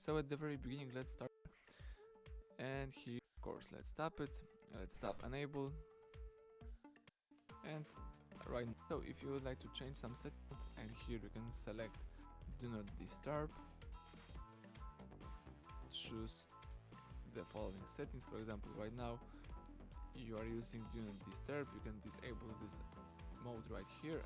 So at the very beginning, let's start, and here of course let's tap it, let's tap enable, and right now, so if you would like to change some settings, and here you can select do not disturb, choose the following settings. For example, right now you are using do not disturb, you can disable this mode right here.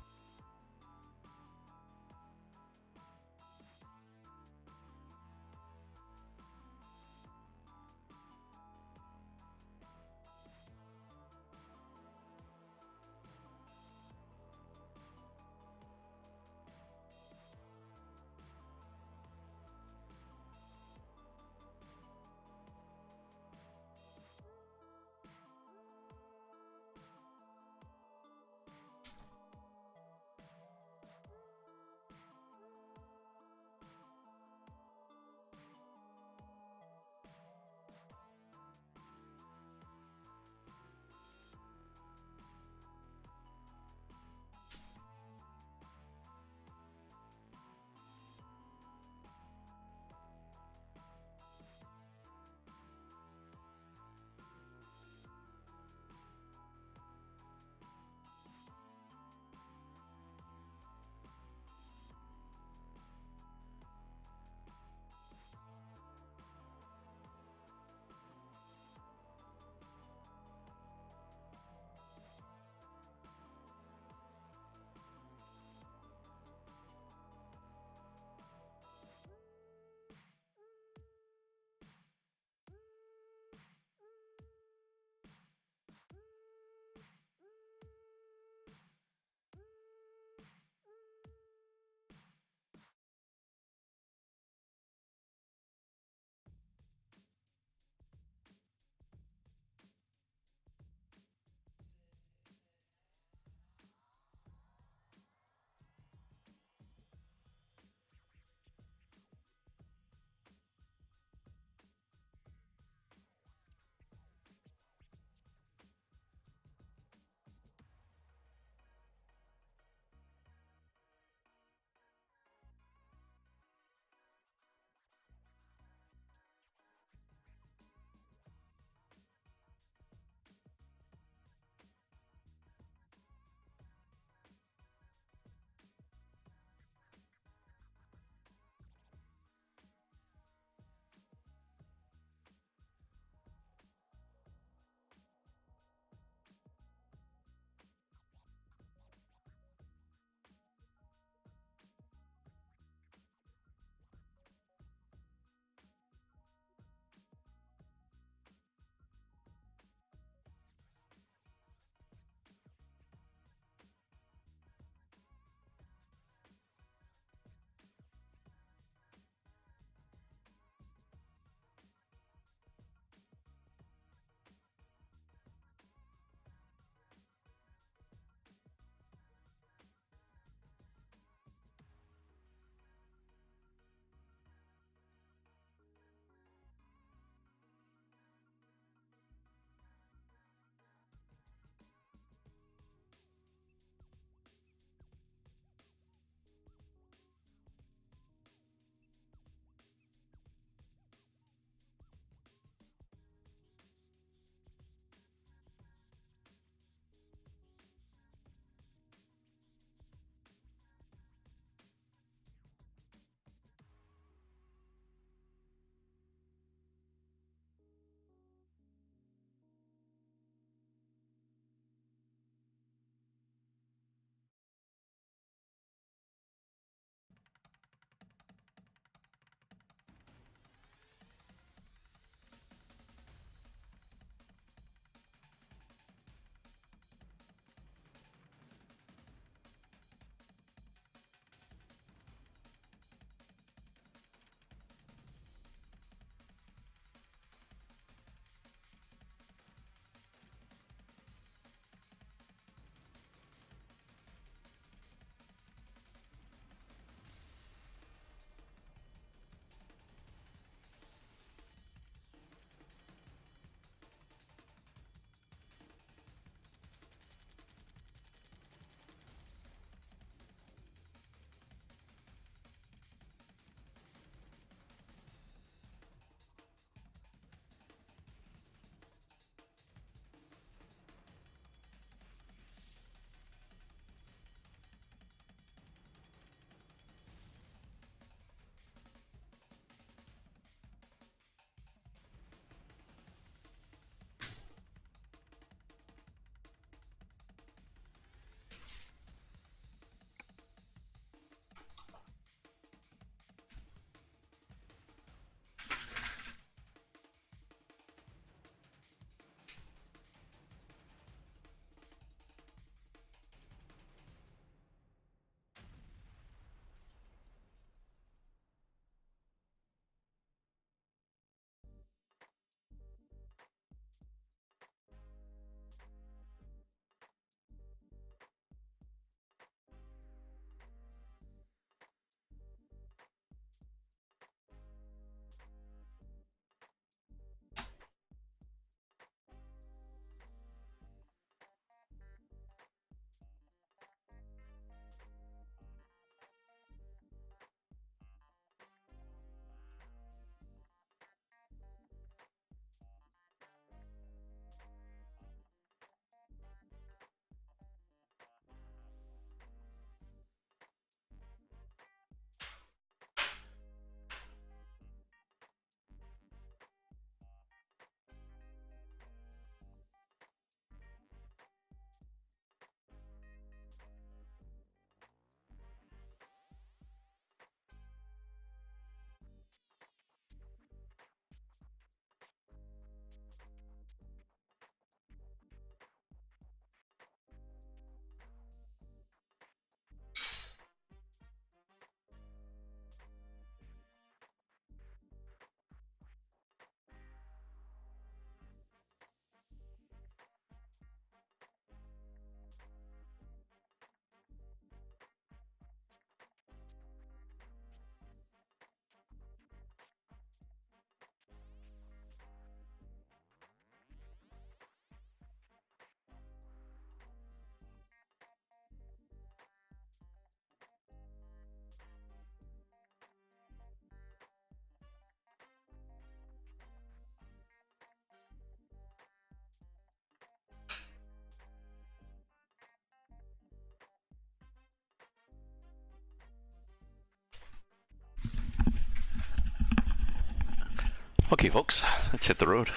Okay, folks, let's hit the road.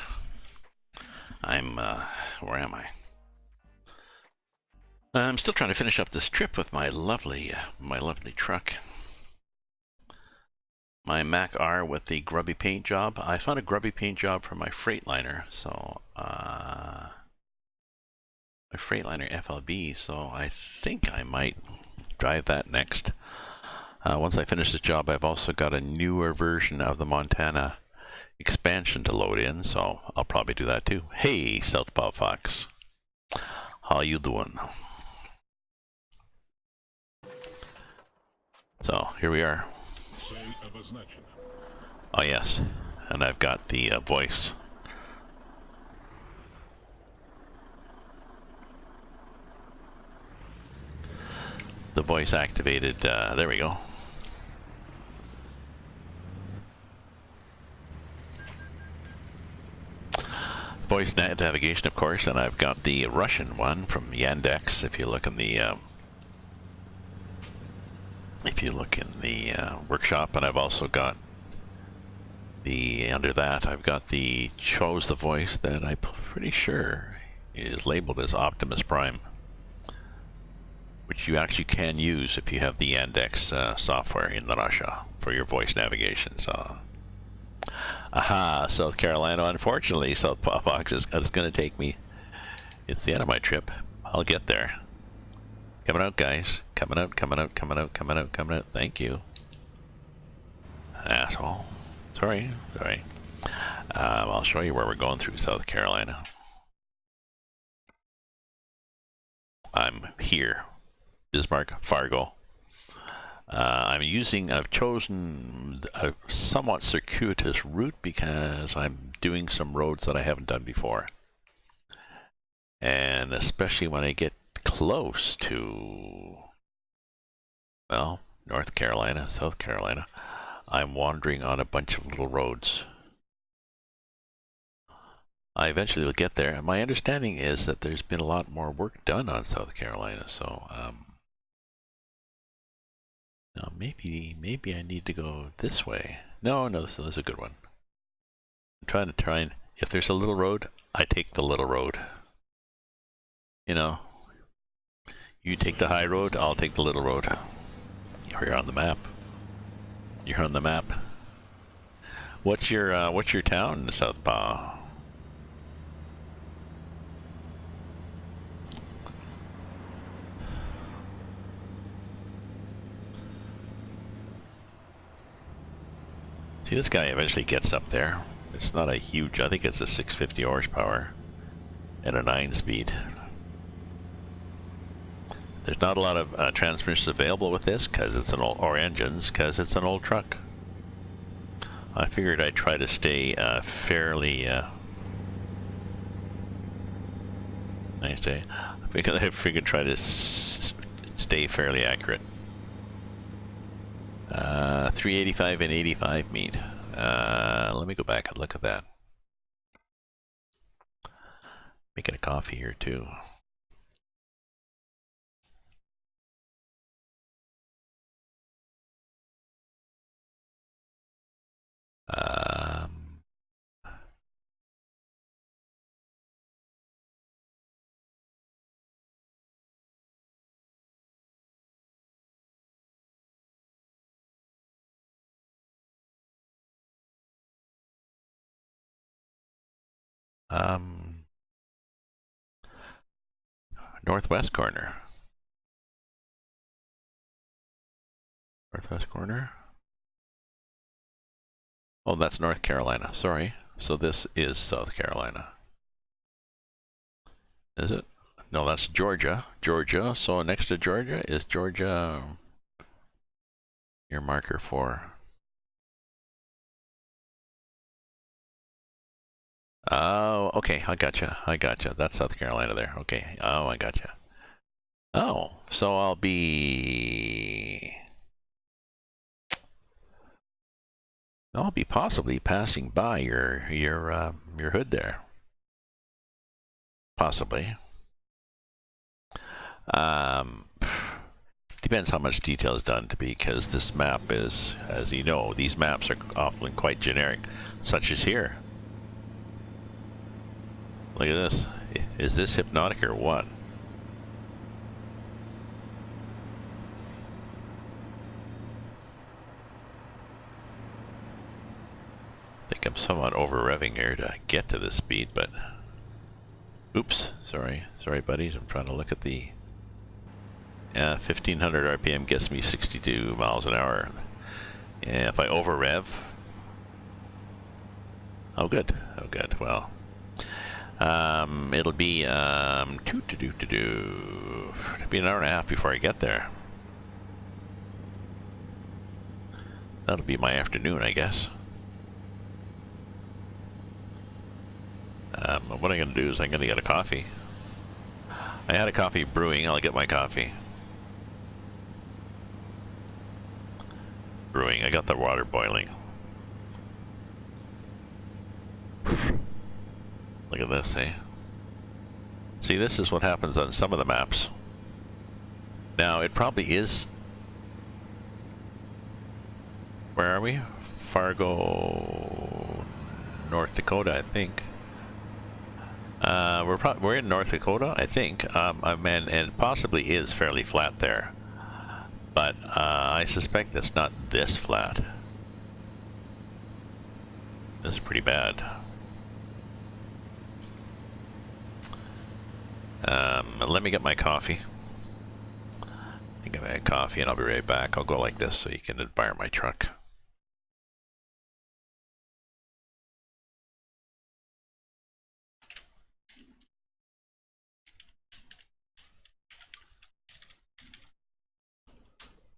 Where am I? I'm still trying to finish up this trip with my lovely truck. My Mack R with the grubby paint job. I found a grubby paint job for my Freightliner, so my Freightliner FLB. So I think I might drive that next. Once I finish this job, I've also got a newer version of the Montana expansion to load in, so I'll probably do that too. Hey, Southpaw Fox, how you doing? So here we are. Oh yes, and I've got the voice. The voice activated. There we go. Voice navigation, of course, and I've got the Russian one from Yandex. If you look in the workshop, and I've also got the under that I've got the chose the voice that I'm pretty sure is labeled as Optimus Prime, which you actually can use if you have the Yandex software in Russia for your voice navigation. So. Aha, South Carolina. Unfortunately, Southpaw Fox is going to take me. It's the end of my trip. I'll get there. Coming out, guys. Coming out, coming out, coming out, coming out, coming out. Thank you. Asshole. Sorry. I'll show you where we're going through South Carolina. I'm here. Bismarck, Fargo. I've chosen a somewhat circuitous route because I'm doing some roads that I haven't done before. And especially when I get close to, well, North Carolina, South Carolina, I'm wandering on a bunch of little roads. I eventually will get there. My understanding is that there's been a lot more work done on South Carolina, so now maybe I need to go this way. No, this is a good one. I'm trying if there's a little road, I take the little road. You know, you take the high road, I'll take the little road. You're on the map. You're on the map. What's your town, Southpaw? See, this guy eventually gets up there. It's not a huge, I think it's a 650 horsepower and a 9-speed. There's not a lot of transmissions available with this because it's an old, or engines because it's an old truck. I figured I'd try to stay fairly. I figured try to stay fairly accurate. 385 and 85 meet. Let me go back and look at that. Making a coffee here too. Northwest corner. Northwest corner. Oh, that's North Carolina. Sorry. So this is South Carolina. Is it? No, that's Georgia. Georgia. So next to Georgia is Georgia. Your marker for. Oh, okay. I gotcha. That's South Carolina there. Okay. Oh, I gotcha. Oh, so I'll be possibly passing by your hood there. Possibly. Depends depends how much detail is done, because this map is, as you know, these maps are often quite generic, such as here. Look at this. Is this hypnotic or what? I think I'm somewhat over revving here to get to this speed, but oops, sorry, buddies. I'm trying to look at the 1500 RPM gets me 62 miles an hour. Yeah, if I over rev, oh good, well, it'll be it'll be an hour and a half before I get there. That'll be my afternoon, I guess. What I'm gonna do is I'm gonna get a coffee. I had a coffee brewing. I'll get my coffee brewing. I got the water boiling. Look at this, eh? See, this is what happens on some of the maps. Now, it probably is... Where are we? Fargo, North Dakota, I think. We're in North Dakota, I think. And it possibly is fairly flat there. But I suspect it's not this flat. This is pretty bad. Let me get my coffee. I think I've had coffee and I'll be right back. I'll go like this so you can admire my truck.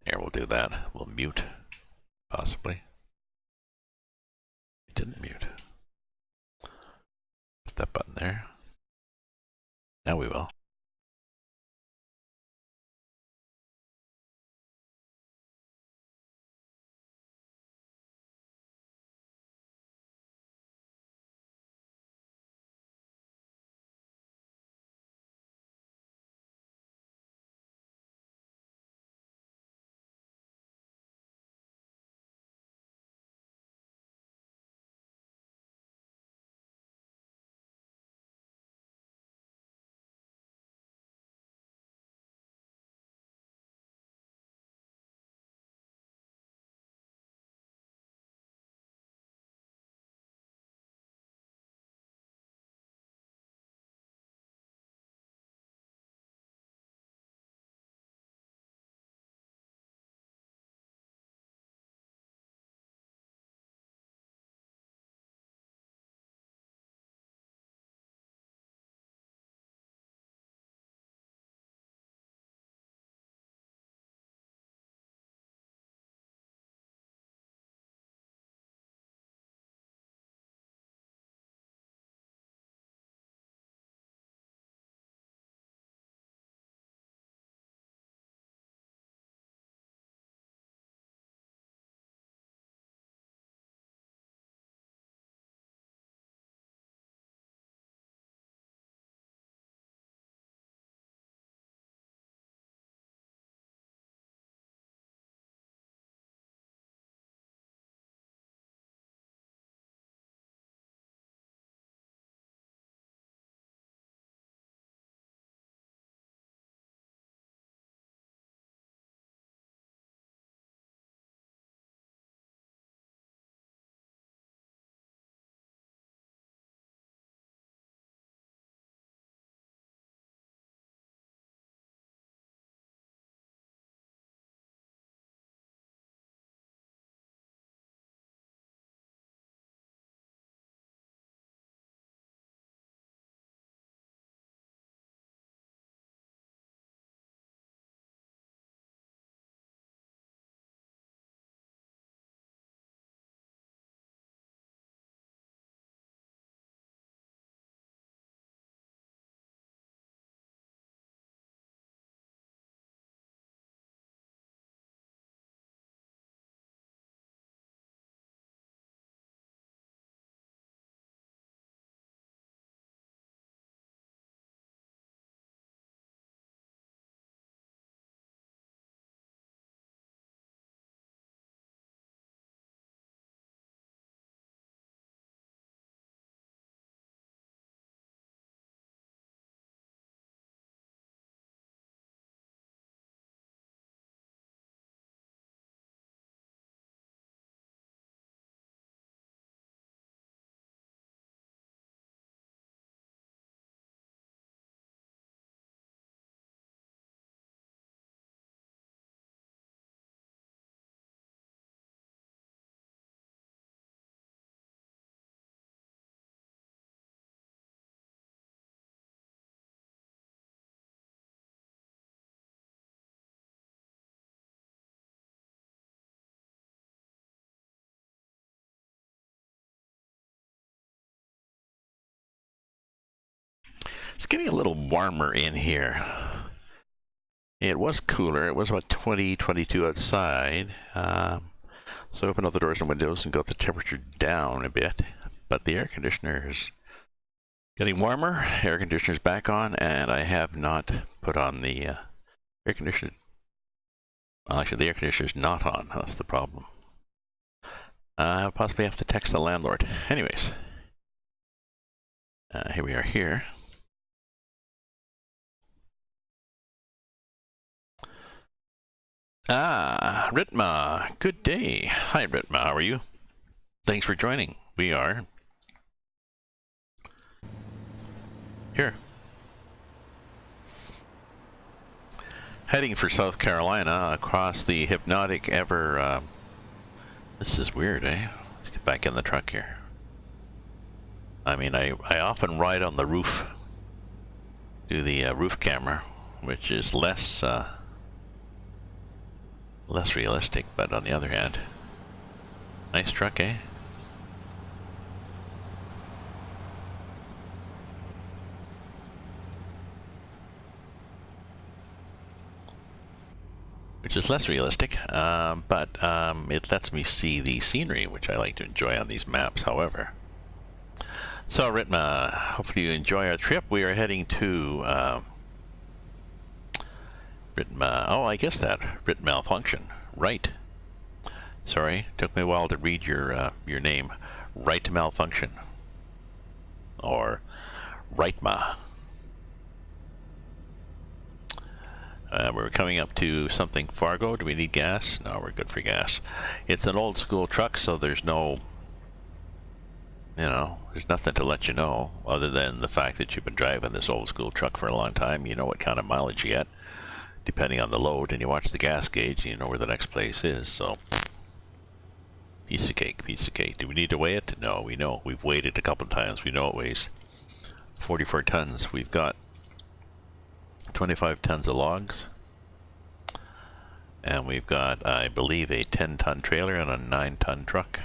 Here, we'll do that. We'll mute, possibly. It didn't mute. Put that button there. Now we will. It's getting a little warmer in here. It was cooler. It was about 20, 22 outside. So I opened up the doors and windows and got the temperature down a bit. But the air conditioner is getting warmer. Air conditioner's back on, and I have not put on the air conditioner. Well, actually, the air conditioner's not on. That's the problem. I'll possibly have to text the landlord. Anyways, here we are here. Ritma, good day. Hi, Ritma, how are you? Thanks for joining. We are here. Heading for South Carolina across the hypnotic ever... this is weird, eh? Let's get back in the truck here. I mean, I often ride on the roof. Do the roof camera, which is less realistic, but on the other hand, nice truck, eh? Which is less realistic, but it lets me see the scenery, which I like to enjoy on these maps, however. So, Ritma, hopefully you enjoy our trip. We are heading to I guess that writ malfunction. Right. Sorry, took me a while to read your name. Right malfunction. Or Rightma. We're coming up to something Fargo. Do we need gas? No, we're good for gas. It's an old school truck, so there's no, there's nothing to let you know other than the fact that you've been driving this old school truck for a long time. You know what kind of mileage you get, depending on the load, and you watch the gas gauge, you know where the next place is, so piece of cake, piece of cake. Do we need to weigh it? No, we know. We've weighed it a couple of times. We know it weighs 44 tons. We've got 25 tons of logs, and we've got, I believe, a 10-ton trailer and a 9-ton truck.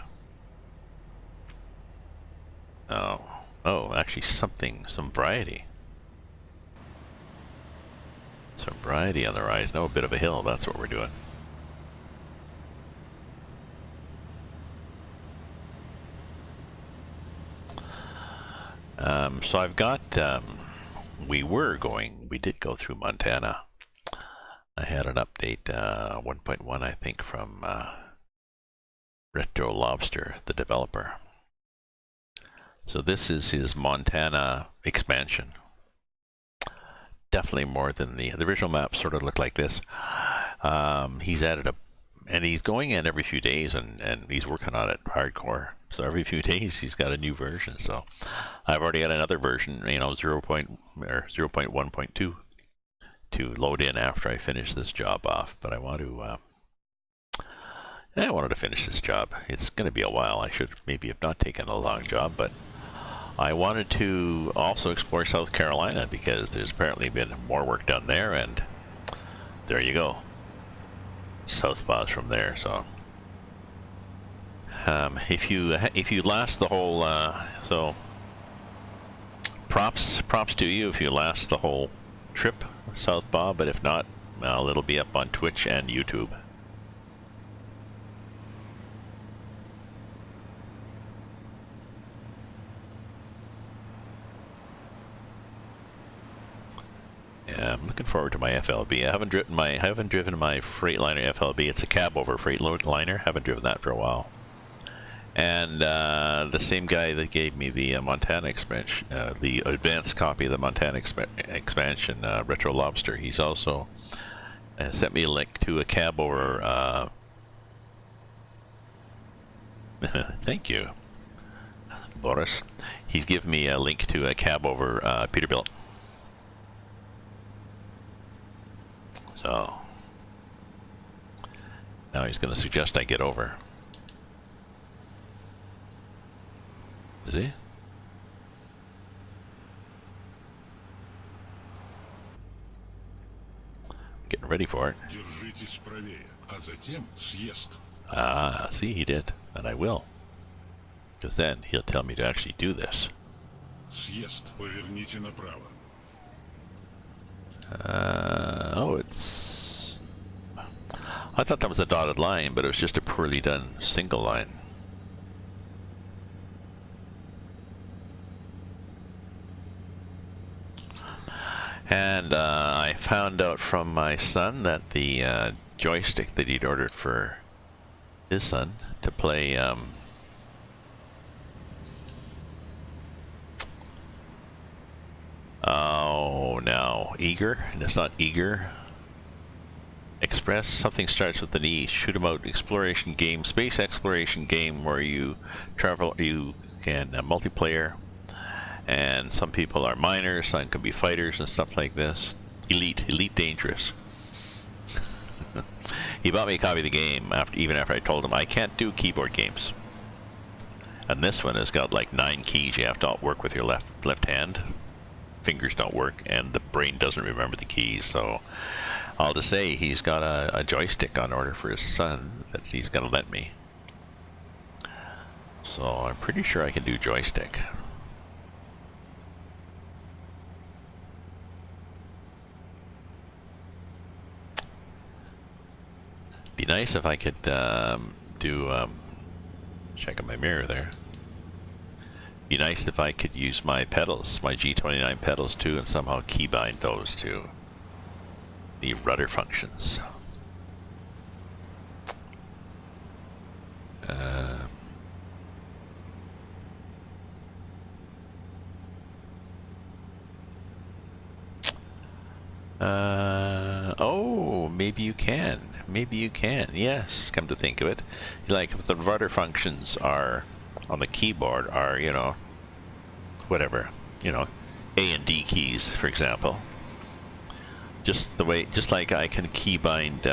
Oh, actually some variety. Some variety on the rise. No, a bit of a hill, that's what we're doing. So I've got, we did go through Montana. I had an update, 1.1, I think, from Retro Lobster, the developer. So this is his Montana expansion. Definitely more than the original map sort of looked like this. He's added and he's going in every few days, and he's working on it hardcore. So every few days he's got a new version. So I've already got another version, 0.1.2 to load in after I finish this job off. But I wanted to finish this job. It's going to be a while. I should maybe have not taken a long job, but I wanted to also explore South Carolina because there's apparently been more work done there, and there you go. Southpaws from there. So if you last the whole so props to you if you last the whole trip southpaw, but if not, well, it'll be up on Twitch and YouTube. Yeah, I'm looking forward to my FLB. I haven't driven my Freightliner FLB. It's a cab over Freightliner. Haven't driven that for a while. And the same guy that gave me the Montana expansion, the advanced copy of the Montana expansion, Retro Lobster, he's also sent me a link to a cab over. Thank you, Boris. He's given me a link to a cab over Peterbilt. So now he's going to suggest I get over. Is he? Getting ready for it. Ah, see, he did. And I will. Because then he'll tell me to actually do this. Съезд, поверните направо. Oh, it's... I thought that was a dotted line, but it was just a poorly done single line. And I found out from my son that the joystick that he'd ordered for his son to play oh no, Eager? It's not Eager. Express, something starts with an E. Shoot 'em out exploration game, space exploration game where you travel, you can multiplayer, and some people are miners, some can be fighters and stuff like this. Elite Dangerous. He bought me a copy of the game even after I told him I can't do keyboard games. And this one has got like 9 keys. You have to work with your left hand. Fingers don't work, and the brain doesn't remember the keys. So I'll just say he's got a joystick on order for his son that he's gonna let me. So I'm pretty sure I can do joystick. Be nice if I could checking my mirror there. Be nice if I could use my pedals, my G29 pedals too, and somehow keybind those to the rudder functions. Oh, maybe you can. Maybe you can. Yes, come to think of it. Like, if the rudder functions are on the keyboard are, you know, whatever, you know, A and D keys, for example. Just the way, just like I can keybind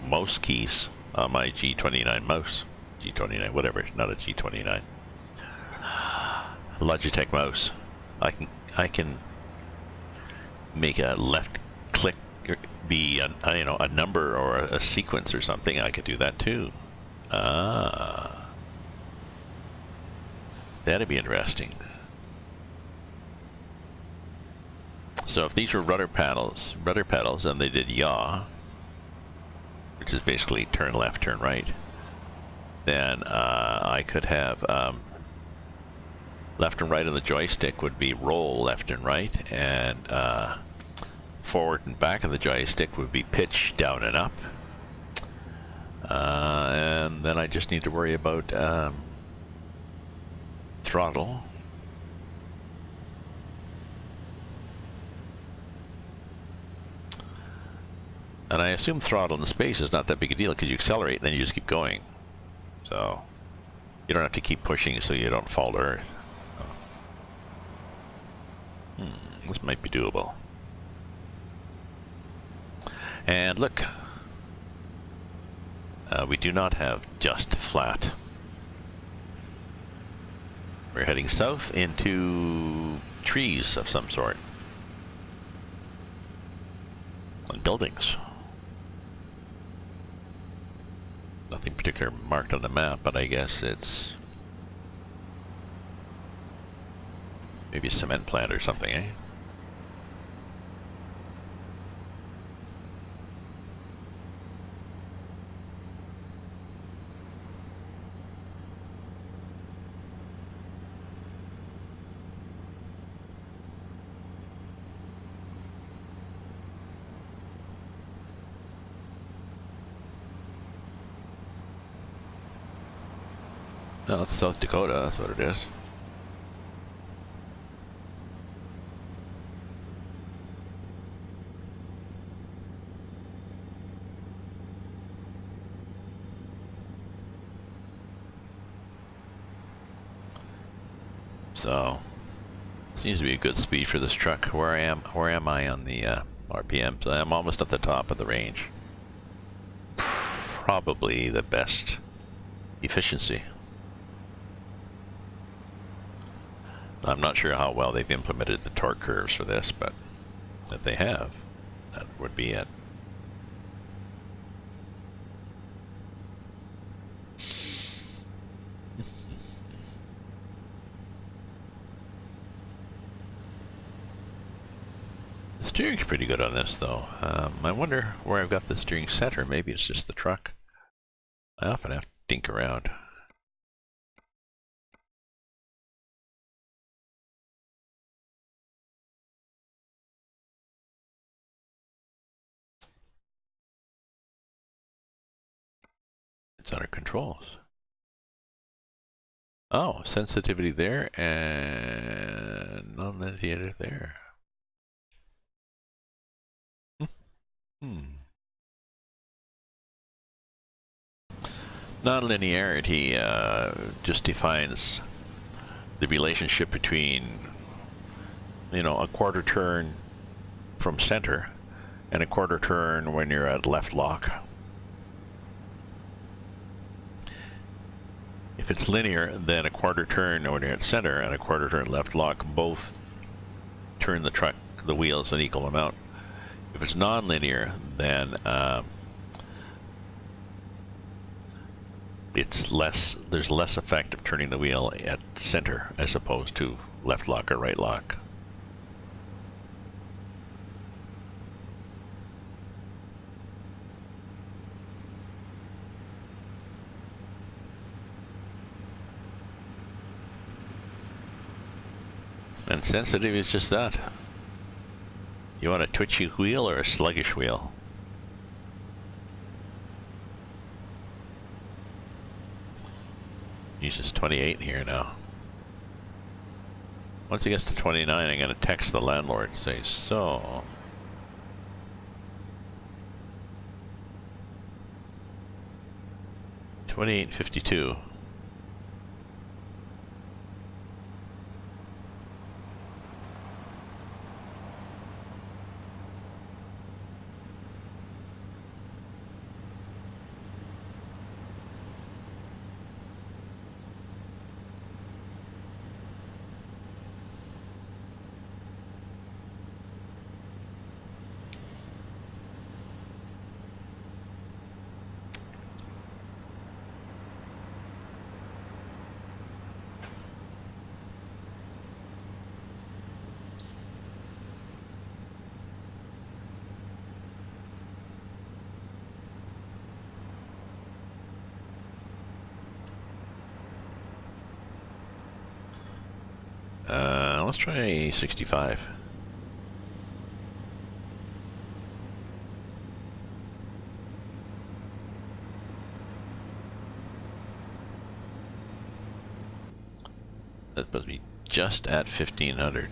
mouse keys on my G29 mouse. G29, whatever, not a G29. Logitech mouse. I can make a left click be a, you know, a number or a sequence or something. I could do that too. Ah, that'd be interesting. So if these were rudder pedals, and they did yaw, which is basically turn left, turn right, then I could have left and right on the joystick would be roll left and right, and forward and back of the joystick would be pitch down and up. And then I just need to worry about throttle. And I assume throttle in space is not that big a deal because you accelerate and then you just keep going. So you don't have to keep pushing so you don't fall to Earth. This might be doable. And look, we do not have just flat. We're heading south into trees of some sort. And buildings. Nothing particular marked on the map, but I guess it's maybe a cement plant or something, eh? No, it's South Dakota, that's what it is. So, seems to be a good speed for this truck. Where am I on the RPM? So I'm almost at the top of the range. Probably the best efficiency. I'm not sure how well they've implemented the torque curves for this, but if they have, that would be it. Steering's pretty good on this, though. I wonder where I've got the steering center. Maybe it's just the truck. I often have to dink around. It's under controls. Oh, sensitivity there and non-linear there. Non-linearity just defines the relationship between, you know, a quarter turn from center and a quarter turn when you're at left lock. If it's linear, then a quarter turn when you're at center and a quarter turn left lock both turn the wheels an equal amount. If it's non-linear, then there's less effect of turning the wheel at center as opposed to left lock or right lock. And sensitive is just that. You want a twitchy wheel or a sluggish wheel? Uses 28 here now. Once it gets to 29, I'm going to text the landlord and say, so... $28.52. Let's try 65. That's supposed to be just at 1500.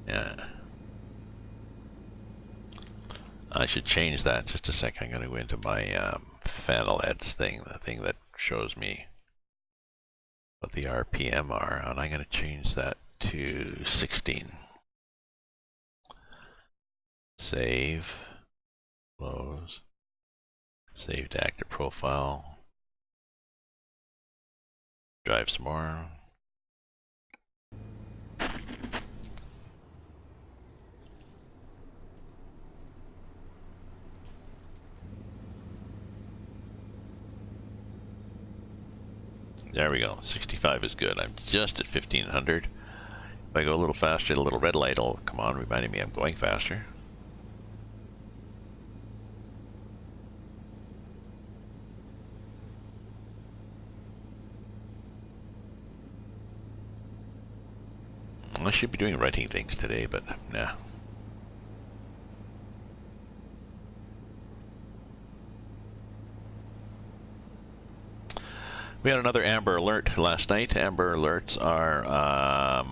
Yeah. I should change that. Just a sec. I'm going to go into my Fanel Eds thing, the thing that shows me what the RPM are, and I'm going to change that to 16. Save. Close. Save to active profile. Drive some more. There we go. 65 is good. I'm just at 1500. If I go a little faster, the little red light will come on, reminding me I'm going faster. I should be doing writing things today, but nah. We had another Amber Alert last night. Amber Alerts are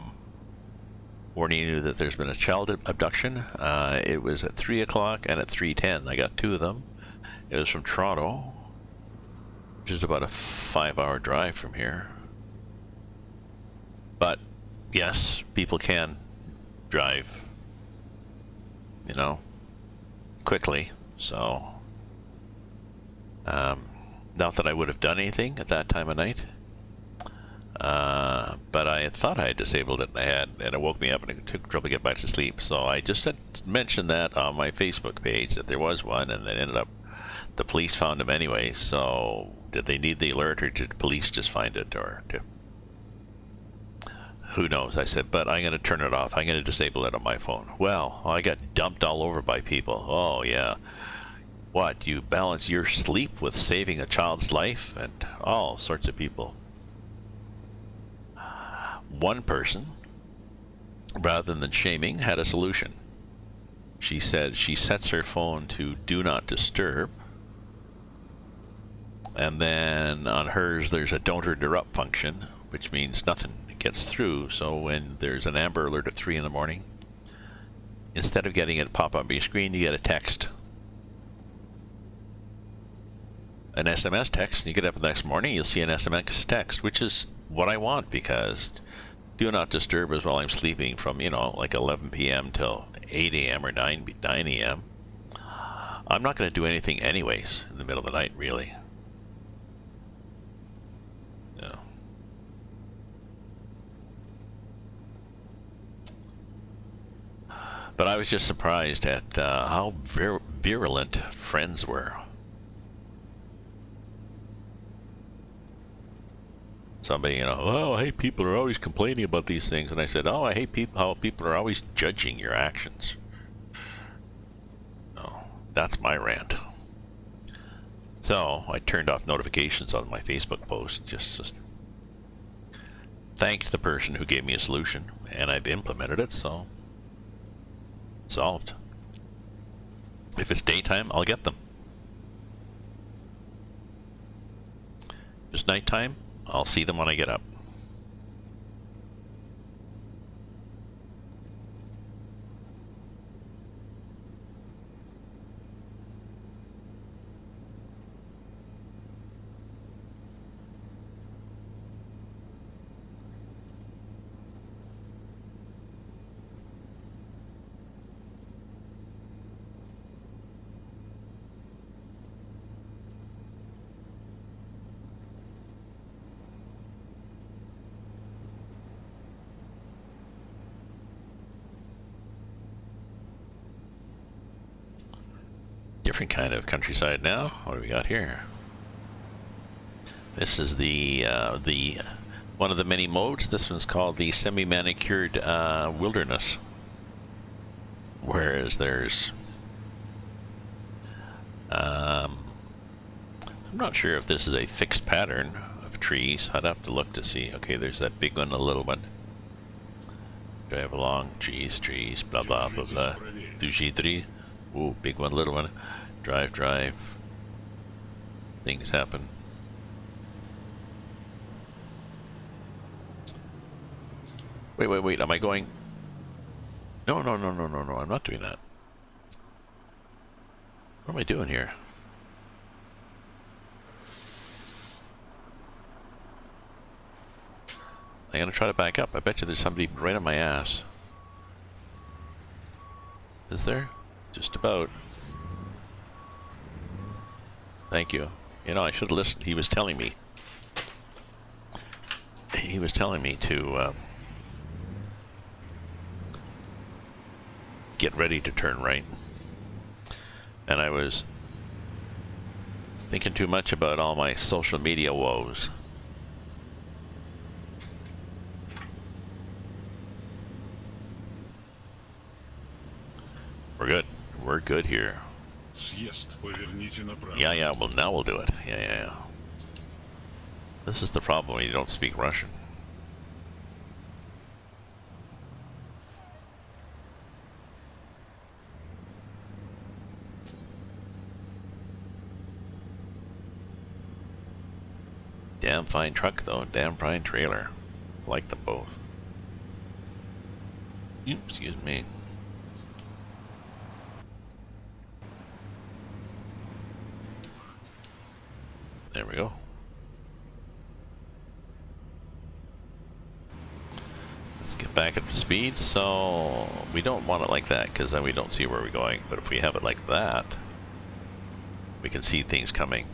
warning you that there's been a child abduction. It was at 3 o'clock and at 3:10. I got two of them. It was from Toronto, which is about a 5-hour drive from here. But yes, people can drive, you know, quickly. So, not that I would have done anything at that time of night, but I thought I had disabled it, and it woke me up and it took trouble to get back to sleep. So I just mentioned that on my Facebook page that there was one, and then ended up the police found him anyway. So did they need the alert, or did police just find it, or Who knows? I said, but I'm going to turn it off. I'm going to disable it on my phone. Well, I got dumped all over by people. Oh, yeah. What? You balance your sleep with saving a child's life? And all sorts of people. One person, rather than shaming, had a solution. She said she sets her phone to do not disturb. And then on hers, there's a don't interrupt function, which means nothing gets through. So when there's an Amber Alert at 3 in the morning, instead of getting it pop up on your screen, you get a text. An SMS text, and you get up the next morning, you'll see an SMS text, which is what I want, because do not disturb is while I'm sleeping from, you know, like 11 p.m. till 8 a.m. or 9 a.m. I'm not going to do anything anyways in the middle of the night, really. Yeah. But I was just surprised at how virulent friends were. Somebody, you know, oh, I hate people are always complaining about these things. And I said, oh, I hate how people are always judging your actions. Oh, that's my rant. So I turned off notifications on my Facebook post. Just thanked the person who gave me a solution, and I've implemented it, so solved. If it's daytime, I'll get them. If it's nighttime, I'll see them when I get up. Different kind of countryside now. What do we got here? This is the one of the many modes. This one's called the semi-manicured wilderness. Whereas there's I'm not sure if this is a fixed pattern of trees. I'd have to look to see. Okay, there's that big one, a little one. Drive along, trees, blah blah blah blah. pt3. Ooh, big one, little one. Drive. Things happen. Wait. Am I going? No. I'm not doing that. What am I doing here? I'm gonna try to back up. I bet you there's somebody right on my ass. Is there? Just about. Thank you. You know, I should have listened. He was telling me. He was telling me to get ready to turn right. And I was thinking too much about all my social media woes. We're good. We're good here. Yeah, well now we'll do it. Yeah. This is the problem when you don't speak Russian. Damn fine truck though, damn fine trailer. Like them both. Excuse me. There we go. Let's get back up to speed. So we don't want it like that because then we don't see where we're going. But if we have it like that, we can see things coming.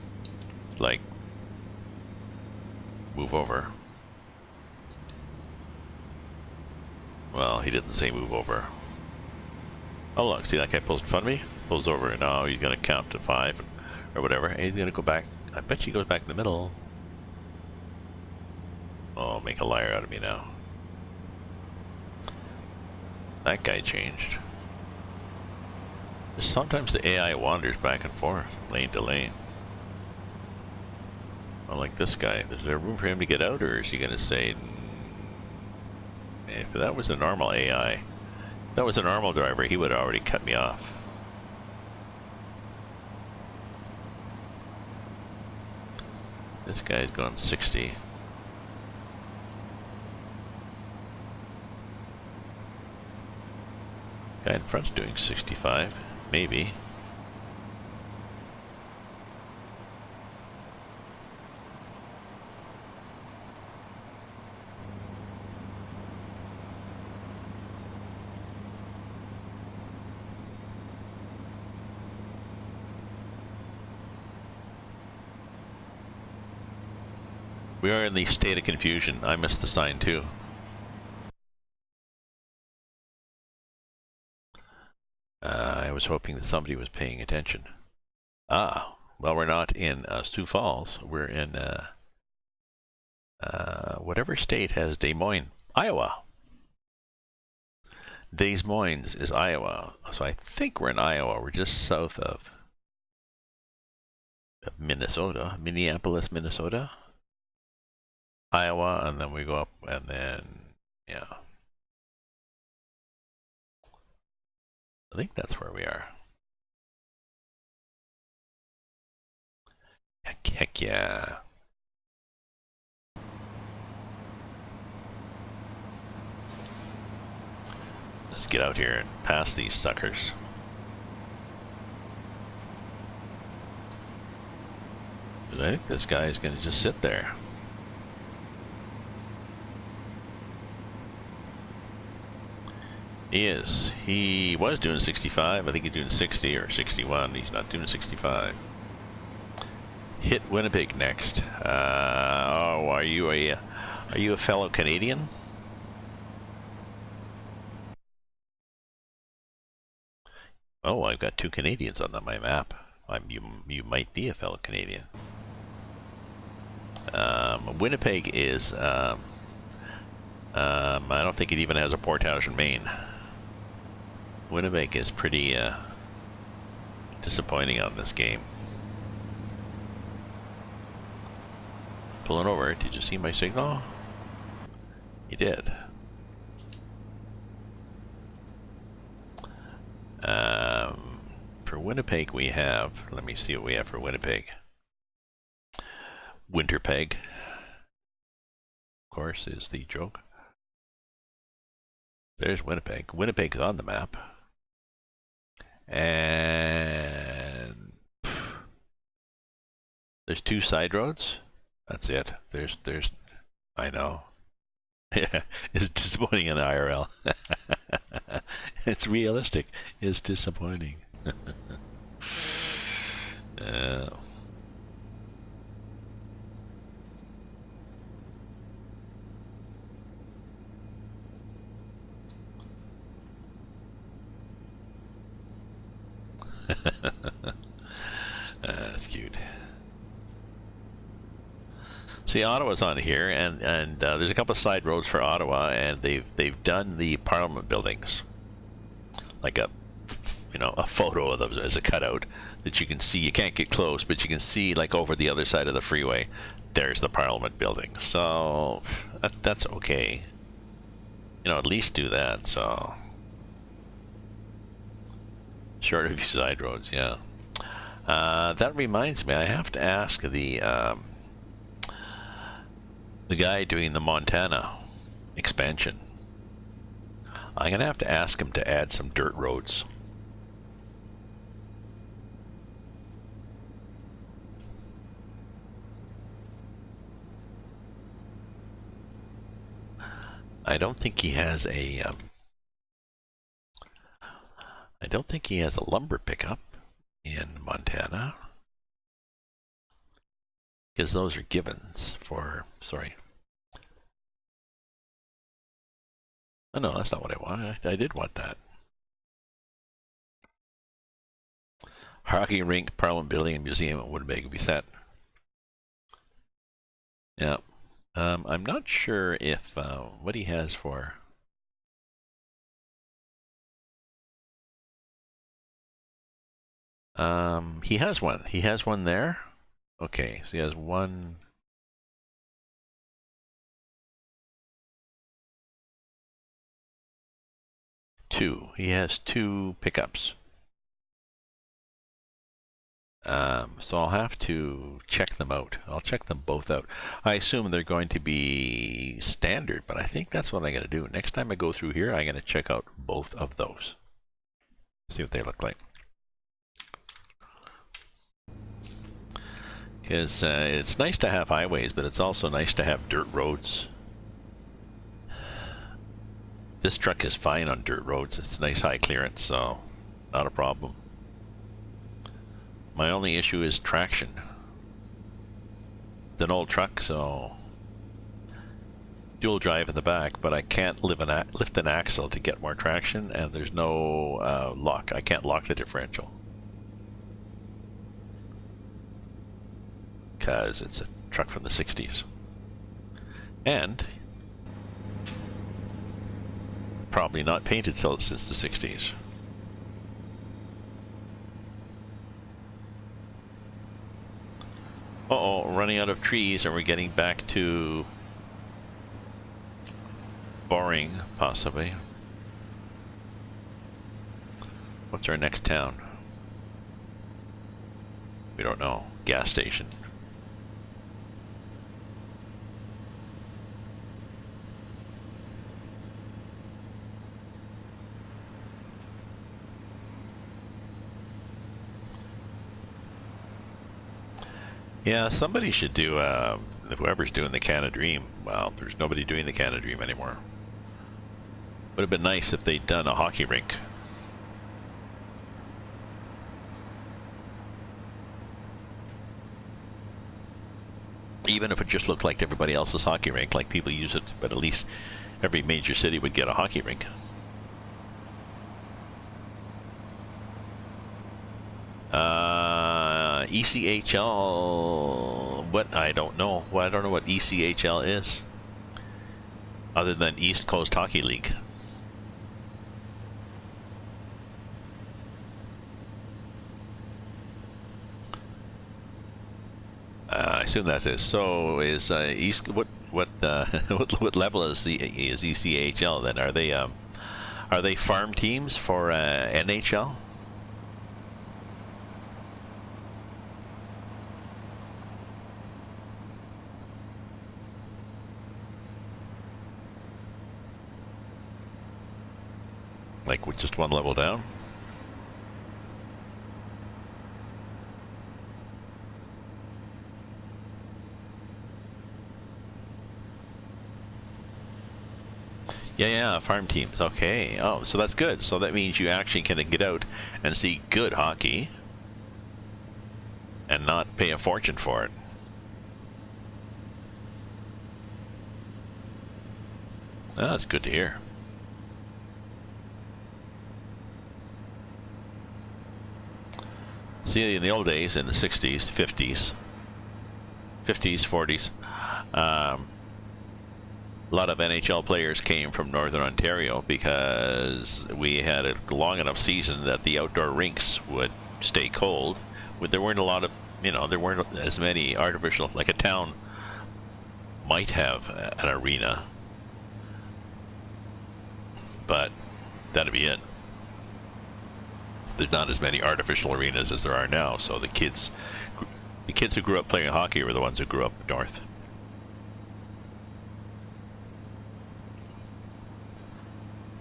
Like, move over. Well, he didn't say move over. Oh look, see that guy pulls in front of me? Pulls over, and now he's gonna count to 5 or whatever, and he's gonna go back. I bet he goes back in the middle. Oh, make a liar out of me now. That guy changed. Sometimes the AI wanders back and forth, lane to lane. Unlike this guy, is there room for him to get out, or is he going to say, if that was a normal AI, if that was a normal driver, he would have already cut me off. This guy's going 60. Guy in front's doing 65, maybe. We are in the state of confusion. I missed the sign too. I was hoping that somebody was paying attention. Ah, well, we're not in Sioux Falls. We're in whatever state has Des Moines, Iowa. Des Moines is Iowa, so I think we're in Iowa. We're just south of Minnesota, Minneapolis, Minnesota, Iowa, and then we go up, and then, yeah. I think that's where we are. Heck yeah. Let's get out here and pass these suckers. I think this guy is going to just sit there. He is. He was doing 65. I think he's doing 60 or 61. He's not doing 65. Hit Winnipeg next. Oh, are you a fellow Canadian? Oh, I've got 2 Canadians on my map. You might be a fellow Canadian. Winnipeg is. I don't think it even has a portage in Maine. Winnipeg is pretty disappointing on this game. Pulling over. Did you see my signal? You did. For Winnipeg we have, let me see what we have for Winnipeg. Winterpeg, of course, is the joke. There's Winnipeg. Winnipeg's on the map. And there's 2 side roads. That's it. There's I know. Yeah, it's disappointing in IRL. It's realistic. It's disappointing. That's cute. See, Ottawa's on here, and there's a couple of side roads for Ottawa, and they've done the Parliament buildings, like a photo of them as a cutout that you can see. You can't get close, but you can see like over the other side of the freeway. There's the Parliament building, so that's okay. At least do that. So short of side roads, yeah. That reminds me, I have to ask the guy doing the Montana expansion. I'm gonna have to ask him to add some dirt roads. I don't think he has a lumber pickup in Montana, because those are givens for, sorry. Oh no, that's not what I want. I did want that. Hockey rink, Parliament building, and museum at Winnipeg would be set. Yeah. I'm not sure if what he has for He has one. He has one there. Okay, so he has one. Two. He has two pickups. So I'll have to check them out. I'll check them both out. I assume they're going to be standard, but I think that's what I'm going to do. Next time I go through here, I'm going to check out both of those. See what they look like. Because it's nice to have highways, but it's also nice to have dirt roads. This truck is fine on dirt roads. It's nice high clearance, so not a problem. My only issue is traction. It's an old truck, so dual drive in the back, but I can't lift an axle to get more traction, and there's no lock. I can't lock the differential. Because it's a truck from the 60s. And probably not painted since the 60s. Uh-oh, running out of trees, and we're getting back to boring, possibly. What's our next town? We don't know. Gas station. Yeah, somebody should do, whoever's doing the Canada Dream. Well, there's nobody doing the Canada Dream anymore. Would have been nice if they'd done a hockey rink. Even if it just looked like everybody else's hockey rink, like people use it, but at least every major city would get a hockey rink. ECHL, what? I don't know. Well, I don't know what ECHL is, other than East Coast Hockey League. I assume that's it. So is East what what level is ECHL then? Are they farm teams for NHL? Like with just one level down? Yeah, farm teams. Okay. Oh, so that's good. So that means you actually can get out and see good hockey and not pay a fortune for it. Oh, that's good to hear. See, in the old days, in the 60s, 50s, 40s, a lot of NHL players came from Northern Ontario because we had a long enough season that the outdoor rinks would stay cold. There weren't a lot of, there weren't as many artificial, like a town might have an arena, but that'd be it. There's not as many artificial arenas as there are now, so the kids who grew up playing hockey were the ones who grew up north.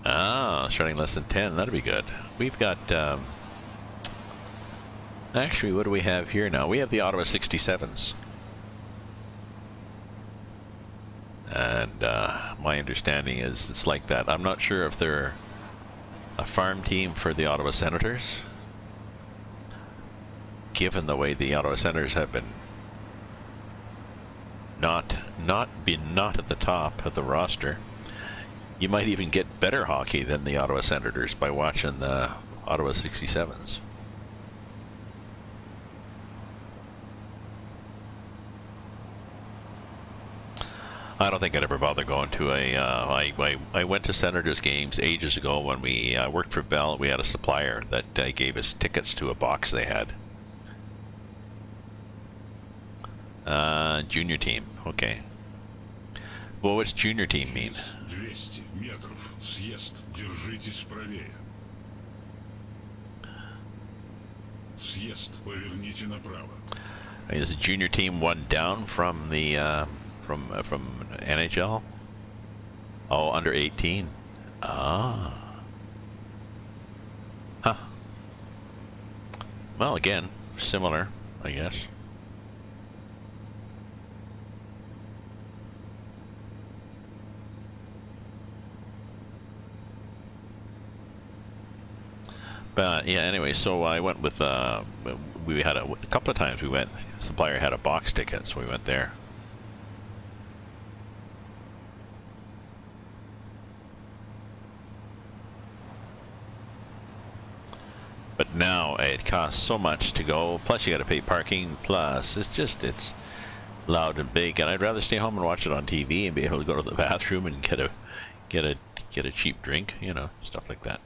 Ah, starting less than 10, that'd be good. We've got, actually, what do we have here now? We have the Ottawa 67s. And my understanding is it's like that. I'm not sure if they're a farm team for the Ottawa Senators, given the way the Ottawa Senators have been not at the top of the roster. You might even get better hockey than the Ottawa Senators by watching the Ottawa 67s. I don't think I'd ever bother going to a. I went to Senators games ages ago when we worked for Bell. We had a supplier that gave us tickets to a box they had. Junior team. Okay. Well, what's junior team mean? 200 метров. Съезд. Держитесь правее. Съезд. Поверните направо. Is the junior team one down from the from NHL? Oh, under 18. Ah. Huh. Well, again, similar, I guess. But yeah, anyway, so I went with we had a couple of times we went. Supplier had a box ticket, so we went there. But now it costs so much to go. Plus, you got to pay parking. Plus, it's loud and big, and I'd rather stay home and watch it on TV and be able to go to the bathroom and get a cheap drink, you know, stuff like that.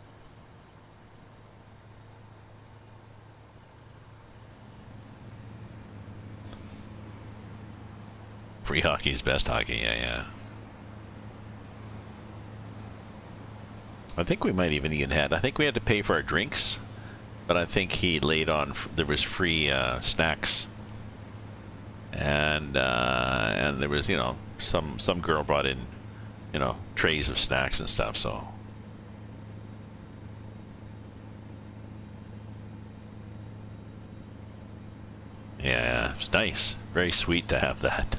Free hockey is best hockey, yeah. I think we might even had. I think we had to pay for our drinks, but I think he laid on. There was free snacks, and there was, you know, some girl brought in, you know, trays of snacks and stuff. So yeah, it's nice, very sweet to have that.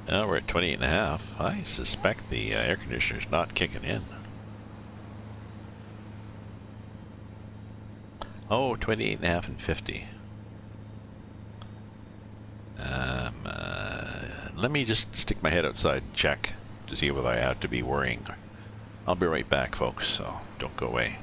We're at 28.5. I suspect the air conditioner's not kicking in. Oh, 28.5 and 50. Let me just stick my head outside and check to see whether I have to be worrying. I'll be right back, folks, so don't go away.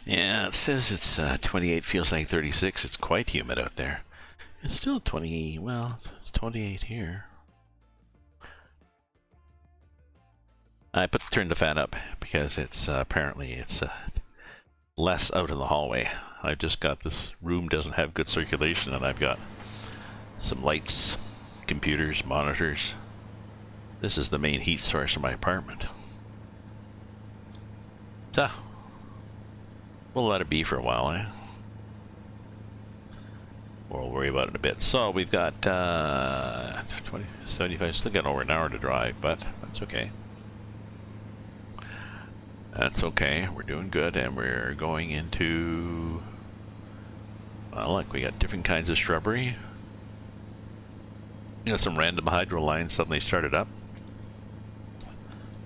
Yeah, it says it's 28, feels like 36. It's quite humid out there. It's still 20, well, it's 28 here. I turned the fan up because it's apparently it's less out in the hallway. I've just got this room doesn't have good circulation, and I've got some lights, computers, monitors. This is the main heat source of my apartment. So, we'll let it be for a while, eh? We'll worry about it a bit. So we've got 20, 75, still got over an hour to drive, but that's okay. That's okay. We're doing good, and we're going into... Well, look, we got different kinds of shrubbery. You know, some random hydro lines suddenly started up.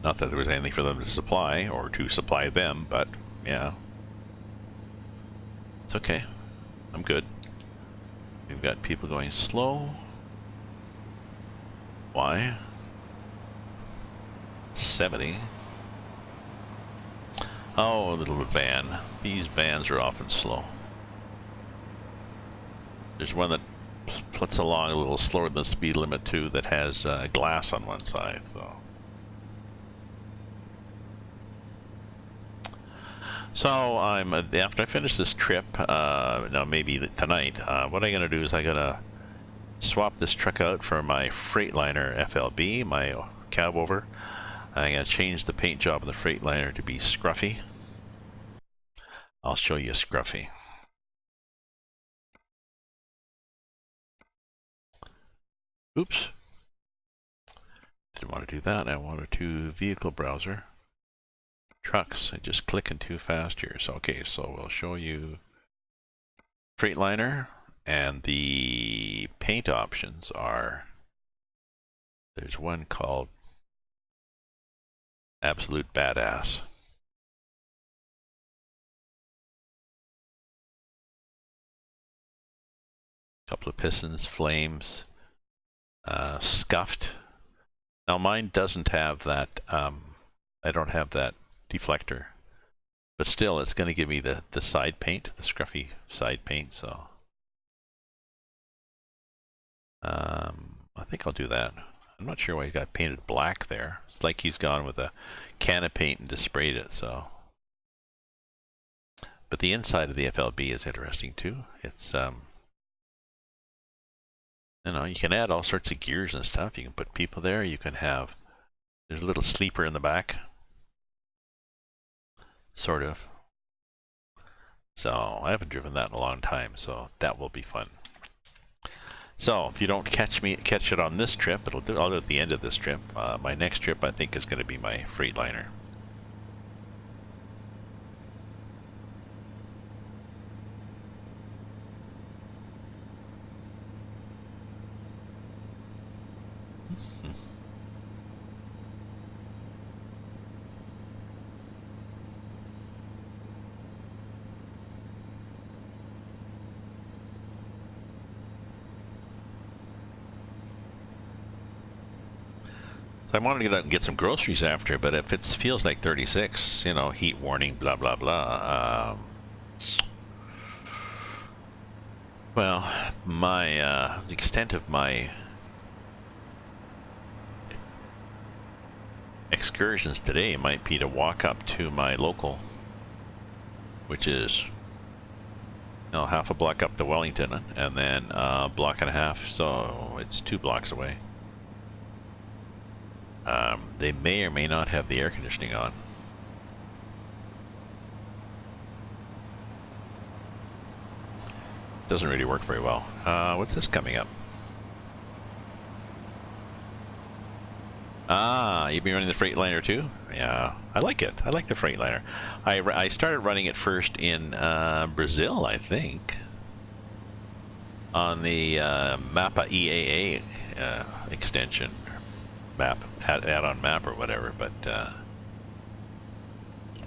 Not that there was anything for them to supply, or to supply them, but, yeah. It's okay. I'm good. We've got people going slow. Why? 70. Oh, a little van. These vans are often slow. There's one that flits along a little slower than the speed limit too, that has glass on one side. So I'm after I finish this trip, now maybe tonight, what I'm gonna do is I'm gonna swap this truck out for my Freightliner FLB, my cab over. I'm gonna change the paint job of the Freightliner to be scruffy. I'll show you scruffy. Oops. Didn't want to do that. I wanted to vehicle browser. Trucks. I'm just clicking too fast here. So okay, so we'll show you Freightliner, and the paint options are, there's one called Absolute Badass. Couple of pistons, flames, scuffed. Now mine doesn't have that, I don't have that deflector, but still it's going to give me the side paint, the scruffy side paint, so I think I'll do that. I'm not sure why he got painted black there. It's like he's gone with a can of paint and just sprayed it, so. But the inside of the FLB is interesting too. It's you know, you can add all sorts of gears and stuff. You can put people there. You can have, there's a little sleeper in the back, sort of. So I haven't driven that in a long time, so that will be fun. So if you don't catch it on this trip, I'll do it at the end of this trip. My next trip, I think, is going to be my Freightliner. I wanted to get out and get some groceries after, but if it feels like 36, you know, heat warning, blah, blah, blah. Well, the extent of my excursions today might be to walk up to my local, which is, you know, half a block up to Wellington, and then a block and a half, so it's 2 blocks away. They may or may not have the air conditioning on. Doesn't really work very well. What's this coming up? Ah, you've been running the Freightliner too? Yeah, I like it. I like the Freightliner. I started running it first in Brazil, I think, on the Mappa EAA extension. Add-on map or whatever, but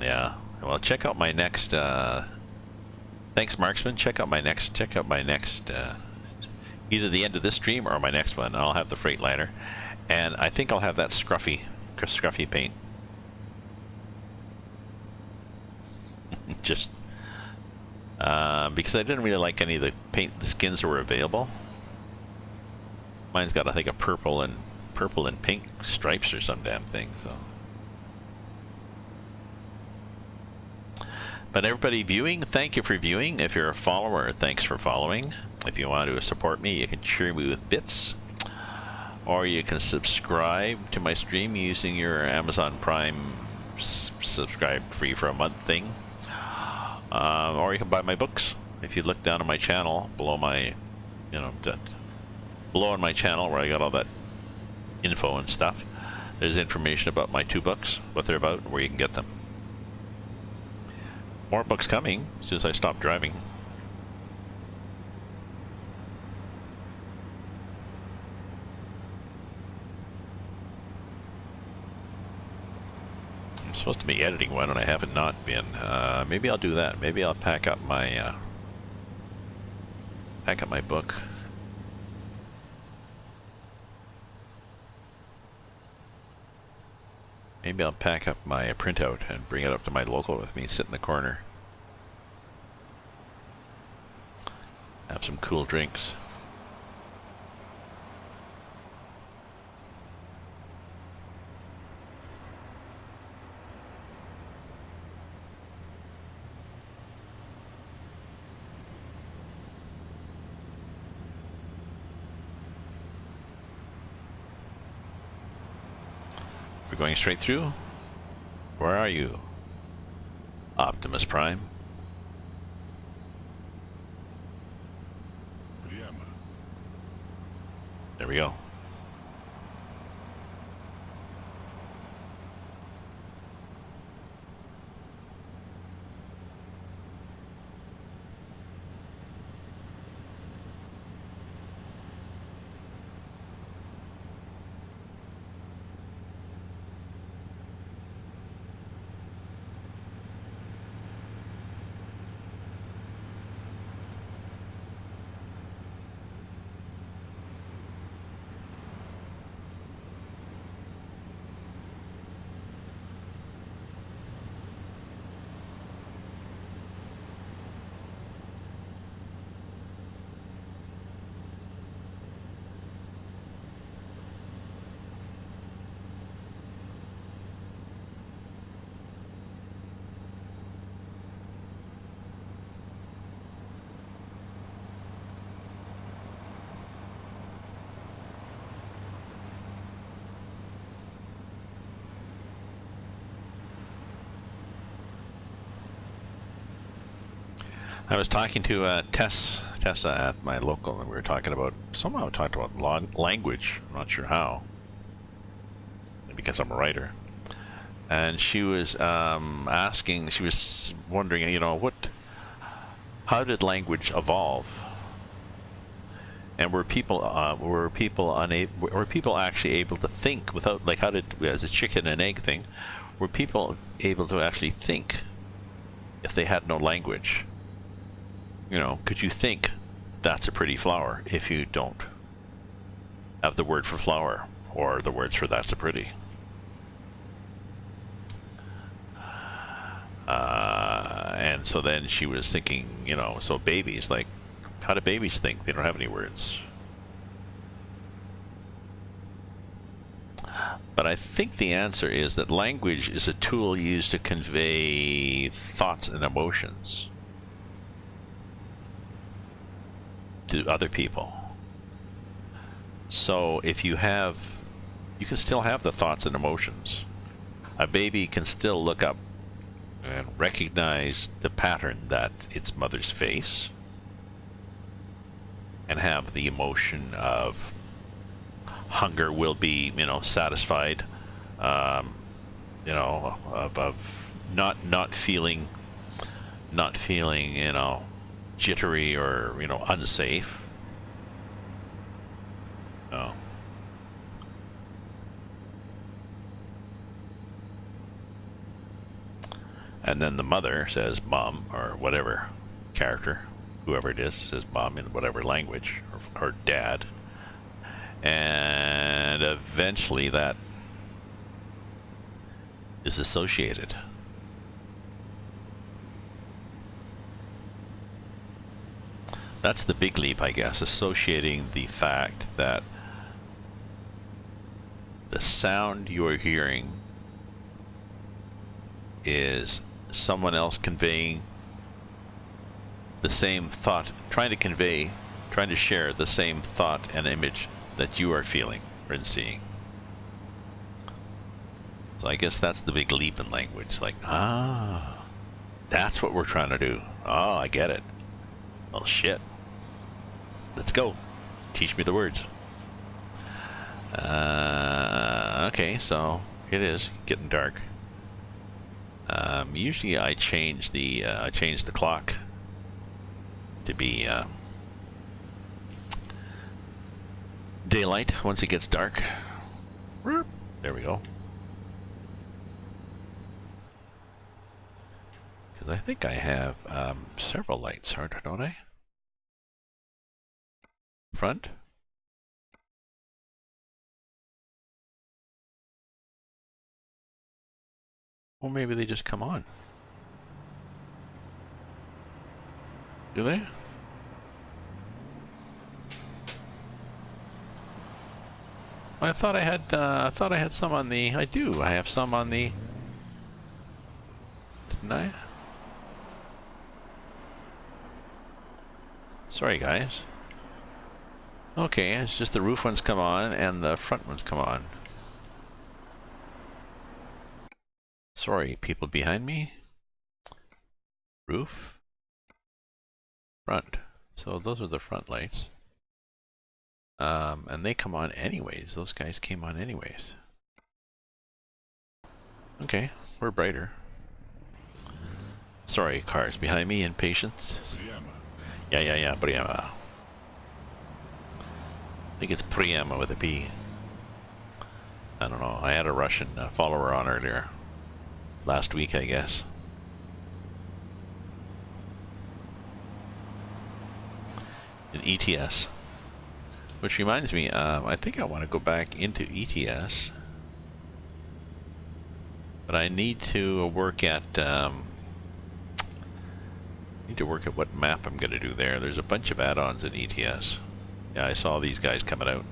yeah. Well, check out my next. Thanks, Marksman. Check out my next. Either the end of this stream or my next one. I'll have the Freightliner, and I think I'll have that scruffy paint. Just because I didn't really like any of the skins that were available. Mine's got, I think, a purple and pink stripes or some damn thing, so. But everybody viewing, thank you for viewing. If you're a follower, thanks for following. If you want to support me, you can cheer me with bits, or you can subscribe to my stream using your Amazon Prime subscribe free for a month thing, or you can buy my books. If you look down on my channel below my, you know, below on my channel where I got all that info and stuff, there's information about my 2 books, what they're about, where you can get them. More books coming as soon as I stop driving. I'm supposed to be editing one and I haven't not been. Maybe I'll do that. Maybe I'll pack up my book. Maybe I'll pack up my printout and bring it up to my local with me, sit in the corner. Have some cool drinks. We're going straight through? Where are you? Optimus Prime? Прямо. There we go. I was talking to Tessa at my local, and we were talking about, somehow talked about language. I'm not sure how. Maybe because I'm a writer. And she was asking, she was wondering, you know, how did language evolve? And were people actually able to think without, like, how did, as a chicken and egg thing, were people able to actually think if they had no language? You know, could you think that's a pretty flower if you don't have the word for flower or the words for that's a pretty? And so then she was thinking, you know, so babies, like, how do babies think? They don't have any words. But I think the answer is that language is a tool used to convey thoughts and emotions to other people. So if you can still have the thoughts and emotions. A baby can still look up and recognize the pattern that its mother's face and have the emotion of hunger will be, you know, satisfied, you know, of not feeling, you know, jittery or, you know, unsafe. No. And then the mother says mom, or whatever character, whoever it is, says mom in whatever language, or dad. And eventually that is associated. That's the big leap, I guess, associating the fact that the sound you're hearing is someone else conveying the same thought, trying to share the same thought and image that you are feeling or seeing. So I guess that's the big leap in language. Like, that's what we're trying to do. Oh, I get it. Well, shit. Let's go. Teach me the words. Okay, so it is getting dark. Usually I change the clock to be daylight once it gets dark. There we go. Because I think I have several lights, don't I? Front. Or maybe they just come on. Do they? I thought I had some on the. I do. I have some on the. Didn't I? Sorry, guys. Okay, it's just the roof ones come on and the front ones come on. Sorry, people behind me. Roof. Front. So those are the front lights. And they come on anyways. Those guys came on anyways. Okay, we're brighter. Sorry, cars behind me, impatience. Yeah, Priama. I think it's Priama with a P. I don't know. I had a Russian follower on earlier. Last week, I guess. An ETS. Which reminds me, I think I want to go back into ETS. But I need to work at what map I'm going to do there. There's a bunch of add-ons in ETS. Yeah, I saw these guys coming out.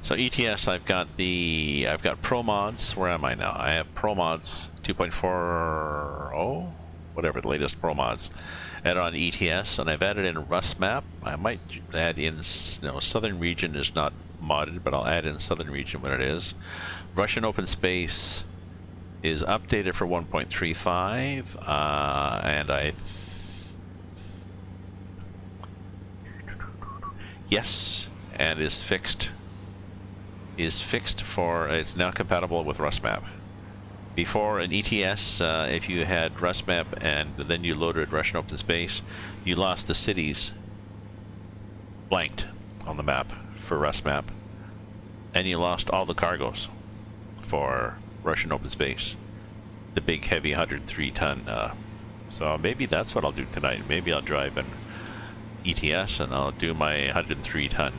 So ETS, I've got Pro Mods. Where am I now? I have Pro Mods 2.40, whatever the latest Pro Mods. Add on ETS, and I've added in Rust Map. I might add in, Southern Region is not modded, but I'll add in Southern Region when it is. Russian Open Space is updated for 1.35, and yes, and is fixed. For it's now compatible with Rust Map. Before in ETS, if you had Rust Map and then you loaded Russian Open Space, you lost the cities blanked on the map for Rust Map, and you lost all the cargoes for Russian Open Space, the big heavy 103 ton. So maybe that's what I'll do tonight. Maybe I'll drive in ETS and I'll do my 103 ton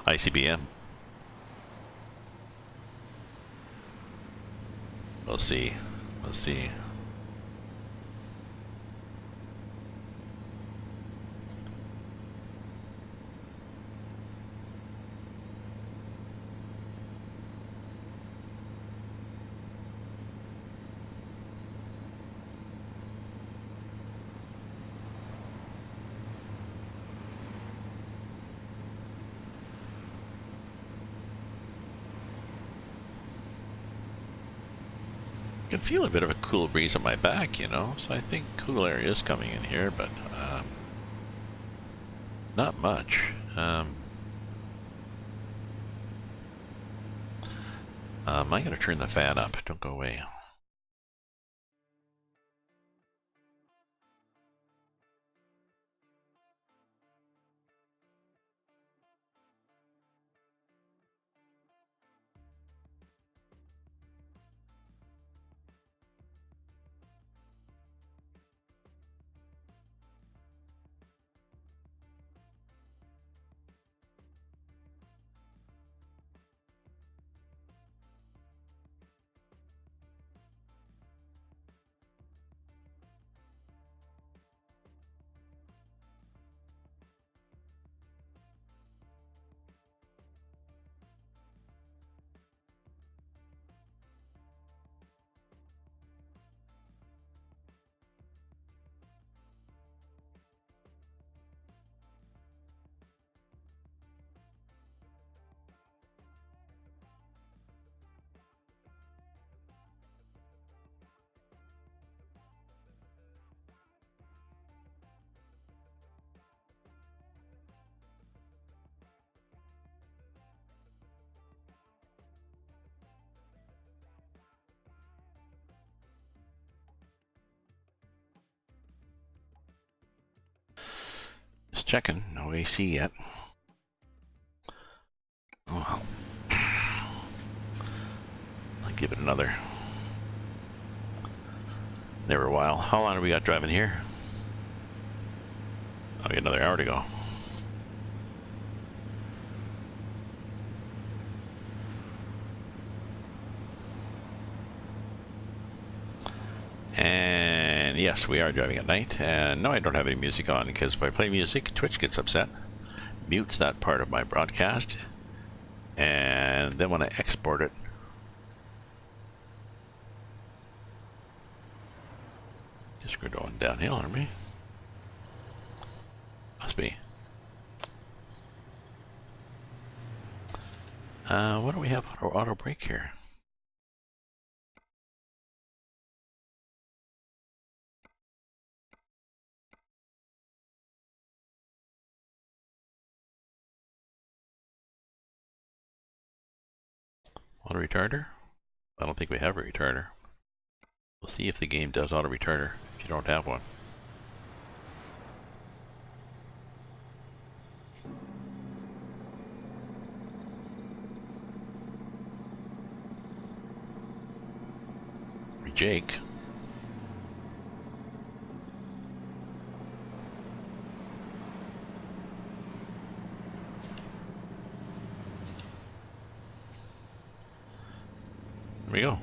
ICBM. We'll see. We'll see. I can feel a bit of a cool breeze on my back, so I think cool air is coming in here, but not much. I'm going to turn the fan up. Don't go away. checking. No AC yet. Oh, well. I'll give it another while. How long have we got driving here? Oh, we got another hour to go. And yes, we are driving at night. And no, I don't have any music on because if I play music, Twitch gets upset. Mutes that part of my broadcast. And then when I export it, just we're going downhill, aren't we? Must be. What do we have auto brake here? Auto retarder? I don't think we have a retarder. We'll see if the game does auto retarder if you don't have one. Jake. There we go.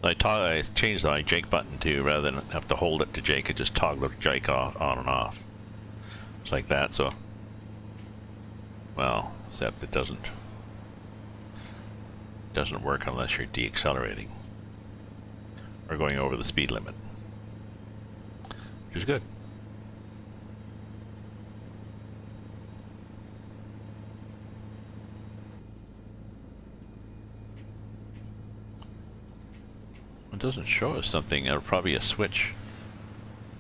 I changed the Jake button too, rather than have to hold it to Jake. I just toggle Jake on and off. It's like that, so. Well, except it doesn't work unless you're deaccelerating or going over the speed limit, which is good. It doesn't show us something. It'll probably be a switch.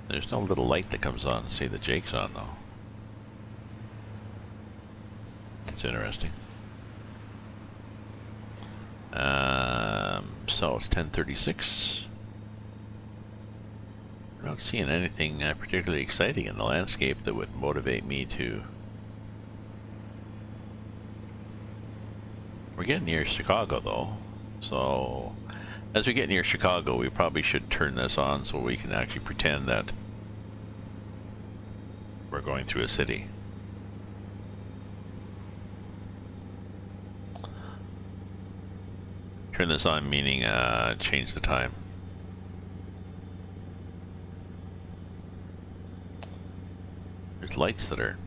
There's no little light that comes on to say the Jake's on though. It's interesting. So it's 10:36. I'm not seeing anything particularly exciting in the landscape that would motivate me to. We're getting near Chicago though, so as we get near Chicago, we probably should turn this on so we can actually pretend that we're going through a city. Turn this on meaning change the time. There's lights that are,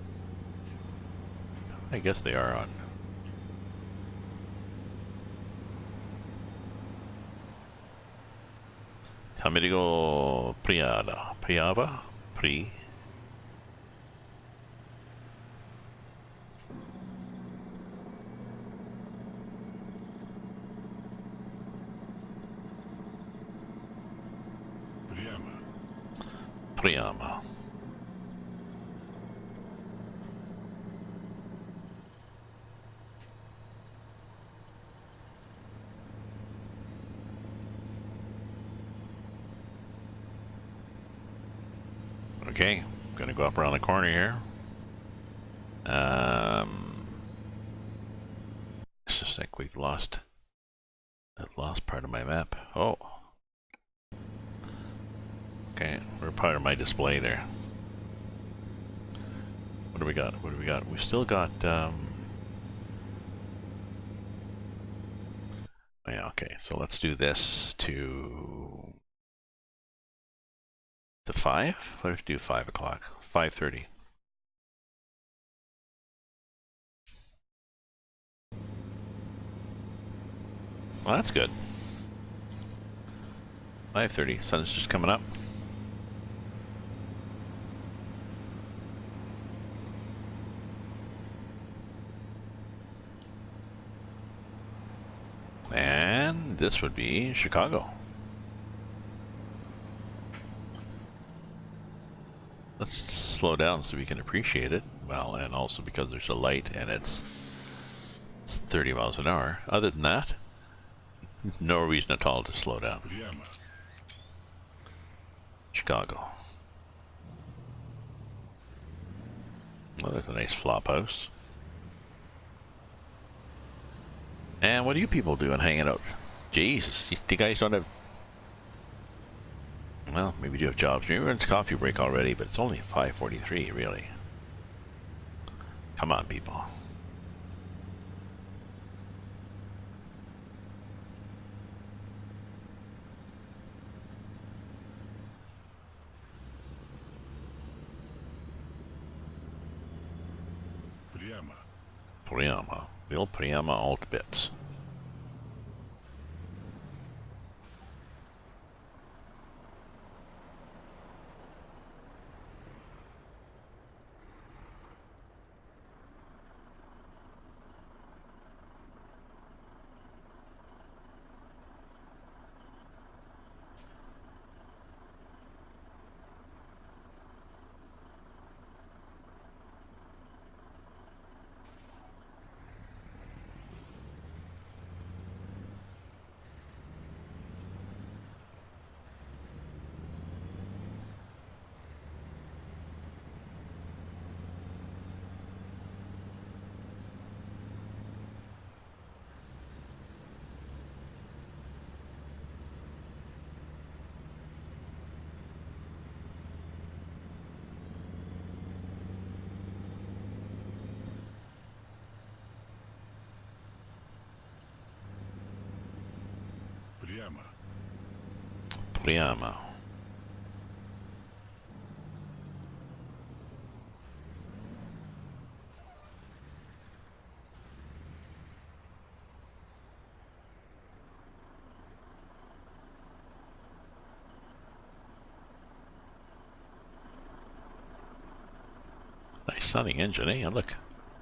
I guess they are on. Amerigo Priada. Priava? Pri. Priama. Okay, gonna go up around the corner here. It's just like we've lost part of my map. Oh. Okay, we're part of my display there. What do we got? What do we got? We still got, oh yeah, okay, so let's do this to 5? What if we do 5 o'clock? 5:30. Well, that's good. 5:30, sun's just coming up. And this would be Chicago. Let's slow down so we can appreciate it. Well, and also because there's a light and it's 30 miles an hour. Other than that, No reason at all to slow down. Прямо. Chicago. Well, there's a nice flop house. And what are you people doing hanging out? Jesus, you guys don't have... Well, maybe you do have jobs. Maybe it's coffee break already, but it's only 5:43, really. Come on, people. Прямо. Priyama. Bill Priyama alt bits. Прямо. Priyama. Nice sounding engine, eh? Look.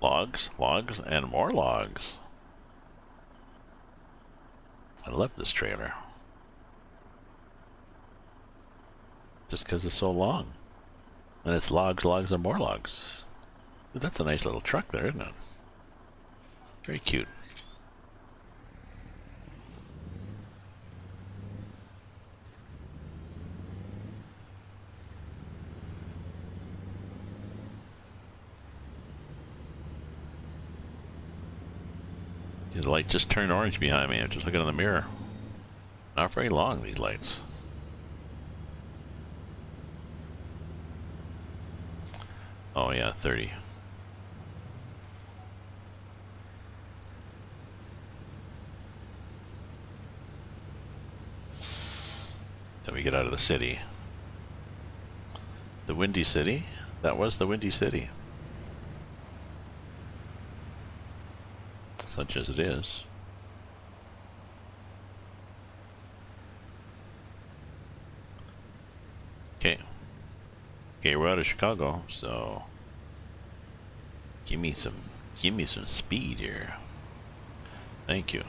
Logs, logs, and more logs. I love this trailer. Just because it's so long. And it's logs, logs, and more logs. But that's a nice little truck there, isn't it? Very cute. The light just turned orange behind me. I'm just looking in the mirror. Not very long, these lights. Oh yeah, 30. Then we get out of the city. The Windy City? That was the Windy City. Such as it is. Okay. Okay, we're out of Chicago, so give me some speed here. Thank you.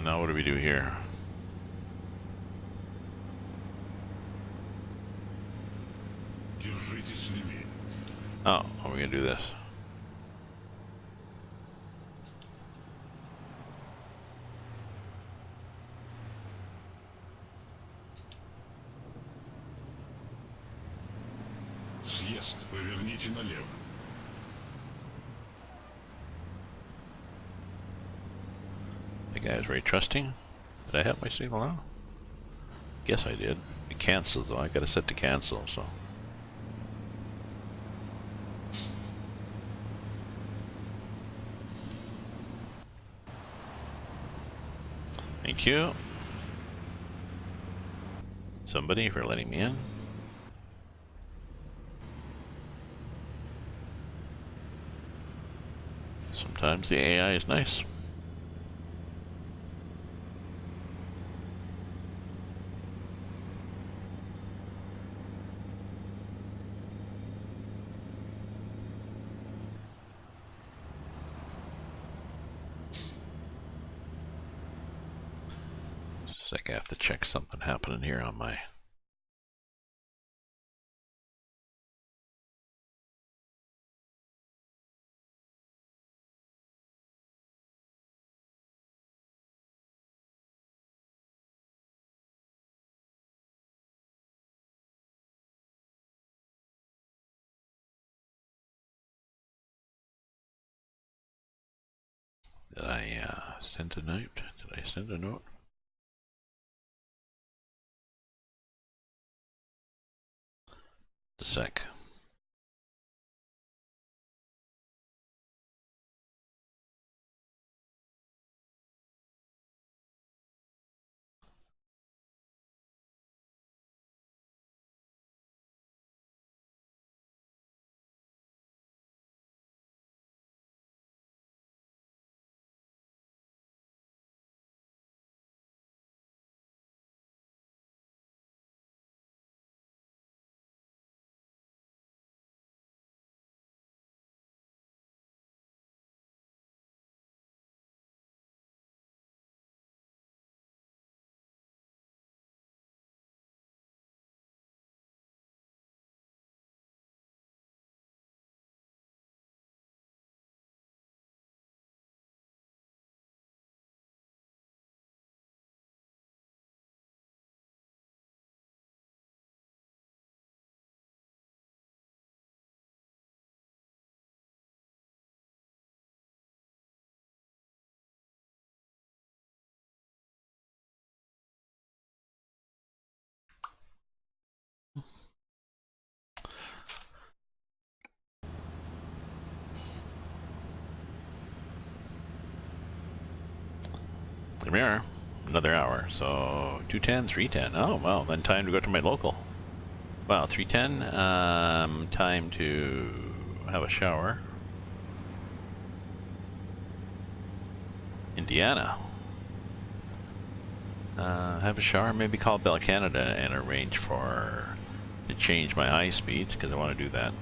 Now what do we do here? Держитесь левее. Oh, are we gonna do this? Съезд. Поверните налево. The guy is very trusting. Did I have my signal on? Guess I did. It cancels though. I got it set to cancel, so. Thank you. Somebody for letting me in. Sometimes the AI is nice. It's like I have to check something happening here on my. Did I send a note? Did I send a note? A sec. There we are. Another hour. So 2:10, 3:10. Oh, well, then time to go to my local. Well, 3:10. Time to have a shower. Indiana. Have a shower. Maybe call Bell Canada and arrange to change my eye speeds because I want to do that.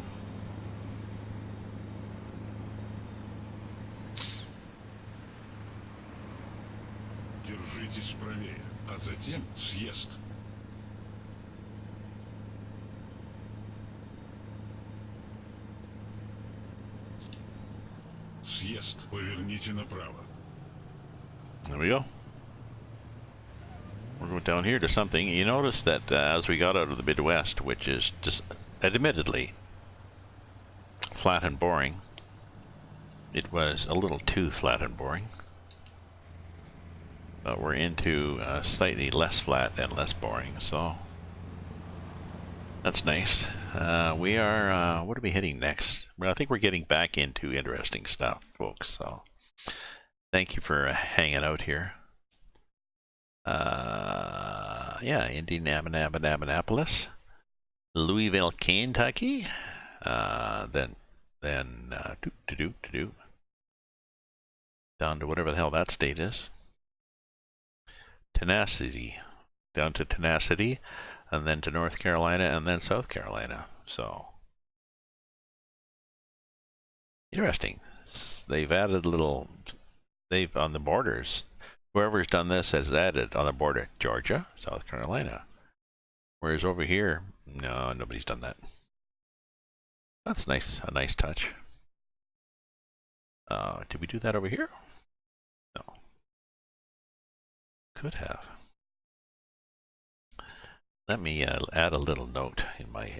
Держитесь правее, а затем съезд. Съезд. Поверните направо. There we go. We're going down here to something. You notice that as we got out of the Midwest, which is just admittedly flat and boring, it was a little too flat and boring. But we're into slightly less flat and less boring, so that's nice. We are, what are we hitting next? Well, I think we're getting back into interesting stuff, folks, so thank you for hanging out here. Yeah, Indianapolis, Louisville, Kentucky, then down to whatever the hell that state is. Tenacity, down to Tenacity, and then to North Carolina, and then South Carolina. So interesting. They've added on the borders. Whoever's done this has added on the border Georgia, South Carolina. Whereas over here, no, nobody's done that. That's nice, a nice touch. Did we do that over here? No. Could have. Let me add a little note in my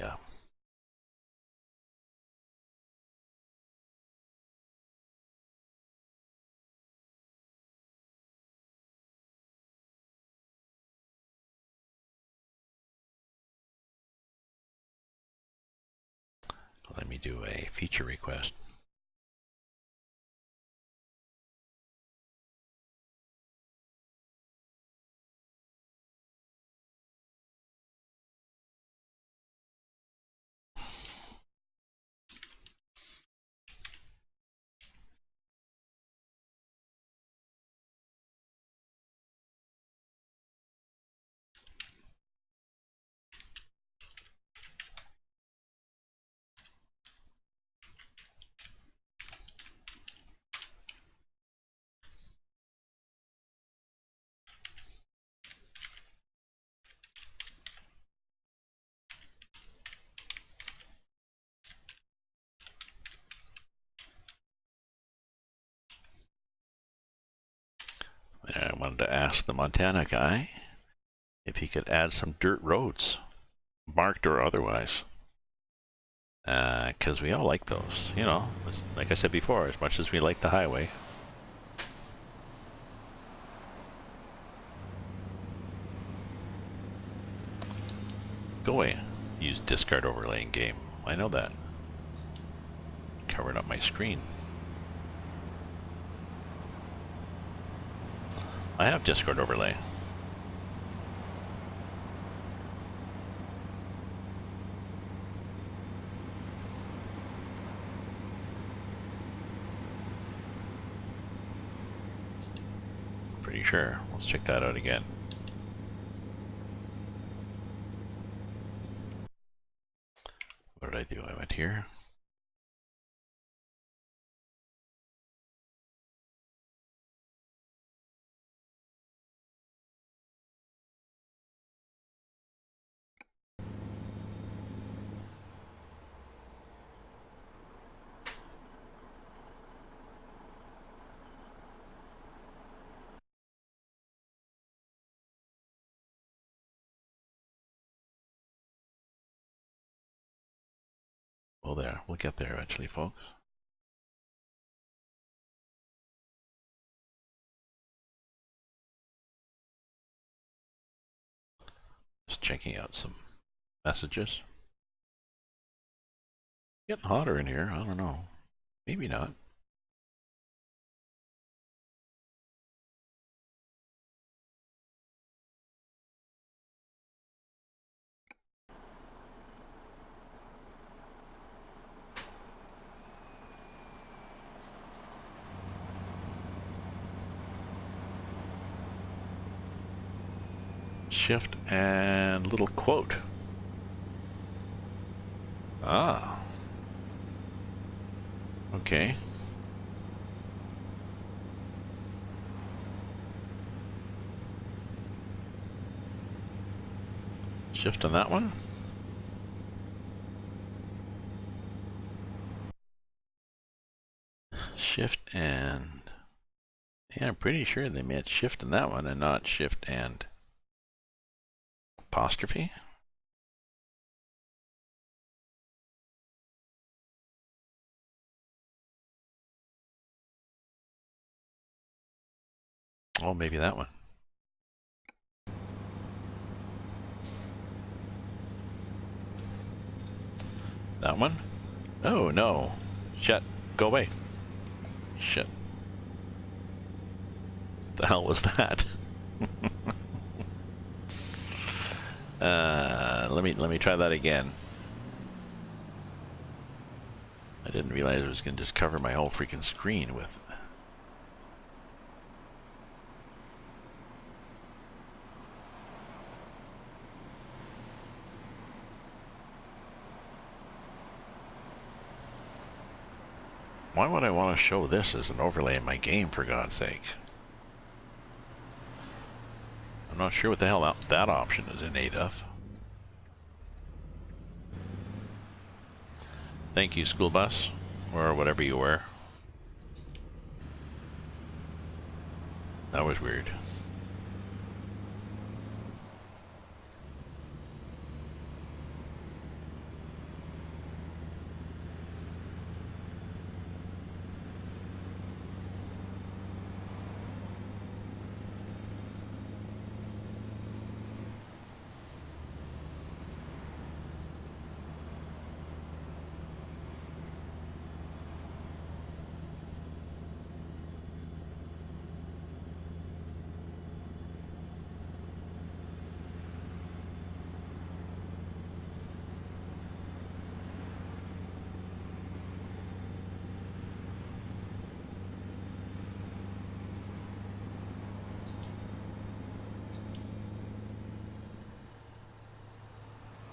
let me do a feature request. I wanted to ask the Montana guy if he could add some dirt roads, marked or otherwise. Because we all like those, you know, like I said before, as much as we like the highway. Go away. Use discard overlay in game. I know that. Covering up my screen. I have discard overlay. Pretty sure. Let's check that out again. What did I do? I went here. Well, there. We'll get there eventually, folks. Just checking out some messages. Getting hotter in here. I don't know. Maybe not. Shift and little quote. Ah. Okay. Shift on that one. Shift and... Yeah, I'm pretty sure they meant shift in that one and not shift and apostrophe. Oh, maybe that one. That one? Oh, no. Shit. Go away. Shit. The hell was that? Let me try that again. I didn't realize it was going to just cover my whole freaking screen with... Why would I want to show this as an overlay in my game, for God's sake? I'm not sure what the hell that option is innate of. Thank you, school bus, or whatever you were. That was weird.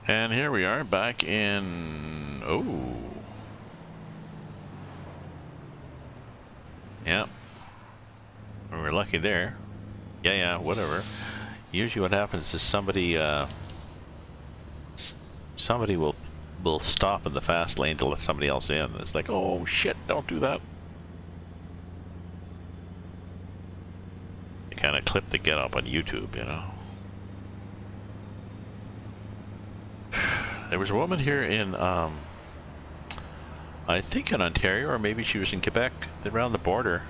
And here we are back in... Oh. Yeah. We were lucky there. Yeah, whatever. Usually what happens is somebody will stop in the fast lane to let somebody else in. It's like, oh shit, don't do that. Like, kind of clip to get up on YouTube, you know. There was a woman here in, I think in Ontario, or maybe she was in Quebec, around the border.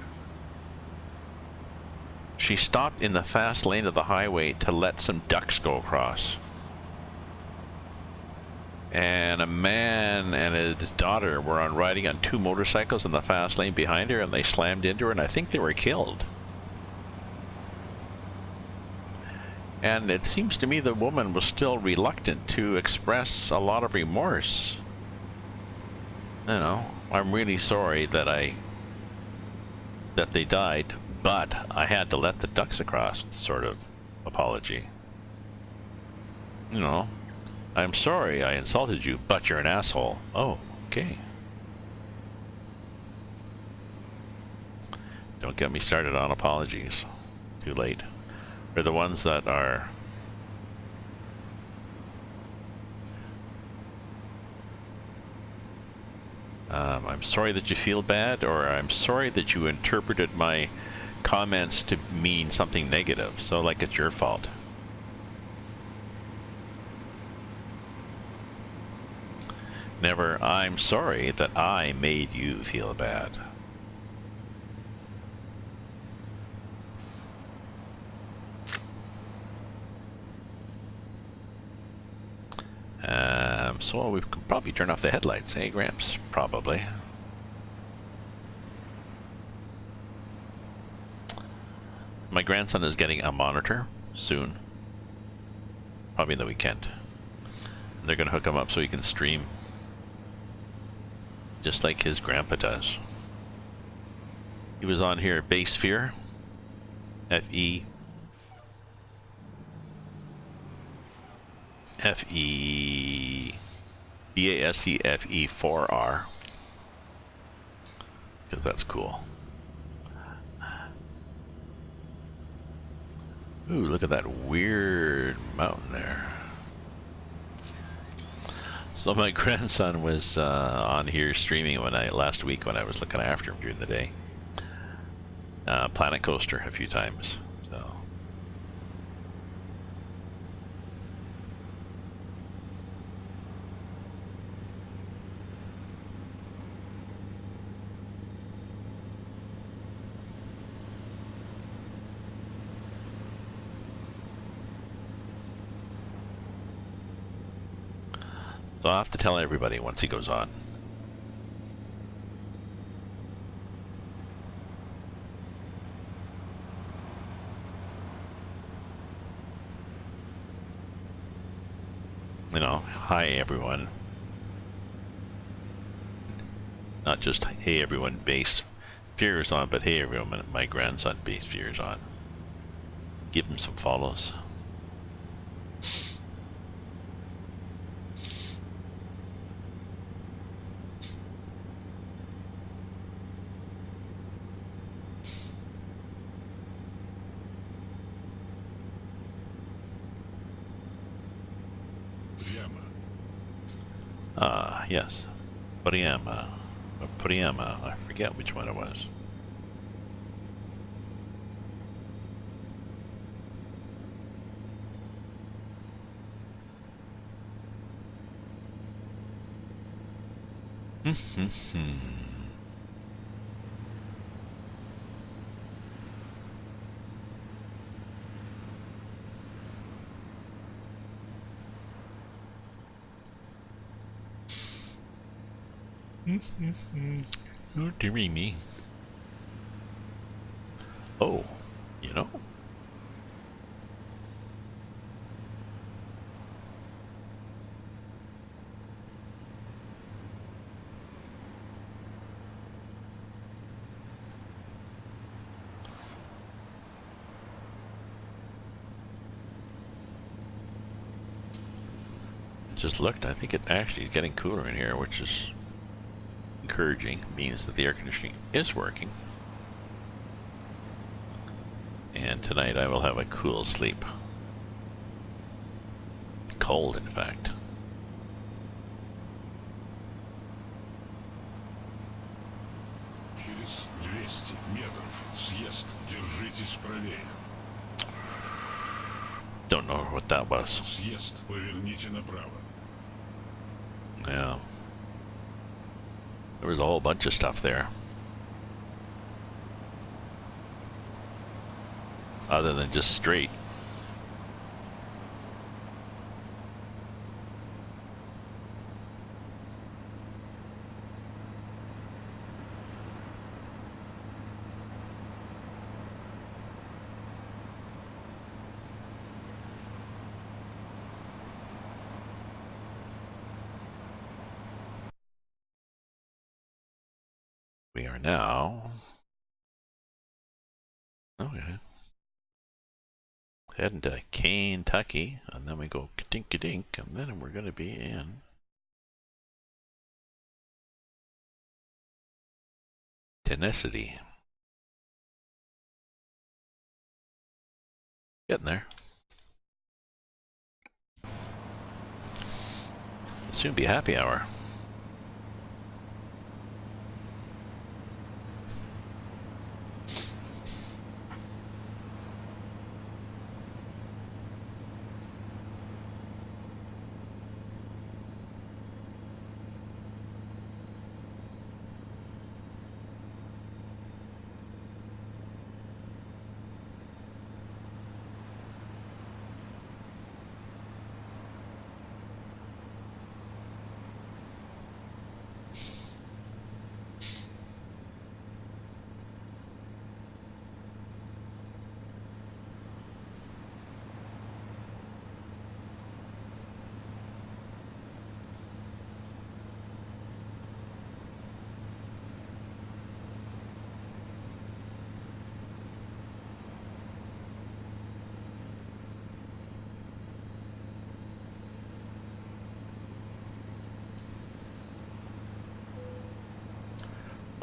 She stopped in the fast lane of the highway to let some ducks go across. And a man and his daughter were riding on 2 motorcycles in the fast lane behind her, and they slammed into her, and I think they were killed. And it seems to me the woman was still reluctant to express a lot of remorse. You know, I'm really sorry that they died, but I had to let the ducks across, sort of apology. You know, I'm sorry I insulted you, but you're an asshole. Oh, okay. Don't get me started on apologies. Too late. For the ones that are I'm sorry that you feel bad, or I'm sorry that you interpreted my comments to mean something negative, so like it's your fault. Never, I'm sorry that I made you feel bad. So we could probably turn off the headlights, hey Gramps? Probably. My grandson is getting a monitor soon. Probably in the weekend. They're gonna hook him up so he can stream. Just like his grandpa does. He was on here, Base Fear. BASEFE4R, because that's cool. Ooh, look at that weird mountain there. So my grandson was on here streaming last week when I was looking after him during the day. Planet Coaster a few times. So. So I'll have to tell everybody once he goes on. You know, hi everyone. Not just hey everyone, Base Fear is on, but hey everyone, my grandson Base Fear is on. Give him some follows. Yes. Puriyama. I forget which one it was. Oh, dearie me. Oh, you know. Just looked, I think it actually is getting cooler in here, which is encouraging, means that the air conditioning is working. And tonight I will have a cool sleep. Cold, in fact. Через 200 метров съезд. Держитесь правее. Don't know what that was. Съезд. Поверните направо. Yeah. There was a whole bunch of stuff there. Other than just straight. We are now... Okay. Heading to Kentucky, and then we go ka-dink, and then we're going to be in Tennessee. Getting there. Soon be happy hour.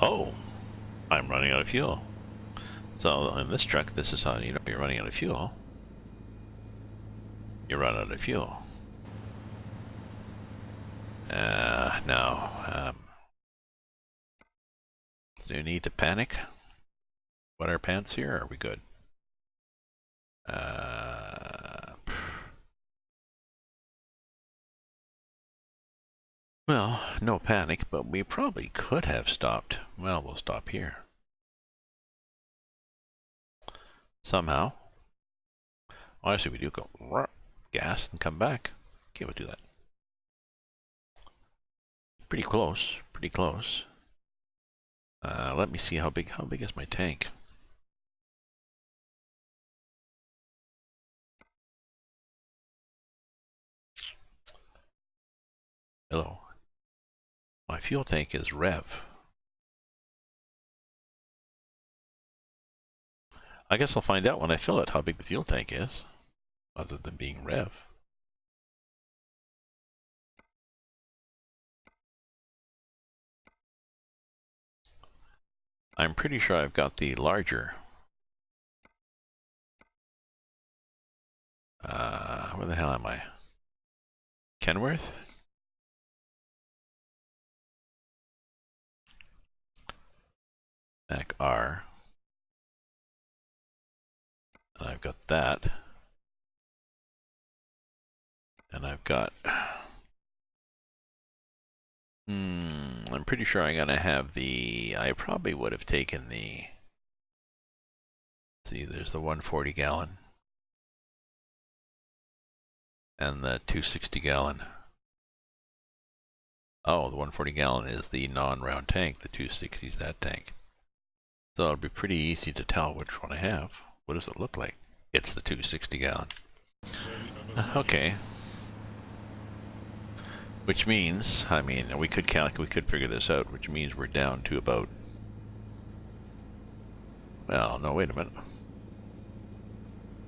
Oh, I'm running out of fuel. So in this truck, this is how you know you're running out of fuel. You run out of fuel. Now, do you need to panic? Wet our pants here, or are we good? Well, no panic, but we probably could have stopped. Well, we'll stop here. Somehow. Honestly, we do go gas and come back. Okay, we'll do that. Pretty close, pretty close. Let me see how big is my tank? Hello. My fuel tank is Rev. I guess I'll find out when I fill it how big the fuel tank is, other than being Rev. I'm pretty sure I've got the larger. Where the hell am I? Kenworth? Mack R. And I've got that. And I've got... I'm pretty sure I'm gonna have the... I probably would have taken the... See, there's the 140 gallon. And the 260 gallon. Oh, the 140 gallon is the non-round tank. The 260 is that tank. So it'll be pretty easy to tell which one I have. What does it look like? It's the 260 gallon. Okay. Which means, I mean, we could figure this out, which means we're down to about... Well, no, wait a minute.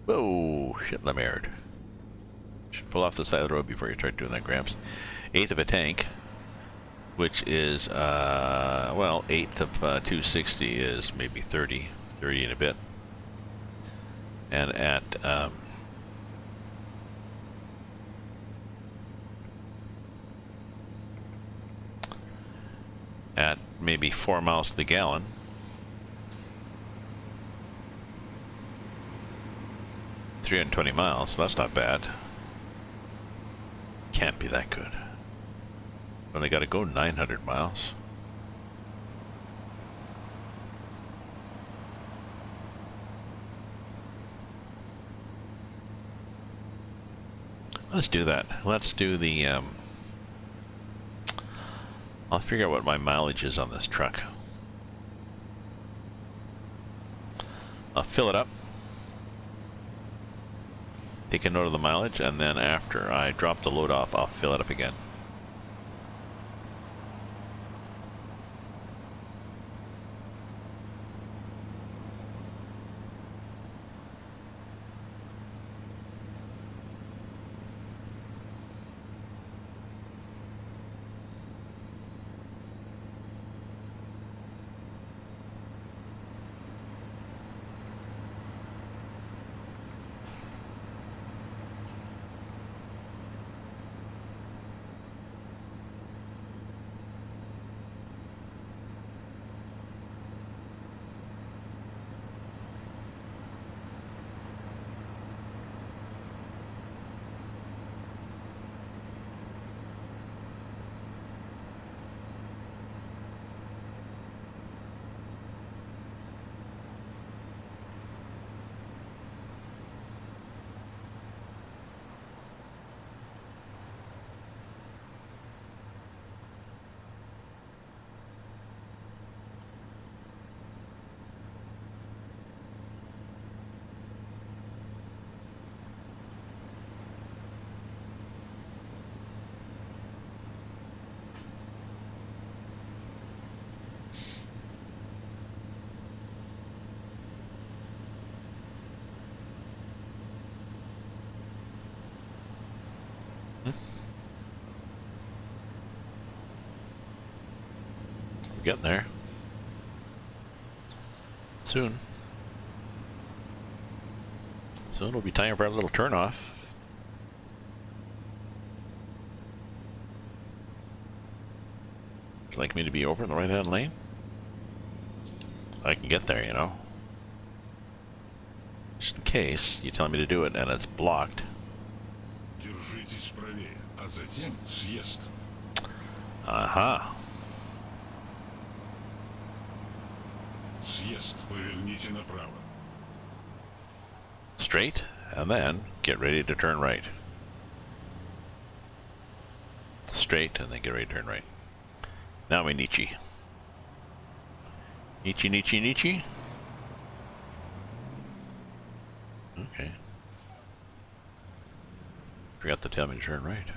Whoa, shit la merde. Should pull off the side of the road before you start doing that, Gramps. 1/8 of a tank, which is, well, 1/8 of 260 is maybe 30 and a bit. And at maybe 4 miles to the gallon, 320 miles, so that's not bad. Can't be that good. Only got to go 900 miles. Let's do that. Let's do the, I'll figure out what my mileage is on this truck. I'll fill it up. Take a note of the mileage, and then after I drop the load off, I'll fill it up again. Getting there. Soon. Soon it'll be time for our little turn off. Would you like me to be over in the right hand lane? I can get there, you know. Just in case you tell me to do it and it's blocked. Держитесь правее, а затем съезд. Aha. Съезд, поверните направо. Straight, and then get ready to turn right. Straight, and then get ready to turn right. Now we Nietzsche. Nietzsche, Nietzsche, Nietzsche. Okay. Forgot to tell me to turn right.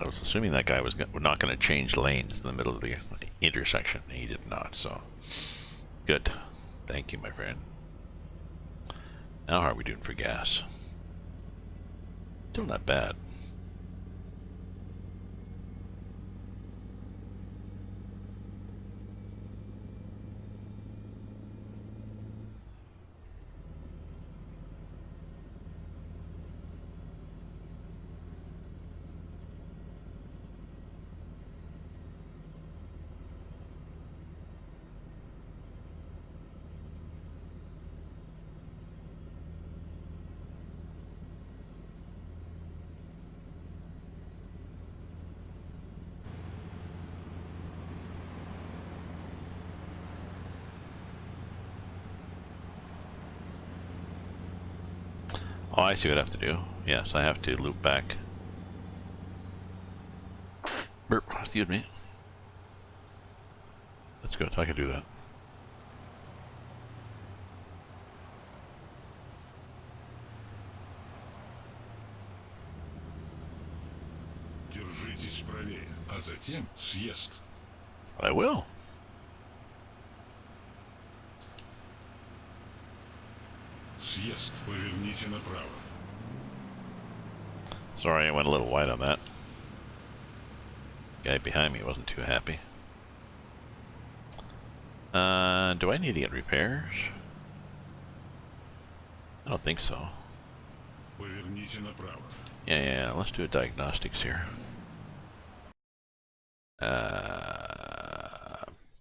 I was assuming that guy was not going to change lanes in the middle of the intersection. He did not, so good. Thank you, my friend. Now how are we doing for gas? Still not bad. Oh, I see what I have to do. Yes, I have to loop back. Burp, excuse me. That's good, I can do that. Держитесь правее, а затем съезд. I will. Съезд, поверните направо. Sorry, I went a little wide on that. Guy behind me wasn't too happy. Do I need to get repairs? I don't think so. Поверните направо. Yeah, let's do a diagnostics here.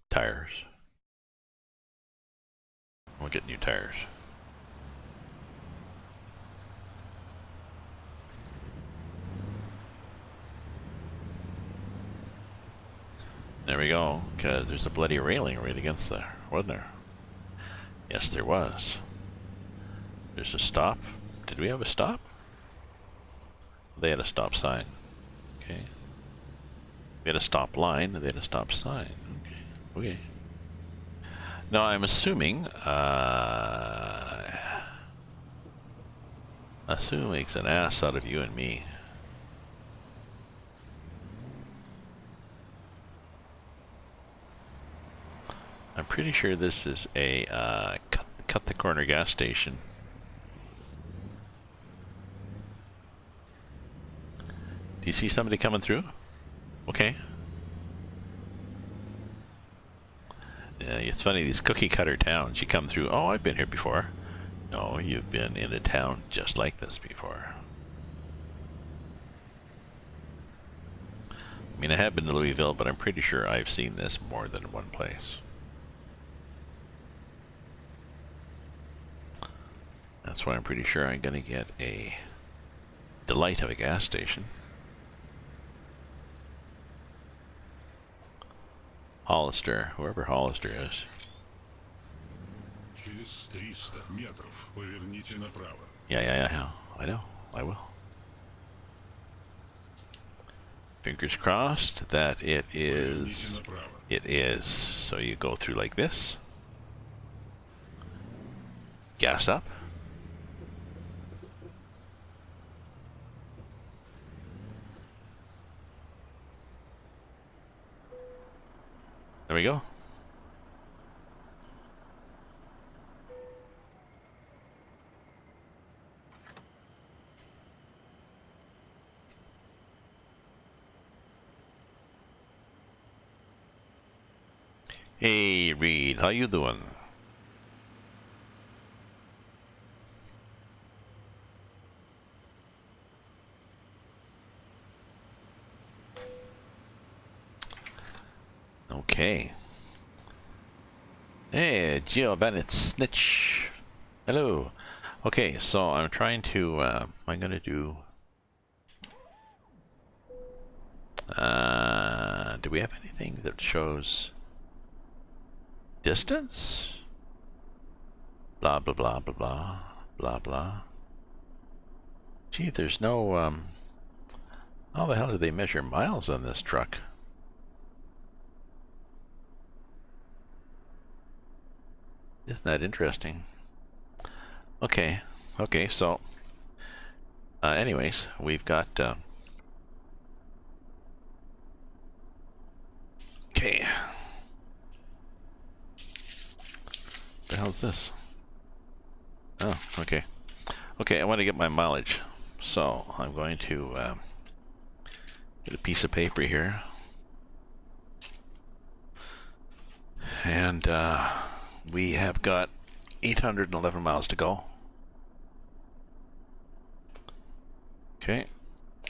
Tires. We'll get new tires. There we go, because there's a bloody railing right against there, wasn't there? Yes, there was. There's a stop. Did we have a stop? They had a stop sign. Okay. We had a stop line, they had a stop sign. Okay. Okay. Now I'm assuming, makes an ass out of you and me. I'm pretty sure this is a cut the corner gas station. Do you see somebody coming through? Okay. Yeah, it's funny, these cookie cutter towns, you come through, oh, I've been here before. No, you've been in a town just like this before. I mean, I have been to Louisville, but I'm pretty sure I've seen this more than one place. That's why I'm pretty sure I'm going to get a delight of a gas station. Hollister, whoever Hollister is. Через 300 метров поверните направо. Yeah. I know. I will. Fingers crossed that it is. Поверните направо. It is. So you go through like this. Gas up. There we go. Hey Reed, how you doing? Okay. Hey, Giovanni Snitch. Hello. Okay, so I'm trying to, I'm gonna do, do we have anything that shows distance? Blah, blah, blah, blah, blah, blah, blah. Gee, there's no, how the hell do they measure miles on this truck? Isn't that interesting? Okay, so anyways, we've got okay. The hell's this? Oh, okay. Okay, I want to get my mileage, so I'm going to get a piece of paper here, and we have got 811 miles to go. Okay,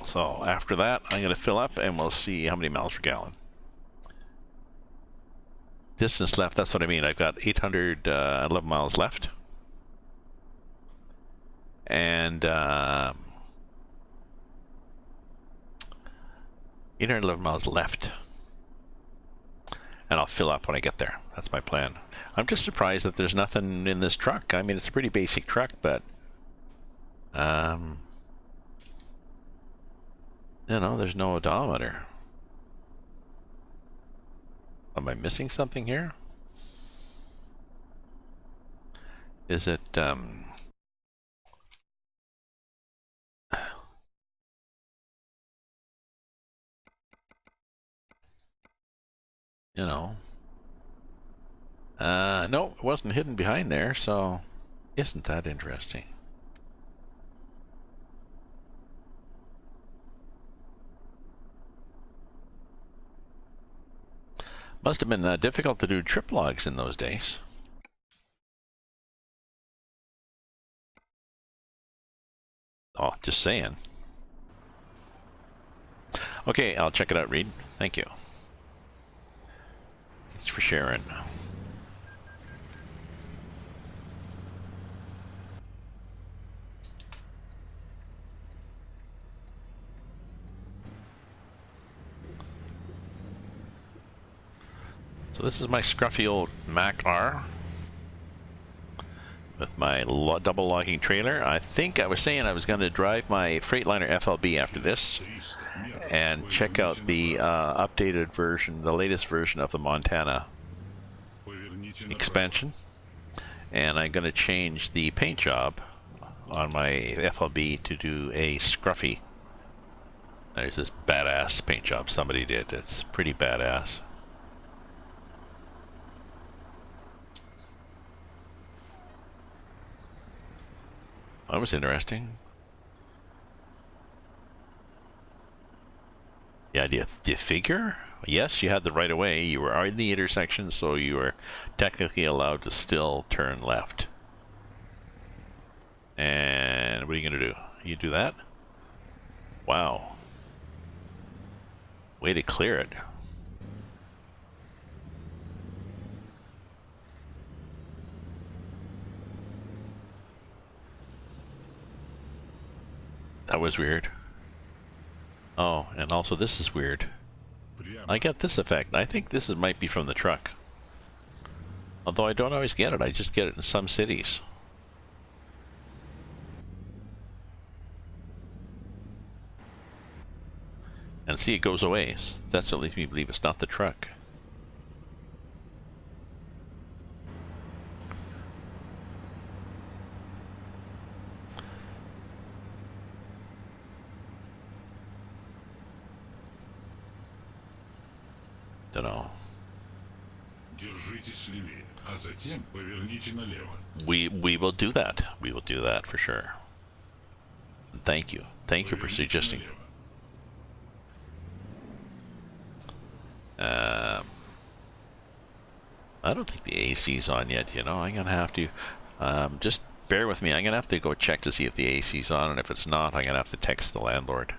so after that, I'm going to fill up and we'll see how many miles per gallon. Distance left, that's what I mean. I've got 811 miles left. And 811 miles left. And I'll fill up when I get there. That's my plan. I'm just surprised that there's nothing in this truck. I mean, it's a pretty basic truck, but you know, there's no odometer. Am I missing something here? Is it you know, no, it wasn't hidden behind there, so isn't that interesting? Must have been difficult to do trip logs in those days. Oh, just saying. Okay, I'll check it out, Reed. Thank you. Thanks for sharing. So this is my scruffy old Mack R with my double logging trailer. I think I was saying I was going to drive my Freightliner FLB after this 300 метров. and check out Поверните the направо. updated version, the latest version of the Montana Поверните направо. expansion. And I'm going to change the paint job on my FLB to do a scruffy. There's this badass paint job somebody did. It's pretty badass. That was interesting. Yeah, do you figure? Yes, you had the right of way. You were in the intersection, so you were technically allowed to still turn left. And what are you going to do? You do that? Wow. Way to clear it. That was weird. Oh, and also this is weird. Прямо. I get this effect. I think this might be from the truck. Although I don't always get it. I just get it in some cities. And see, it goes away. That's what leads me to believe it's not the truck. Don't know. Держитесь левее, а затем поверните налево. We will do that. We will do that for sure. Thank you. Thank you for Поверните suggesting. налево. I don't think the AC's on yet, you know. I'm going to have to... just bear with me. I'm going to have to go check to see if the AC's on, and if it's not, I'm going to have to text the landlord.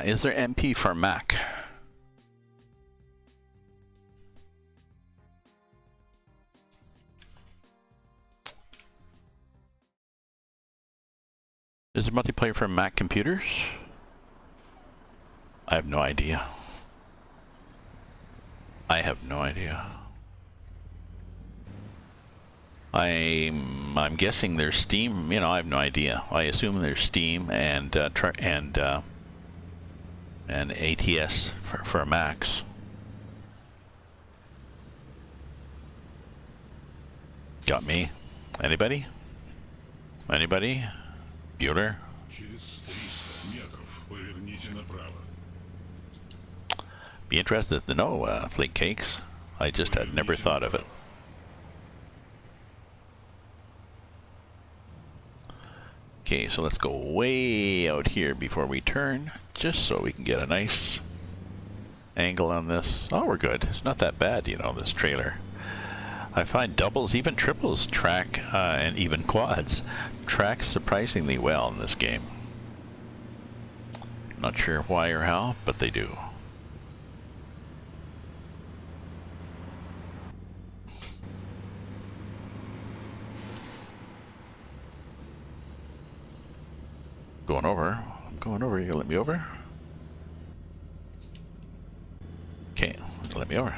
Is there MP for Mac? Is there multiplayer for Mac computers? I have no idea. I have no idea. I'm guessing there's Steam. You know, I have no idea. I assume there's Steam and ATS for Macs. Got me. Anybody? Anybody? Bueller? Через 300 метров поверните направо. Be interested to know, Flake Cakes. I just had never thought of it. Okay, so let's go way out here before we turn, just so we can get a nice angle on this. Oh, we're good. It's not that bad, you know, this trailer. I find doubles, even triples track, and even quads track surprisingly well in this game. Not sure why or how, but they do. Going over. I'm going over. You gonna let me over? Okay, let me over.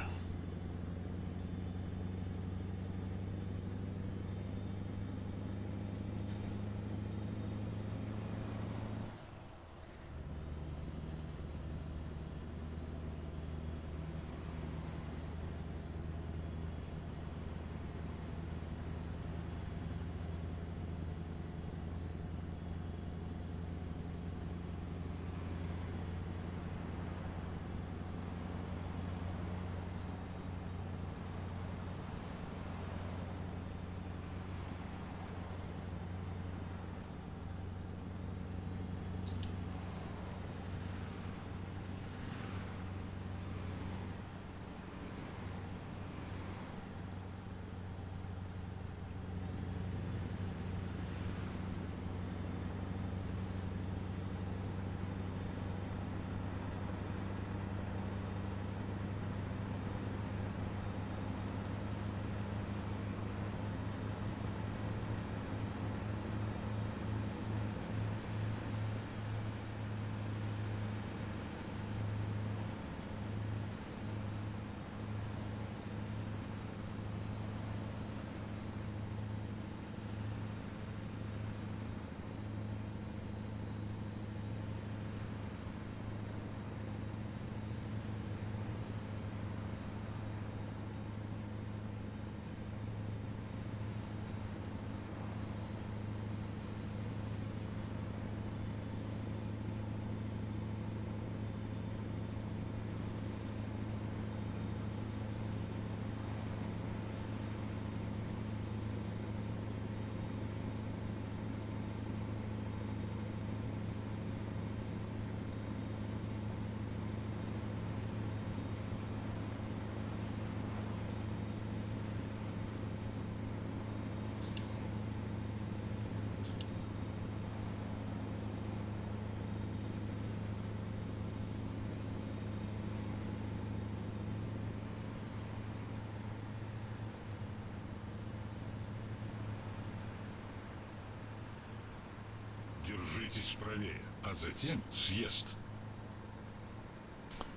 Держитесь правее, а затем съезд.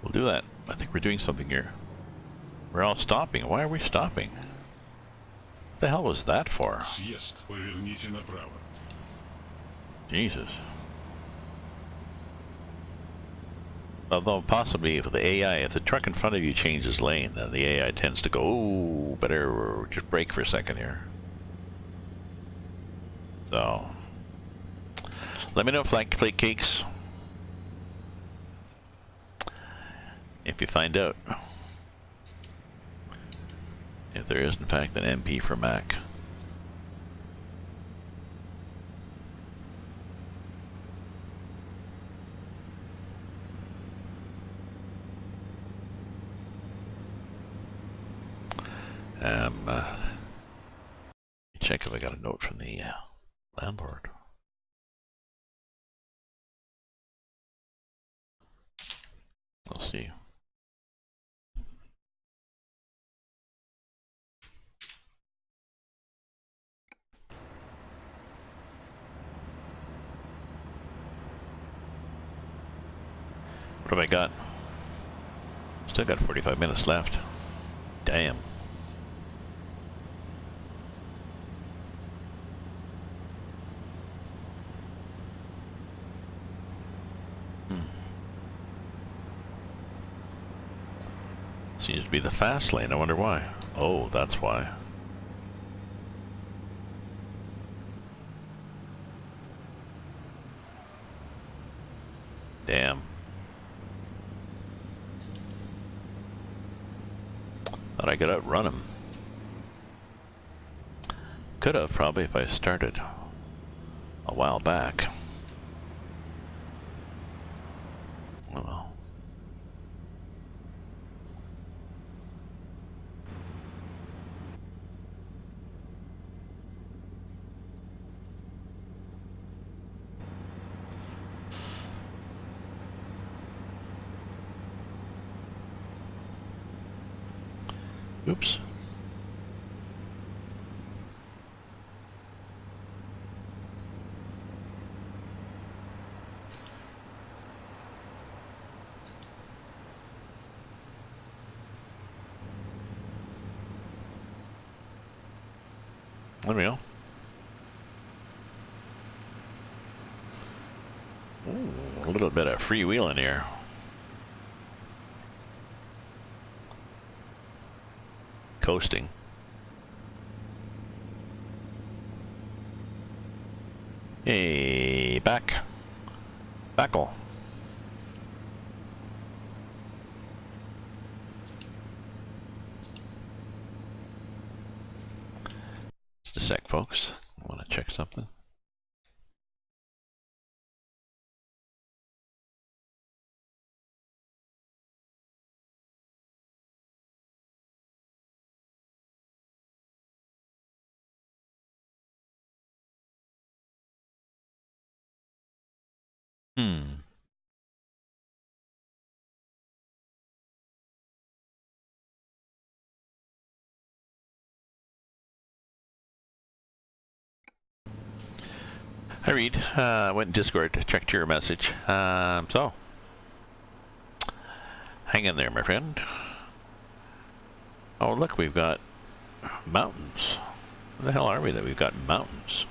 We'll do that. I think we're doing something here. We're all stopping. Why are we stopping? What the hell was that for? Съезд. Поверните направо. Jesus. Although possibly if the AI, if the truck in front of you changes lane, then the AI tends to go, ooh, better just brake for a second here. So, let me know, Flake Cakes, if you find out if there is in fact an MP for Mac. Check if I got a note from the landlord. We'll see. What have I got? Still got 45 minutes left. Damn. Seems to be the fast lane. I wonder why. Oh, that's why. Damn. Thought I could outrun him. Could have, probably, if I started a while back. Oh well. Oops. There we go. Ooh, a little bit of freewheeling here. Coasting. Hey, backle. Just a sec, folks. I want to check something. Hi, Reed. Went in Discord, checked your message. So, hang in there, my friend. Oh, look, we've got mountains. Where the hell are we that we've got mountains?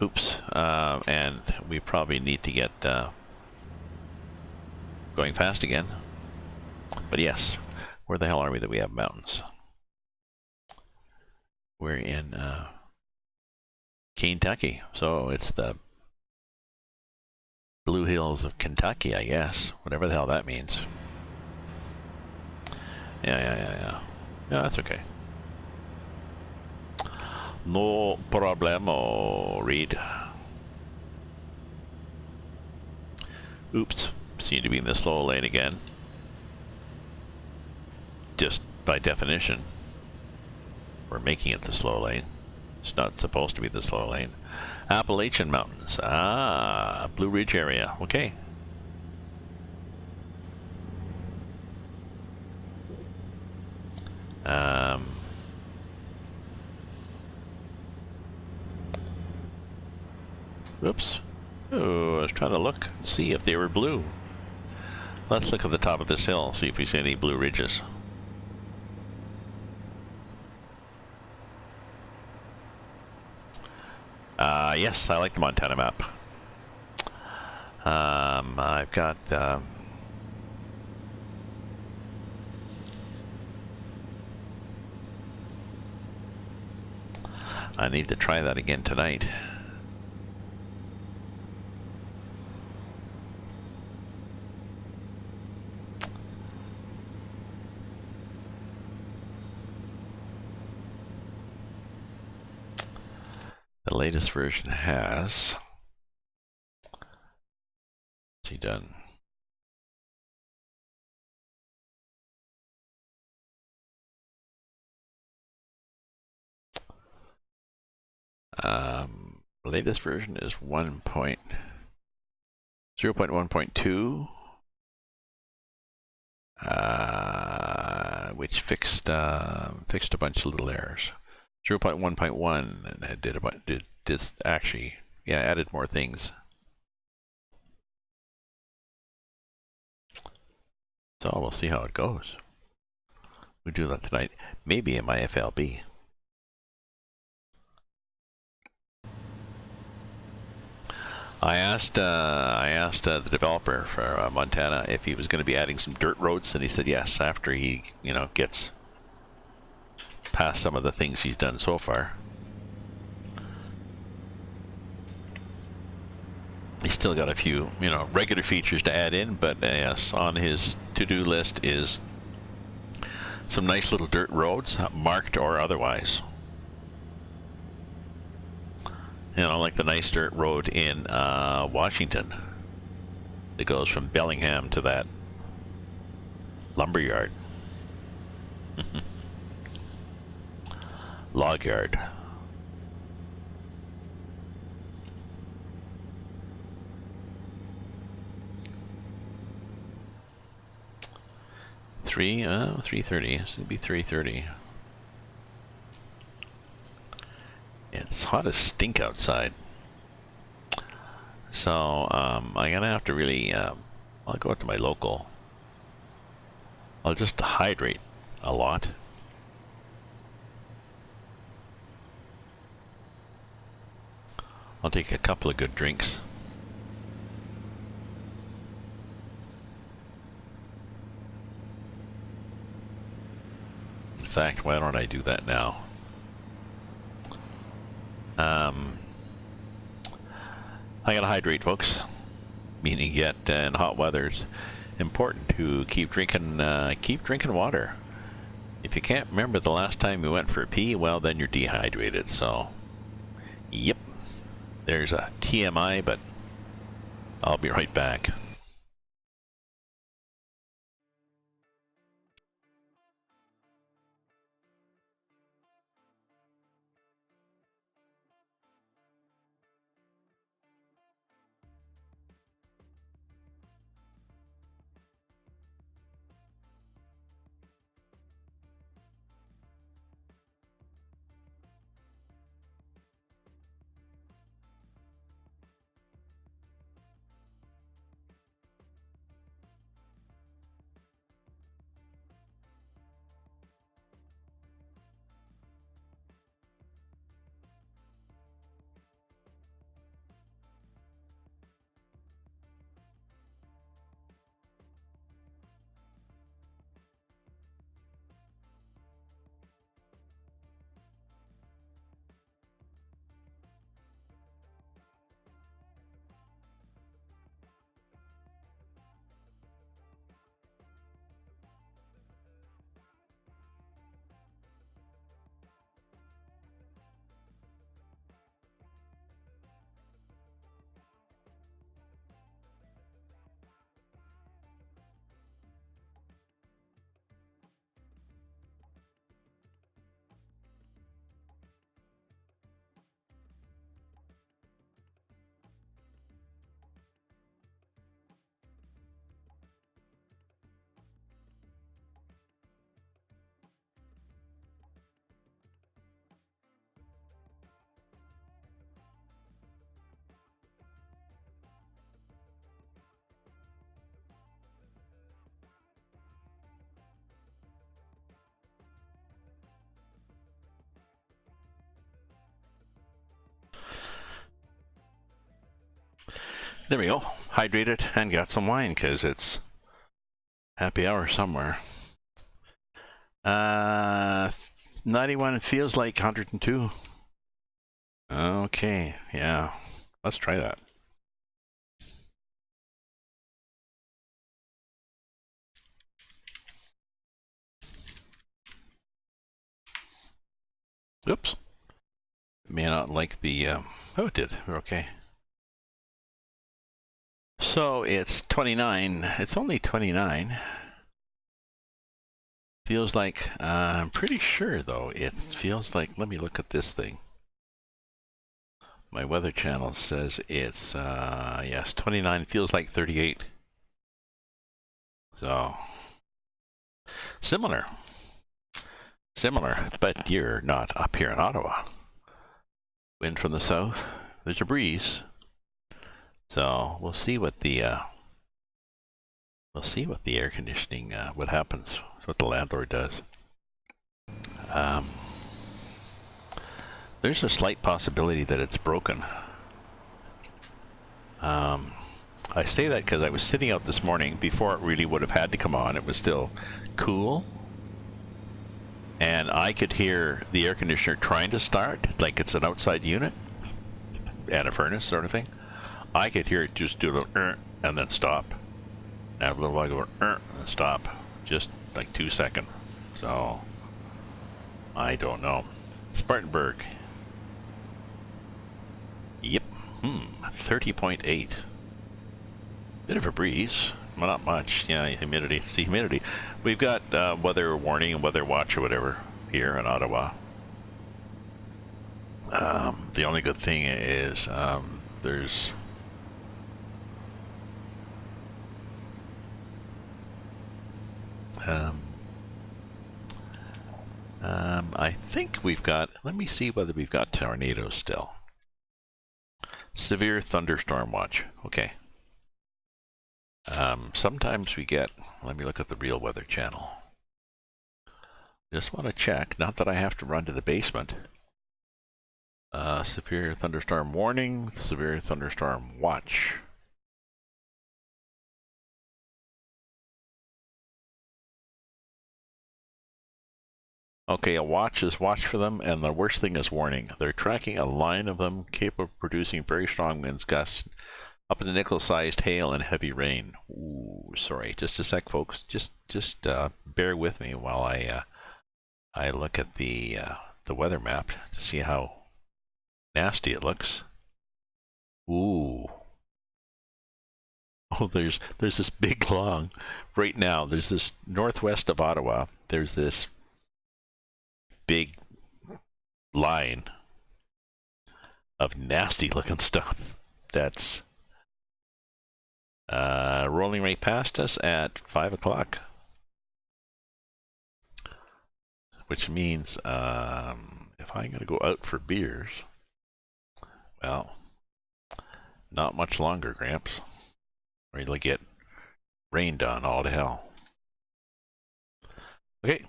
Oops. And we probably need to get going fast again. But yes, where the hell are we that we have mountains? We're in Kentucky, so it's the Blue Hills of Kentucky, I guess. Whatever the hell that means. Yeah. Yeah, that's okay. No problemo, Reed. Oops. Seem to be in the slow lane again. Just by definition, we're making it the slow lane. It's not supposed to be the slow lane. Appalachian Mountains. Ah, Blue Ridge area. Okay. Oops. Oh, I was trying to look, see if they were blue. Let's look at the top of this hill, see if we see any blue ridges. Yes, I like the Montana map. I've got I need to try that again tonight. The latest version has. What's he done? The latest version is 0.1.2, which fixed a bunch of little errors. 0.1.1 and did actually, yeah, added more things. So we'll see how it goes. We do that tonight, maybe in my FLB. I asked the developer for Montana if he was going to be adding some dirt roads, and he said yes. After he, gets past some of the things he's done so far, he's still got a few, regular features to add in. But yes, on his to-do list is some nice little dirt roads, marked or otherwise. Like the nice dirt road in Washington that goes from Bellingham to that lumber yard. Log yard. Oh, 3:30. It's gonna be 3:30. It's hot as stink outside. So, I'm gonna have to really, I'll go out to my local. I'll just hydrate a lot. I'll take a couple of good drinks. In fact, why don't I do that now? I gotta hydrate, folks. Meaning, in hot weather, it's important to keep drinking water. If you can't remember the last time you went for a pee, well, then you're dehydrated. So, yep, there's a TMI, but I'll be right back. There we go. Hydrated and got some wine because it's happy hour somewhere. 91 feels like 102. Okay, yeah. Let's try that. Oops. May not like the, oh, it did. We're okay. So it's 29. It's only 29. Feels like, I'm pretty sure though, it feels like, let me look at this thing. My weather channel says it's, yes, 29, feels like 38. So, similar, but you're not up here in Ottawa. Wind from the south, there's a breeze. So, we'll see what the air conditioning, what happens, what the landlord does. There's a slight possibility that it's broken. I say that because I was sitting out this morning before it really would have had to come on. It was still cool. And I could hear the air conditioner trying to start, like it's an outside unit and a furnace sort of thing. I could hear it just do a little and then stop. And have a little while go and stop. Just like 2 seconds. So, I don't know. Spartanburg. Yep. 30.8. Bit of a breeze. Well, not much. Yeah, humidity. See humidity. We've got weather warning and weather watch or whatever here in Ottawa. The only good thing is there's I think we've got, let me see whether we've got tornadoes still. Severe thunderstorm watch. Okay. Sometimes we get, let me look at the real weather channel. Just want to check, not that I have to run to the basement. Severe thunderstorm warning, severe thunderstorm watch. Okay, a watch is watch for them, and the worst thing is warning. They're tracking a line of them capable of producing very strong winds, gusts, up to nickel-sized hail and heavy rain. Ooh, sorry, just a sec, folks. Just bear with me while I look at the weather map to see how nasty it looks. Ooh. Oh, there's this big long. Right now, there's this northwest of Ottawa. There's this big line of nasty looking stuff that's rolling right past us at 5 o'clock, which means if I'm gonna go out for beers, well, not much longer, Gramps, or you'll get rained on all to hell. Okay,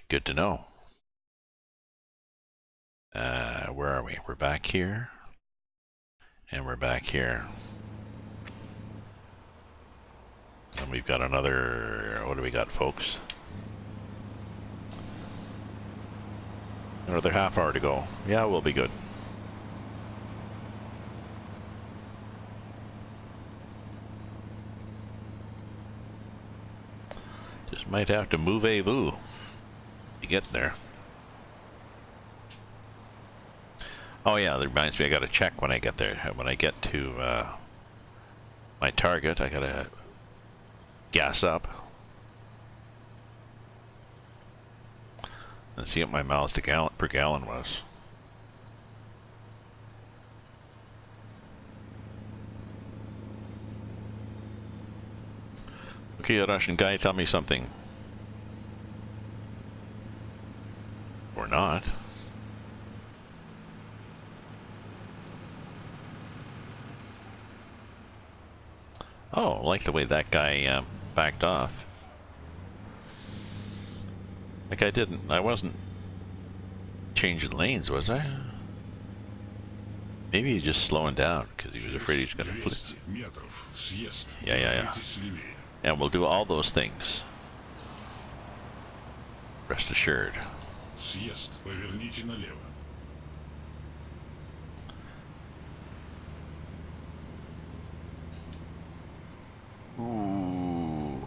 good to know. Where are we? We're back here. And we're back here. And we've got another, what do we got, folks? Another half hour to go. Yeah, we'll be good. Just might have to move a vu to get there. Oh yeah, that reminds me, I gotta check when I get there. When I get to my target, I gotta gas up and see what my miles per gallon was. Okay, Russian guy, tell me something. Or not. Oh, I like the way that guy backed off. Like I wasn't changing lanes, was I? Maybe he's just slowing down because he was afraid he was going to flip. Yeah. And we'll do all those things. Rest assured. Ooh.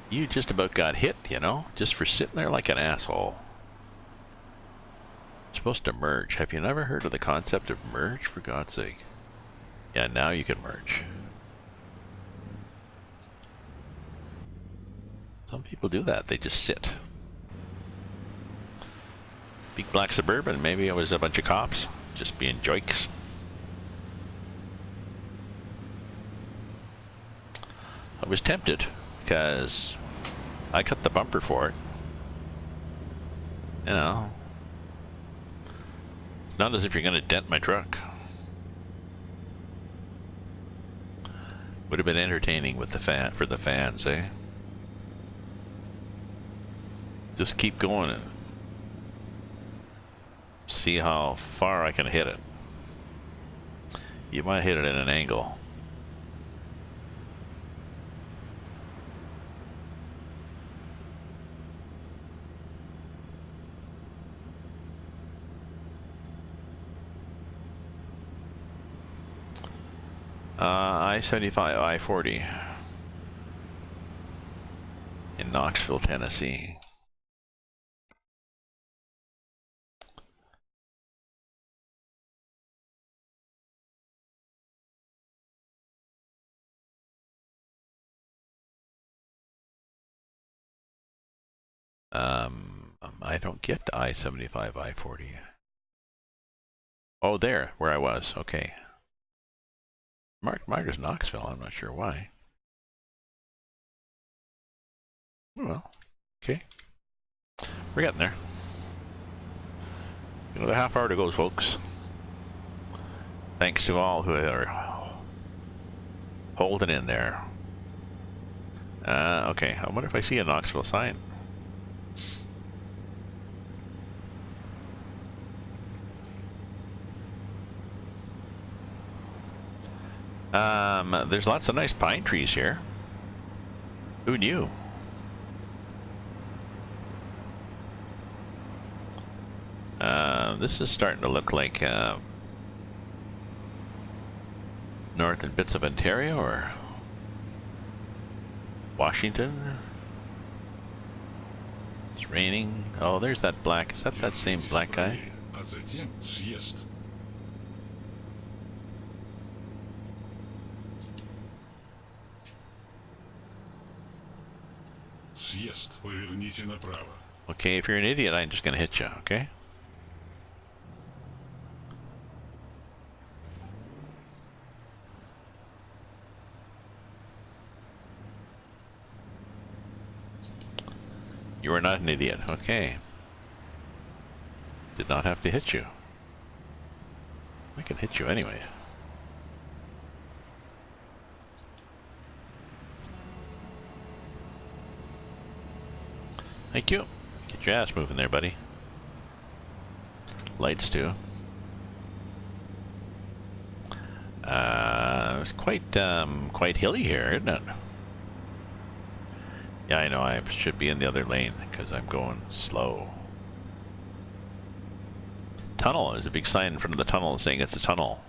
You just about got hit, you know, just for sitting there like an asshole. You're supposed to merge. Have you never heard of the concept of merge, for God's sake? Yeah, now you can merge. Some people do that. They just sit. Big black Suburban. Maybe it was a bunch of cops just being joiks. I was tempted because I cut the bumper for it. You know, not as if you're going to dent my truck. Would have been entertaining with the fan for the fans, eh? Just keep going and see how far I can hit it. You might hit it at an angle. I-75, I-40 in Knoxville, Tennessee. I don't get to I-75, I-40. Oh, there, where I was. Okay. Mark is Knoxville. I'm not sure why. Well, okay. We're getting there. Another half hour to go, folks. Thanks to all who are holding in there. Okay, I wonder if I see a Knoxville sign. There's lots of nice pine trees here. Who knew? This is starting to look like northern bits of Ontario or Washington. It's raining. Oh, there's that black. Is that same black guy? А затем съезд. Съезд. Поверните направо. Okay, if you're an idiot, I'm just gonna hit you, okay? You are not an idiot, okay. Did not have to hit you. I can hit you anyway. Thank you. Get your ass moving there, buddy. Lights too. It's quite hilly here, isn't it? Yeah, I know. I should be in the other lane because I'm going slow. Tunnel. There's a big sign in front of the tunnel saying it's a tunnel.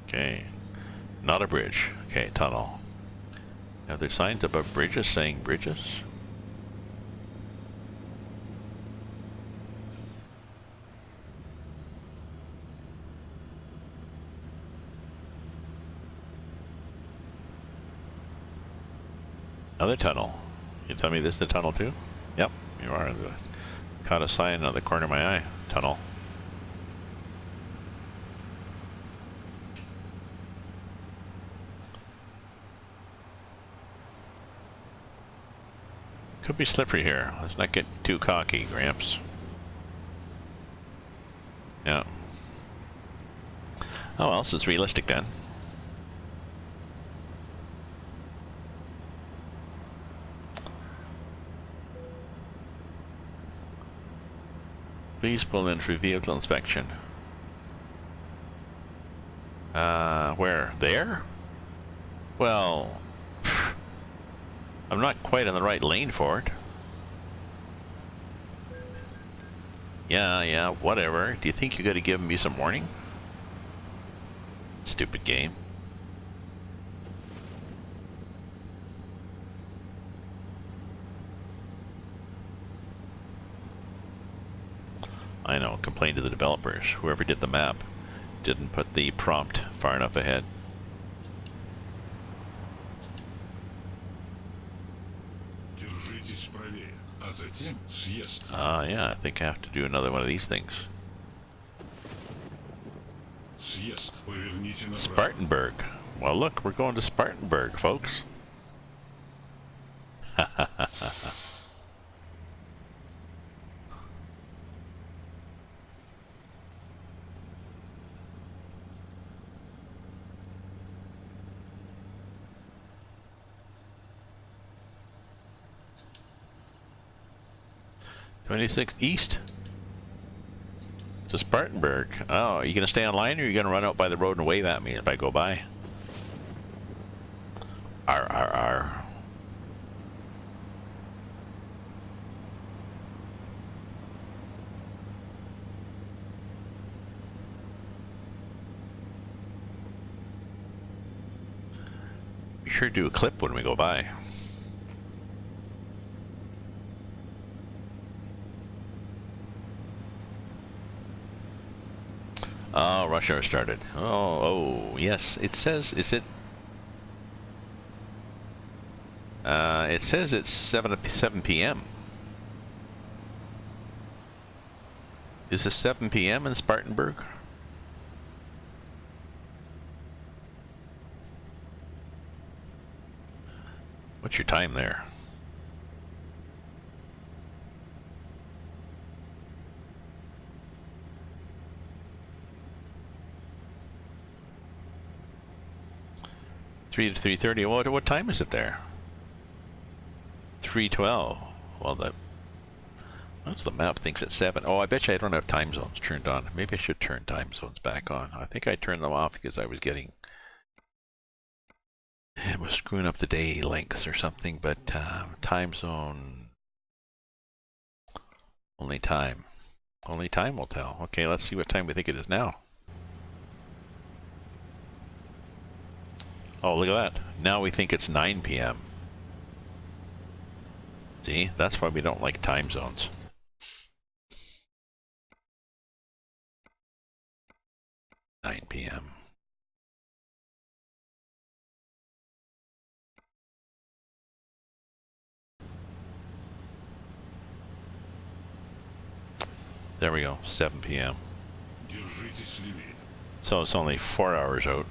Okay. Not a bridge. Okay, tunnel. Are there signs above bridges saying bridges? Another tunnel. You tell me this is the tunnel too? Yep, you are. Caught a sign on the corner of my eye. Tunnel. Could be slippery here. Let's not get too cocky, Gramps. Yeah. Oh well, so it's realistic then. Please pull in for vehicle inspection. Where? There? Well, I'm not quite in the right lane for it. Yeah, whatever. Do you think you gotta give me some warning? Stupid game. I know, complain to the developers. Whoever did the map didn't put the prompt far enough ahead. Держитесь правее. а затем съест. Yeah, I think I have to do another one of these things. Съест. Поверните направо. Spartanburg. Well, look, we're going to Spartanburg, folks. 26th East to Spartanburg. Oh, are you going to stay online or are you going to run out by the road and wave at me if I go by? R. Be sure to do a clip when we go by. Oh, rush hour started. Oh, yes. It says, is it? It says it's 7 p.m. Is it 7 p.m. in Spartanburg? What's your time there? Three to 3:30. What time is it there? 3:12. Well, the map thinks it's 7. Oh, I bet you I don't have time zones turned on. Maybe I should turn time zones back on. I think I turned them off because I was getting... It was screwing up the day lengths or something, but time zone... Only time. Only time will tell. Okay, let's see what time we think it is now. Oh, look at that. Now we think it's 9 p.m. See? That's why we don't like time zones. p.m. There we go, 7 p.m. So it's only 4 hours out.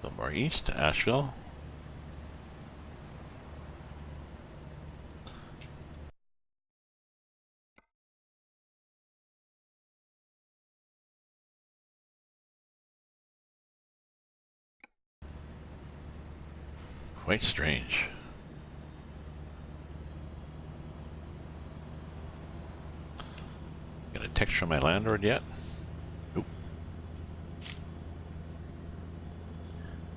A little more east, Asheville. Quite strange. Got a text from my landlord yet? Nope.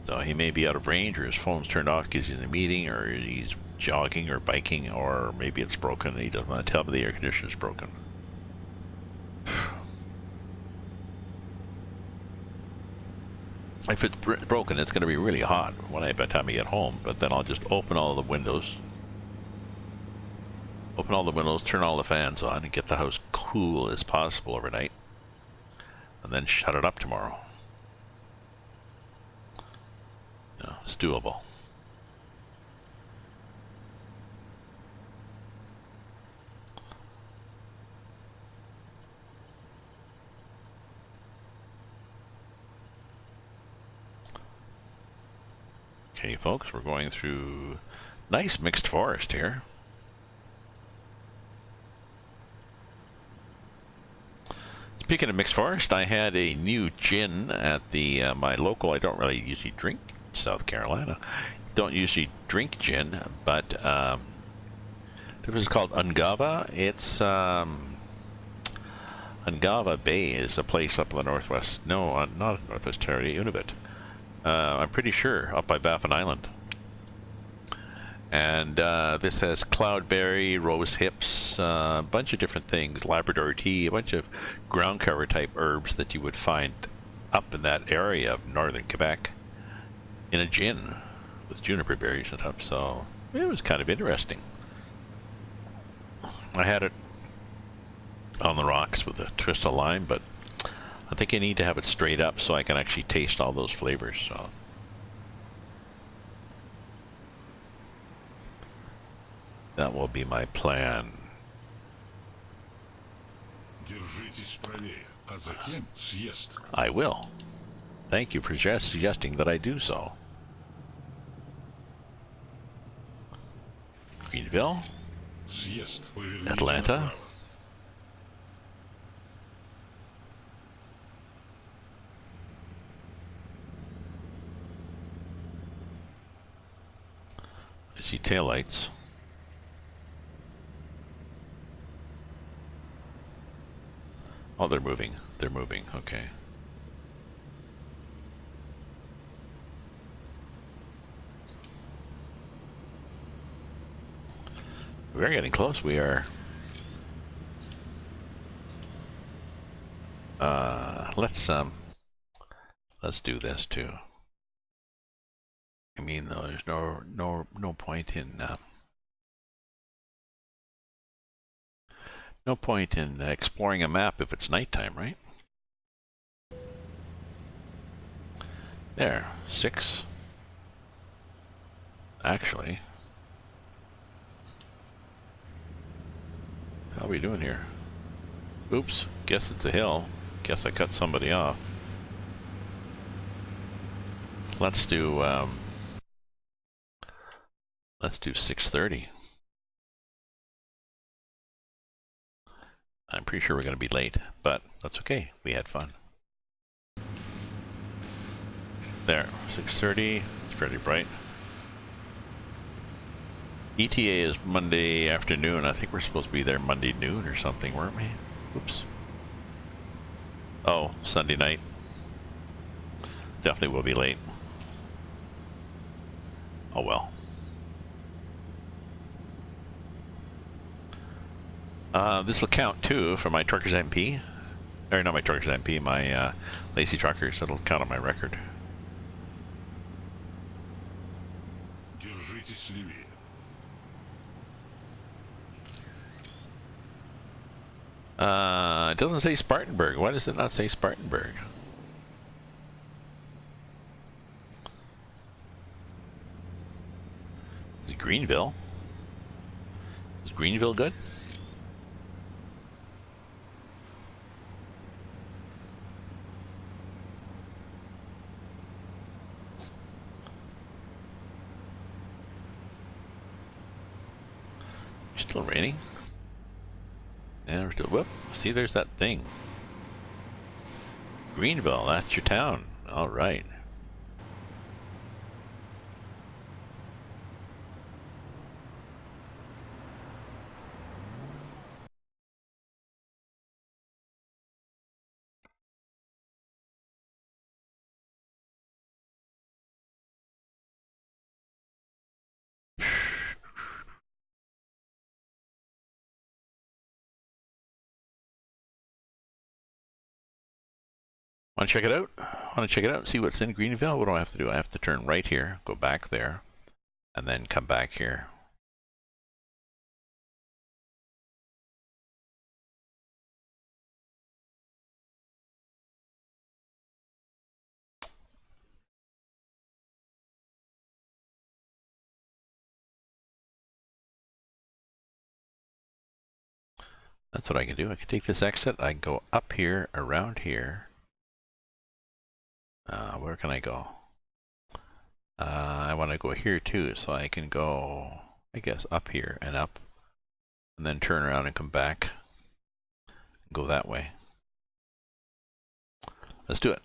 So he may be out of range, or his phone's turned off because he's in a meeting, or he's jogging or biking, or maybe it's broken and he doesn't want to tell me the air conditioner's broken. If it's broken, it's going to be really hot by the time I get home, but then I'll just open all the windows. Open all the windows, turn all the fans on, and get the house cool as possible overnight. And then shut it up tomorrow. You know, it's doable. Okay, folks, we're going through nice mixed forest here. Speaking of mixed forest, I had a new gin at the my local. I don't really usually drink South Carolina. Don't usually drink gin, but this is called Ungava. It's Ungava Bay is a place up in the northwest. No, not Northwest Territory, Univit. I'm pretty sure up by Baffin Island. And this has cloudberry, rose hips, a bunch of different things, Labrador tea, a bunch of ground cover type herbs that you would find up in that area of northern Quebec in a gin with juniper berries and stuff. So it was kind of interesting. I had it on the rocks with a twist of lime, but I think I need to have it straight up so I can actually taste all those flavors. So that will be my plan. Держитесь правее, а затем съезд. I will. Thank you for suggesting that I do so. Greenville, Съезд. Поверните Atlanta. направо. I see taillights. Oh, they're moving. They're moving. Okay. We're getting close. We are. Let's do this too. I mean, though, there's no point in no point in exploring a map if it's nighttime, right? There, 6. Actually, how are we doing here? Oops, guess it's a hill. Guess I cut somebody off. Let's do 6:30. I'm pretty sure we're going to be late, but that's okay. We had fun. There, 6:30. It's pretty bright. ETA is Monday afternoon. I think we're supposed to be there Monday noon or something, weren't we? Oops. Oh, Sunday night. Definitely will be late. Oh well. This will count too for my Truckers MP. Or not my Truckers MP, my Lazy Truckers. It'll count on my record. Держитесь левее. It doesn't say Spartanburg. Why does it not say Spartanburg? Is it Greenville? Is Greenville good? Still raining? Yeah, we're still, whoop, see there's that thing. Greenville, that's your town. Alright. Want to check it out? Want to check it out and see what's in Greenville? What do I have to do? I have to turn right here, go back there, and then come back here. That's what I can do. I can take this exit. I can go up here, around here. Where can I go? I want to go here too, so I can go, I guess, up here and up, and then turn around and come back. Go that way. Let's do it.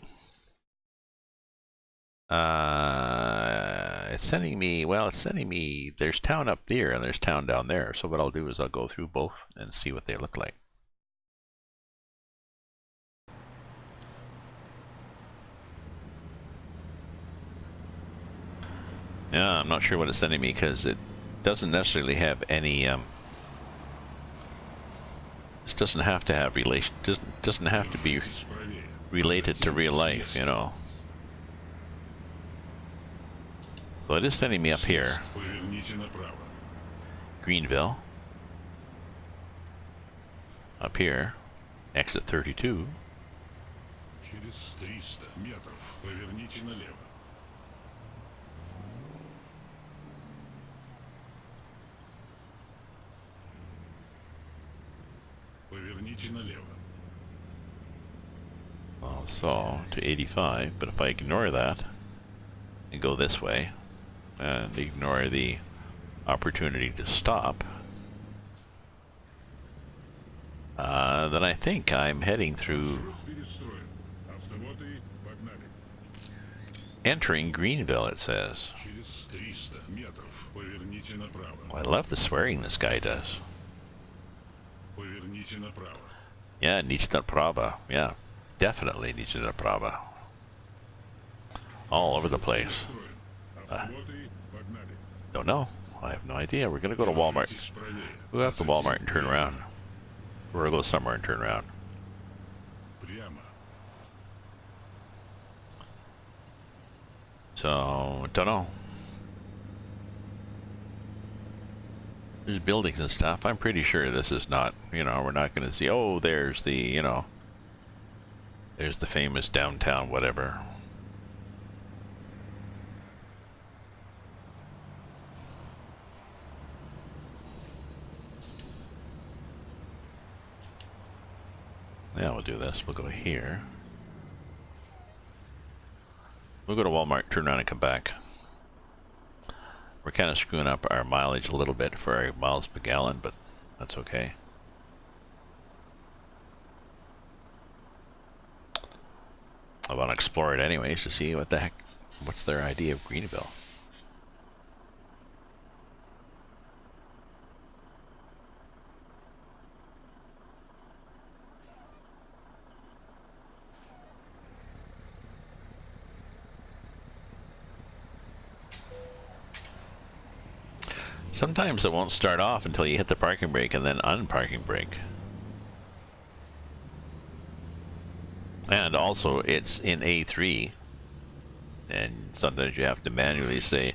It's sending me, well, it's sending me, there's town up there and there's town down there. So what I'll do is I'll go through both and see what they look like. Yeah, I'm not sure what it's sending me because it doesn't necessarily have any, this doesn't have to have relation, doesn't have to be related to real life, you know. So it is sending me up here. Greenville. Up here. Exit 32. Через 300 метров поверните налево. Поверните налево. Well, so to 85, but if I ignore that and go this way and ignore the opportunity to stop, then I think I'm heading through, Перестроен. Автоматы, погнали. entering Greenville, it says. Через 300 метров поверните направо. I love the swearing this guy does. Поверните направо. Yeah, Nizhny Prava. Yeah, definitely Nizhny Prava. All over the place. Перестроен. Автоматы, погнали. Don't know. I have no idea. We're gonna go to Walmart. Держитесь правее. We'll go up to Walmart and turn around. Or go somewhere and turn around. Прямо. So, don't know. There's buildings and stuff. I'm pretty sure this is not, you know, we're not going to see, oh, there's the, you know, there's the famous downtown whatever. Yeah, we'll do this. We'll go here. We'll go to Walmart, turn around and come back. We're kind of screwing up our mileage a little bit for our miles per gallon, but that's okay. I want to explore it anyways to see what the heck, what's their idea of Greenville. Sometimes it won't start off until you hit the parking brake and then unparking brake. And also, it's in A3, and sometimes you have to manually say,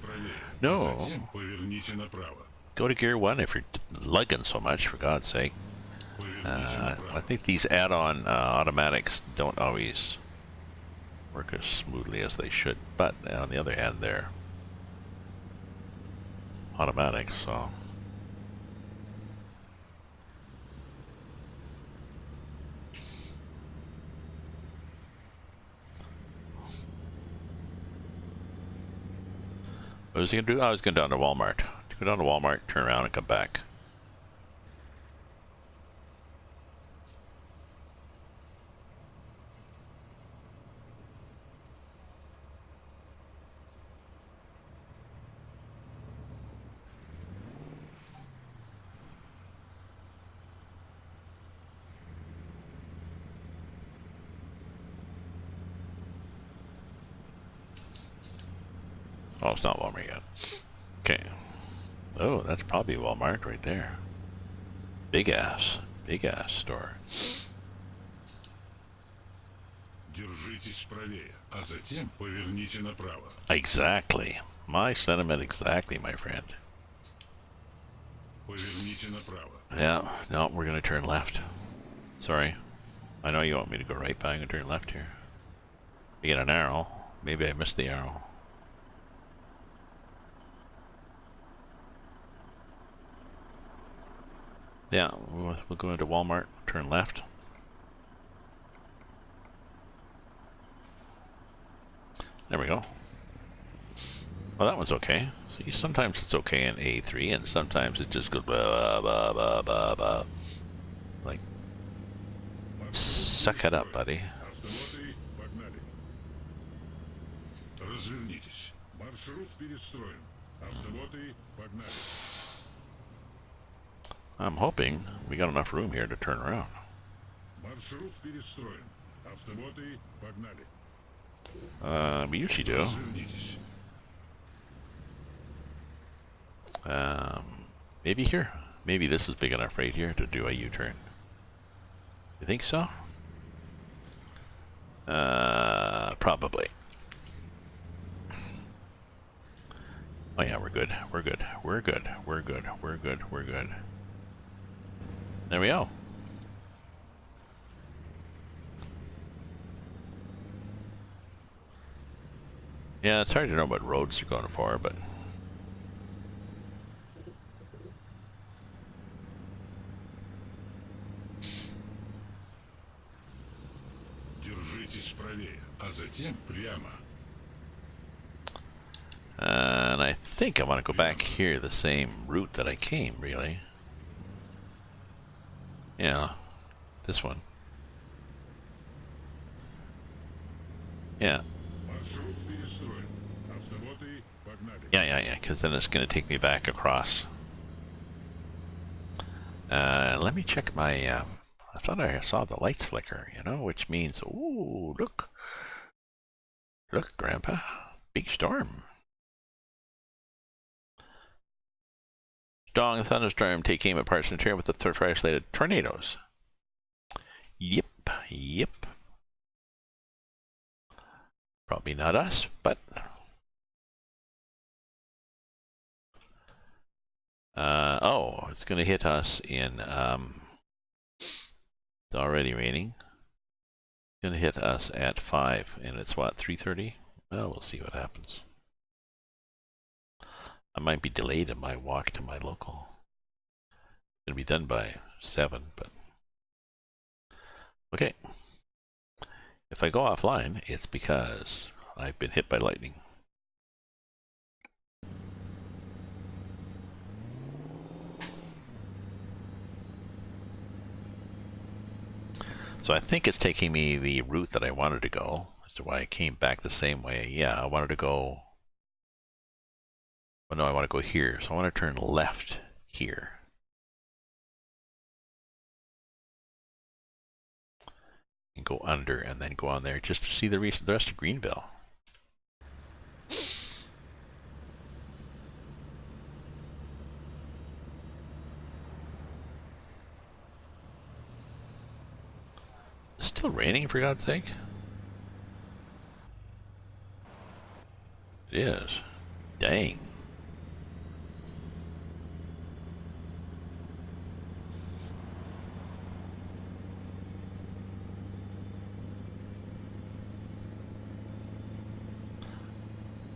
no, Затем поверните направо. go to gear 1 if you're lugging so much, for God's sake. Поверните направо. I think these add-on automatics don't always work as smoothly as they should, but on the other hand, they're automatic, so... What was he gonna do? I was going down to Walmart. Go down to Walmart, turn around, and come back. Oh, it's not Walmart yet. Okay. Oh, that's probably Walmart right there. Big ass store. Держитесь правее, а затем поверните направо. Exactly. My sentiment exactly, my friend. Поверните направо. Yeah, no, we're gonna turn left. Sorry. I know you want me to go right, but I'm gonna turn left here. We get an arrow. Maybe I missed the arrow. Yeah, we'll go into Walmart, turn left. There we go. Well, that one's okay. See, sometimes it's okay in A3, and sometimes it just goes blah, blah, blah, blah, blah. Like, suck it up, buddy. Автоматы, погнали. Развернитесь. Маршрут перестроен. Автоматы, погнали. I'm hoping we got enough room here to turn around. Маршрут перестроен. Автоматы, погнали. We usually do. Развернитесь. Maybe here. Maybe this is big enough right here to do a U-turn. You think so? Probably. Oh yeah, we're good. We're good. We're good. We're good. We're good. We're good. There we go. Yeah, it's hard to know what roads you're going for, but Держитесь правее, а затем прямо. and I think I want to go back here the same route that I came, really. Yeah, this one. Yeah. Маршрут перестроен. Автоводы, погнали. Yeah, because then it's going to take me back across. Let me check my, I thought I saw the lights flicker, you know, which means, ooh, look. Look, Grandpa. Big storm. Strong thunderstorm taking a partial turn with the isolated tornadoes. Yep. Probably not us, but oh, it's going to hit us in, it's already raining. It's going to hit us at 5, and it's what, 3:30? Well, we'll see what happens. I might be delayed in my walk to my local. It's going to be done by 7, but okay. If I go offline, it's because I've been hit by lightning. So I think it's taking me the route that I wanted to go. As to why I came back the same way. Yeah, I wanted to go... Oh no, I want to go here. So I want to turn left here. And go under and then go on there just to see the rest of Greenville. It's still raining, for God's sake. It is. Dang.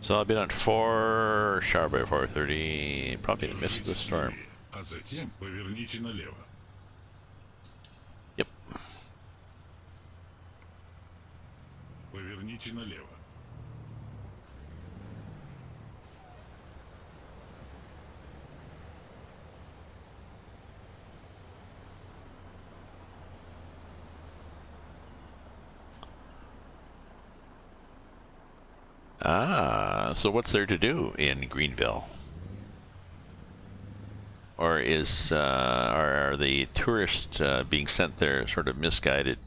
So I'll be done at 4, sharp by 4:30. Probably missed the storm. А затем поверните налево. Yep. Поверните налево. Ah, so what's there to do in Greenville? Or are the tourists being sent there sort of misguided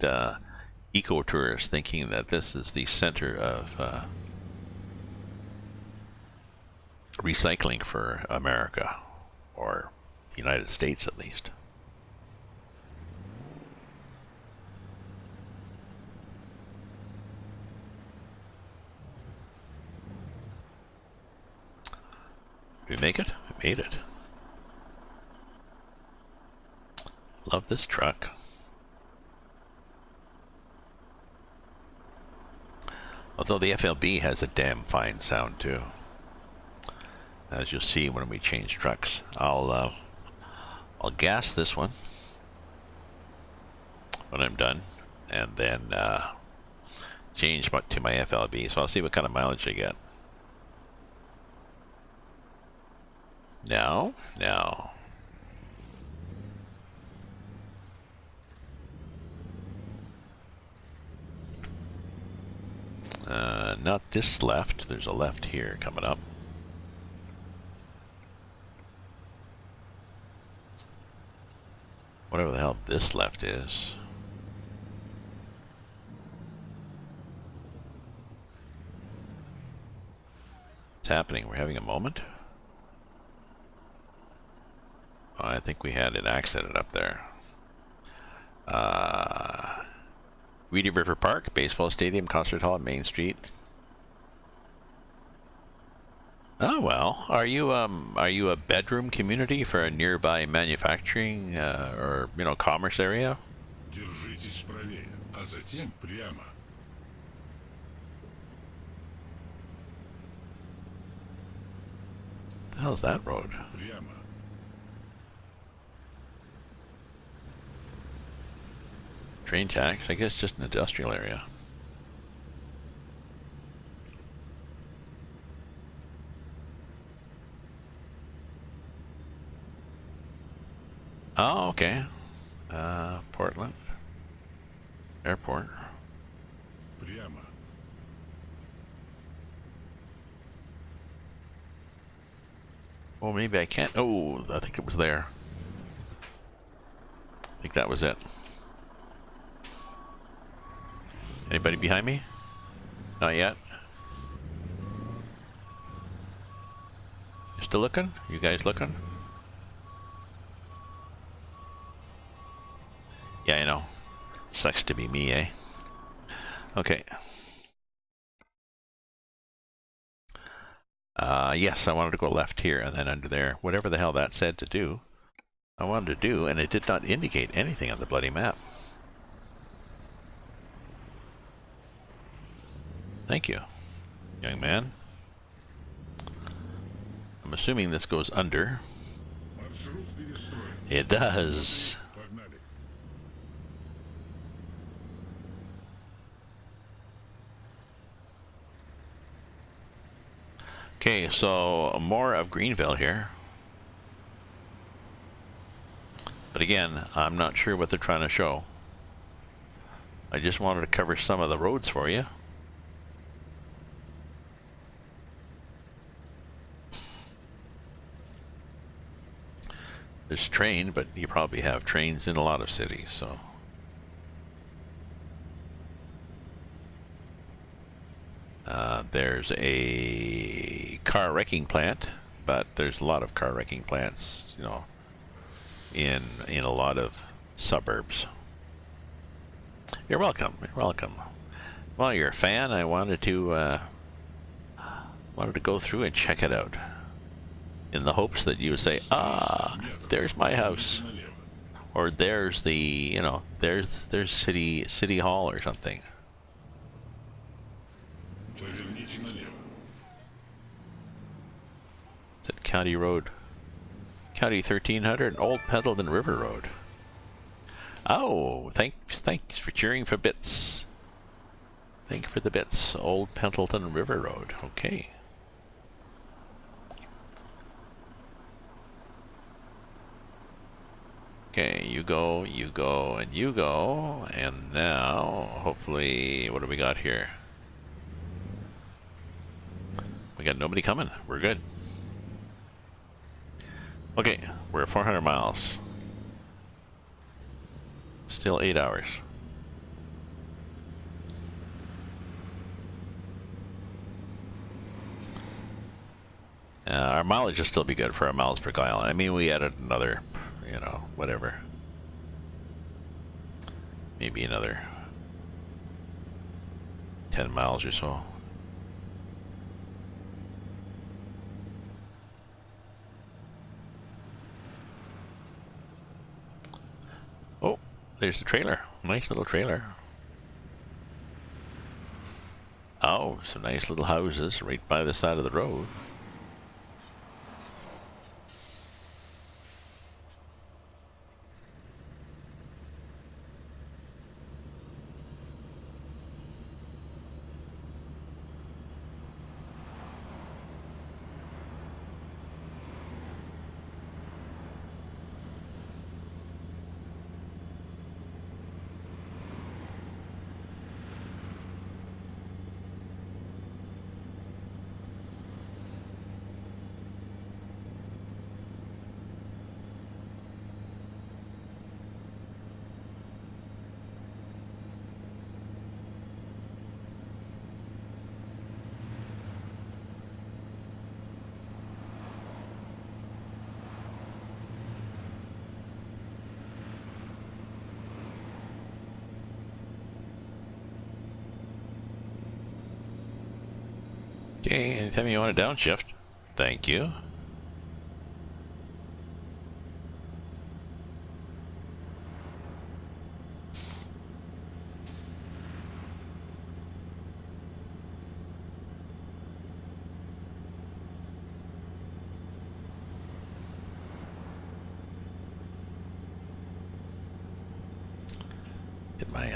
eco-tourists thinking that this is the center of recycling for America, or the United States at least? Did we make it? We made it. Love this truck. Although the FLB has a damn fine sound too. As you'll see when we change trucks. I'll gas this one when I'm done, and then change to my FLB. So I'll see what kind of mileage I get. Now. Not this left. There's a left here coming up. Whatever the hell this left is. What's happening? We're having a moment? Oh, I think we had an accident up there. Reedy River Park, Baseball Stadium, Concert Hall, Main Street. Oh well, are you a bedroom community for a nearby manufacturing or commerce area? Держитесь правее, а затем прямо. the hell's that road? Прямо. Train tracks? I guess just an industrial area. Oh, okay. Portland. Airport. Прямо. Oh, maybe I can't. Oh, I think it was there. I think that was it. Anybody behind me? Not yet. You still looking? You guys looking? Yeah, I know. Sucks to be me, eh? Okay. Yes, I wanted to go left here and then under there. Whatever the hell that said to do, I wanted to do, and it did not indicate anything on the bloody map. Thank you, young man. I'm assuming this goes under. Маршрут перестроен. It does. Погнали. Okay, so more of Greenville here. But again, I'm not sure what they're trying to show. I just wanted to cover some of the roads for you. There's train, but you probably have trains in a lot of cities, so. There's a car wrecking plant, but there's a lot of car wrecking plants, you know, in a lot of suburbs. You're welcome. You're welcome. Well, you're a fan. I wanted to go through and check it out, in the hopes that you would say, "Ah, there's my house," Налево. or "There's the, you know, there's city hall or something." Поверните налево. Is it County Road? County 1300, Old Pendleton River Road. Oh, thanks for cheering for bits. Thank you for the bits. Old Pendleton River Road. Okay. Okay, you go, and you go, and now, hopefully, what do we got here? We got nobody coming. We're good. Okay, we're at 400 miles. Still 8 hours. Our mileage will still be good for our miles per gallon. I mean, we added another, you know, whatever. Maybe another 10 miles or so. Oh, there's the trailer. Nice little trailer. Oh, some nice little houses right by the side of the road. Okay, anytime you want to downshift. Thank you.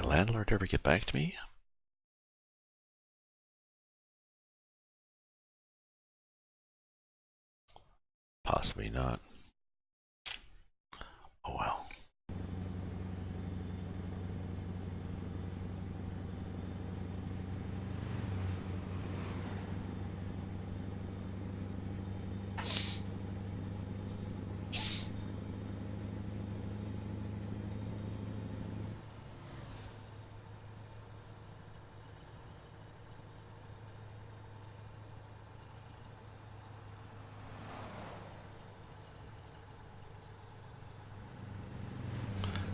landlord ever get back to me? Possibly not. Oh well.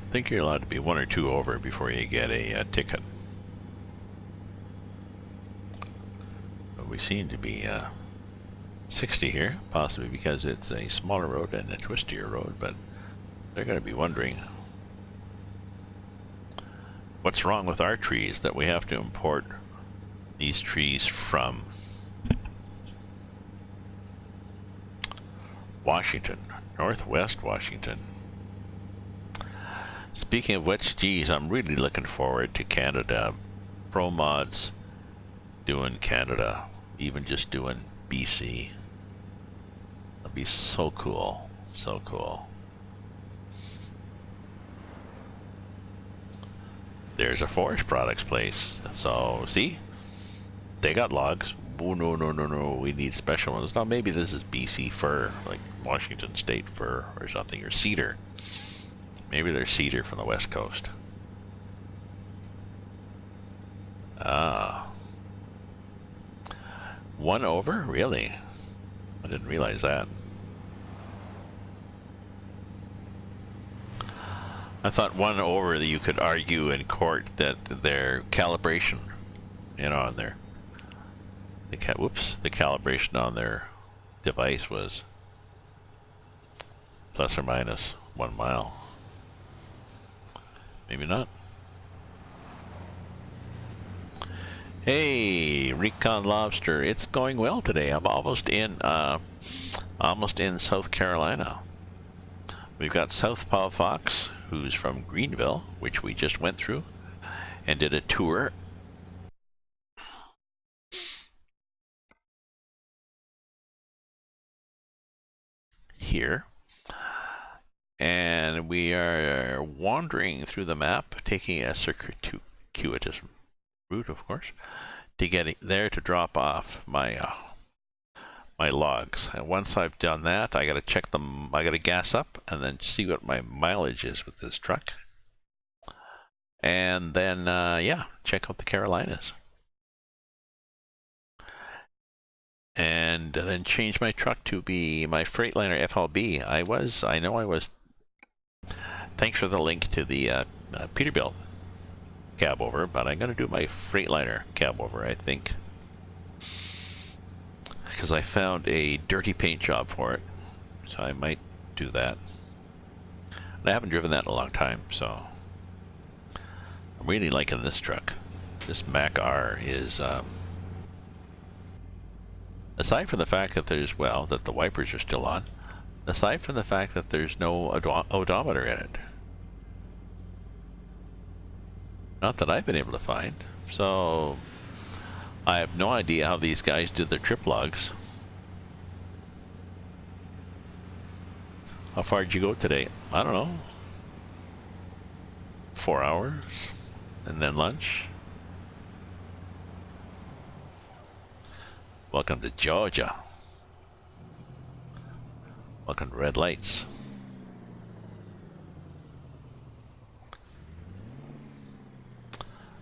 I think you're allowed to be 1 or 2 over before you get a ticket. But we seem to be 60 here, possibly because it's a smaller road and a twistier road, but they're going to be wondering what's wrong with our trees that we have to import these trees from Washington, Northwest Washington. Speaking of which, geez, I'm really looking forward to Canada. Pro mods doing Canada, even just doing BC. That'd be so cool, so cool. There's a forest products place. So, see? They got logs. Oh, no, no, no, no. We need special ones. Now, maybe this is BC fir, like Washington State fir or something, or cedar. Maybe they're cedar from the West Coast. Ah. 1 over? Really? I didn't realize that. I thought 1 over that you could argue in court that their calibration, you know, on their the calibration on their device was plus or minus 1 mile. Maybe not. Hey, Recon Lobster, it's going well today. I'm almost in South Carolina. We've got Southpaw Fox, who's from Greenville, which we just went through and did a tour. Here. And we are wandering through the map, taking a circuitous route, of course, to get there to drop off my my logs. And once I've done that, I got to check them. I got to gas up and then see what my mileage is with this truck. And then, yeah, check out the Carolinas. And then change my truck to be my Freightliner FLB. I know I was. Thanks for the link to the Peterbilt cab over, but I'm going to do my Freightliner cab over, I think. Because I found a dirty paint job for it. So I might do that. And I haven't driven that in a long time, so I'm really liking this truck. This Mack R is, aside from the fact that there's, well, that the wipers are still on, aside from the fact that there's no odometer in it. Not that I've been able to find. So I have no idea how these guys did their trip logs. How far did you go today? I don't know. 4 hours? And then lunch? Welcome to Georgia. Welcome to red lights.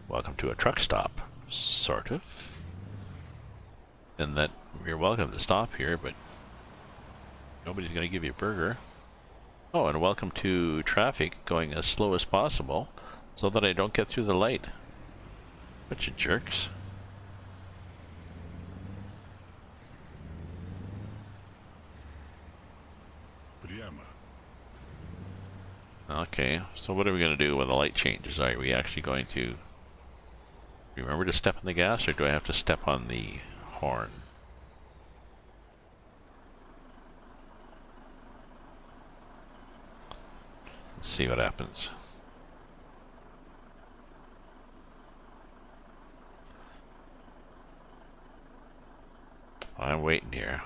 Welcome to a truck stop, sort of. And that you're welcome to stop here, but nobody's going to give you a burger. Oh, and welcome to traffic going as slow as possible so that I don't get through the light. Bunch of jerks. Прямо. Okay, so what are we going to do when the light changes? Are we actually going to remember to step on the gas, or do I have to step on the horn? Let's see what happens. I'm waiting here.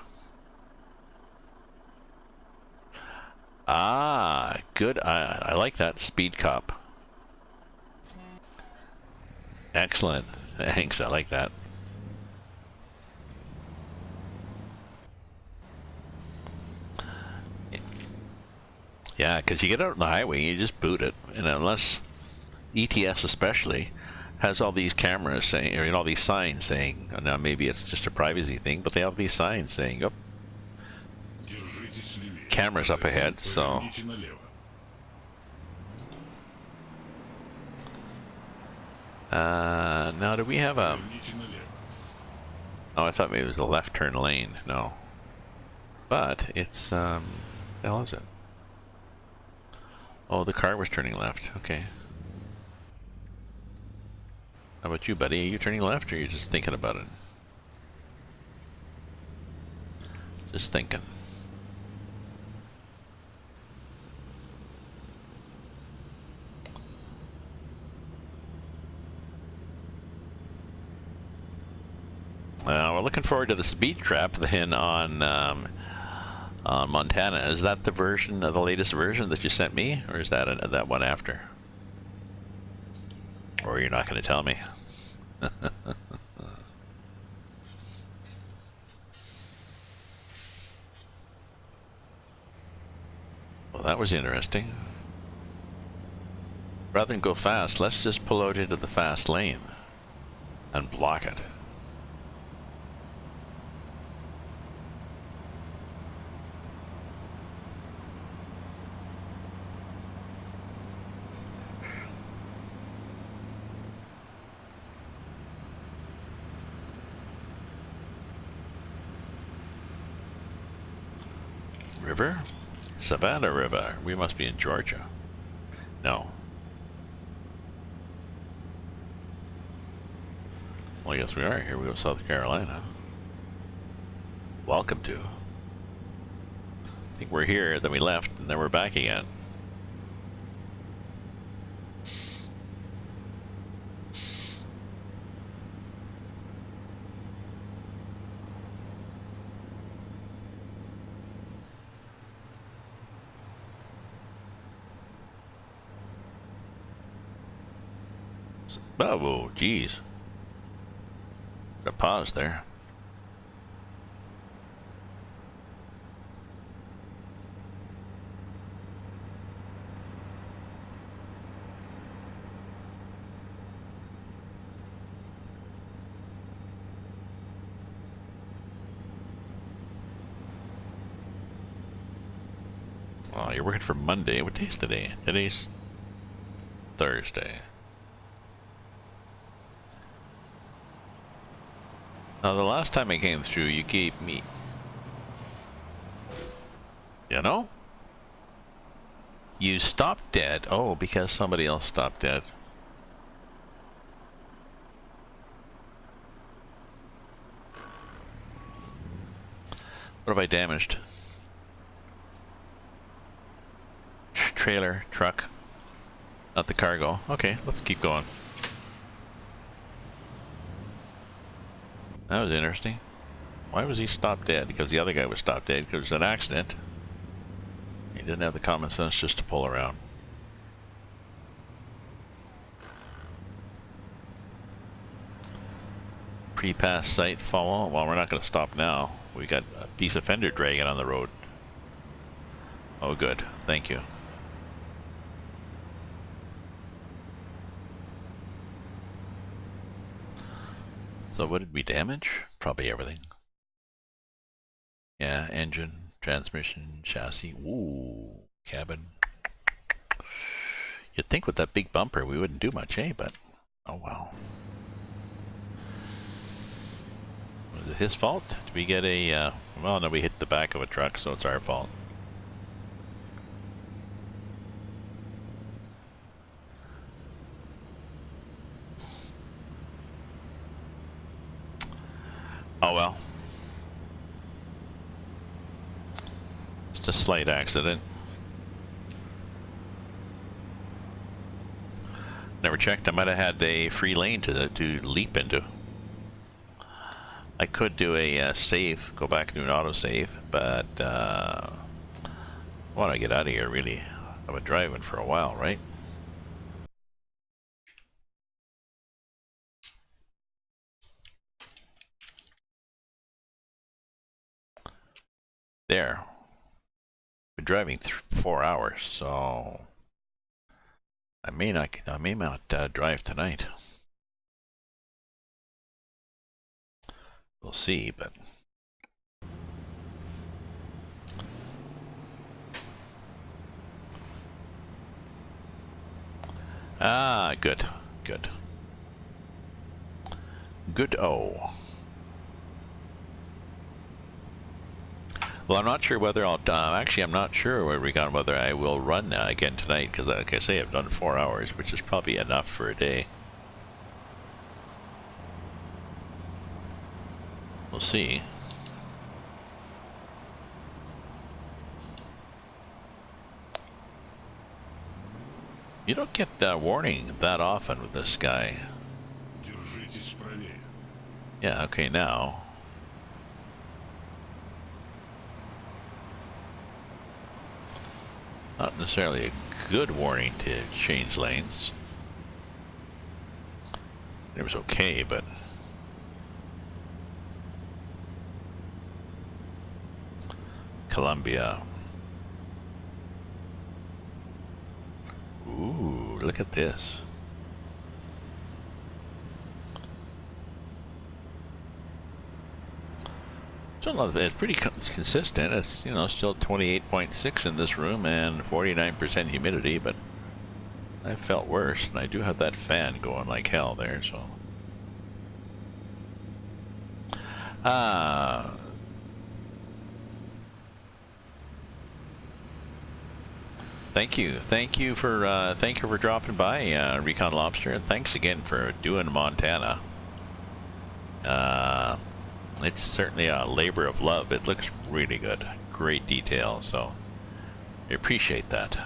Ah, good. I like that. Speed cop. Excellent. Thanks. I like that. Yeah, because you get out on the highway, you just boot it, and unless ETS especially has all these cameras saying, or all these signs saying, oh, now maybe it's just a privacy thing, but they have these signs saying, oh, cameras up ahead, so. Now do we have a? Oh, I thought maybe it was a left turn lane. No, but it's the hell is it? Oh, the car was turning left. Okay. How about you, buddy? Are you turning left, or are you just thinking about it? Just thinking. We're looking forward to the speed trap then on Montana. Is that the version, the latest version that you sent me, or is that that one after? Or you're not going to tell me? Well, that was interesting. Rather than go fast, let's just pull out into the fast lane and block it. River? Savannah River. We must be in Georgia. No. Well, I guess we are. Here we go, South Carolina. Welcome to. I think we're here, then we left, and then we're back again. Oh, geez. Got a pause there. Oh, you're working for Monday. What day is today? Today's Thursday. Now, the last time I came through, you gave me... You know? You stopped dead. Oh, because somebody else stopped dead. What have I damaged? Trailer, truck. Not the cargo. Okay, let's keep going. That was interesting. Why was he stopped dead? Because the other guy was stopped dead because it was an accident. He didn't have the common sense just to pull around. Pre-pass site follow. Well, we're not going to stop now. We got a piece of fender dragging on the road. Oh, good. Thank you. So what did we damage? Probably everything. Yeah, engine, transmission, chassis. Ooh, cabin. You'd think with that big bumper we wouldn't do much, eh? But, oh well. Was it his fault? Did we get a, well, no, we hit the back of a truck, so it's our fault. Oh well. Just a slight accident. Never checked. I might have had a free lane to leap into. I could do a save, go back and do an autosave, but I want to get out of here, really. I've been driving for a while, right? There. Been driving 4 hours, so I may not drive tonight. We'll see, but good. Good-o. Well, I'm not sure whether I'll, actually I'm not sure whether I will run again tonight, because like I say, I've done 4 hours, which is probably enough for a day. We'll see. You don't get warning that often with this guy. Держитесь правее. Yeah, okay, now. Not necessarily a good warning to change lanes. It was okay, but Columbia. Ooh, look at this. It's pretty consistent. It's, you know, still 28.6 in this room and 49% humidity, but I felt worse, and I do have that fan going like hell there, so. Thank you for dropping by, Recon Lobster, and thanks again for doing Montana. It's certainly a labor of love. It looks really good. Great detail, so I appreciate that.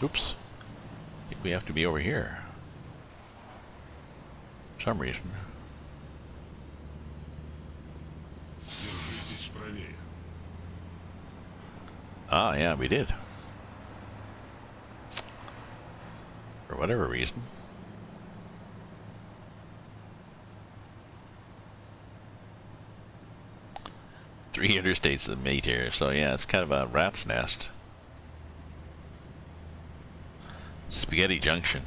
Oops. I think we have to be over here. For some reason. Держитесь правее. Ah, yeah, we did. For whatever reason. 3 interstates that meet here, so yeah, it's kind of a rat's nest. Spaghetti Junction.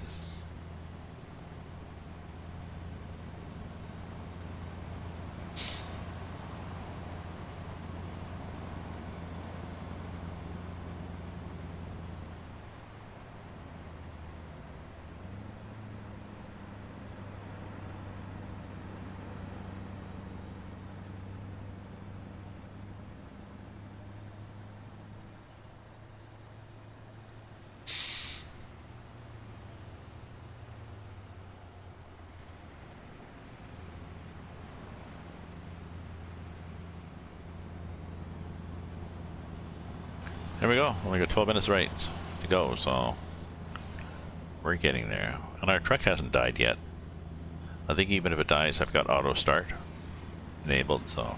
There we go. Only got 12 minutes right to go, so we're getting there. And our truck hasn't died yet. I think even if it dies, I've got auto start enabled, so.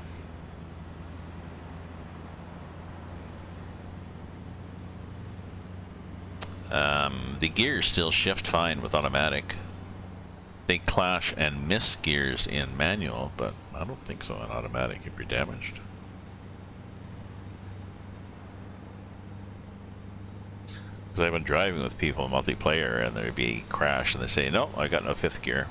The gears still shift fine with automatic. They clash and miss gears in manual, but I don't think so in automatic if you're damaged. I've been driving with people in multiplayer and there'd be a crash and they say, no, I got no fifth gear.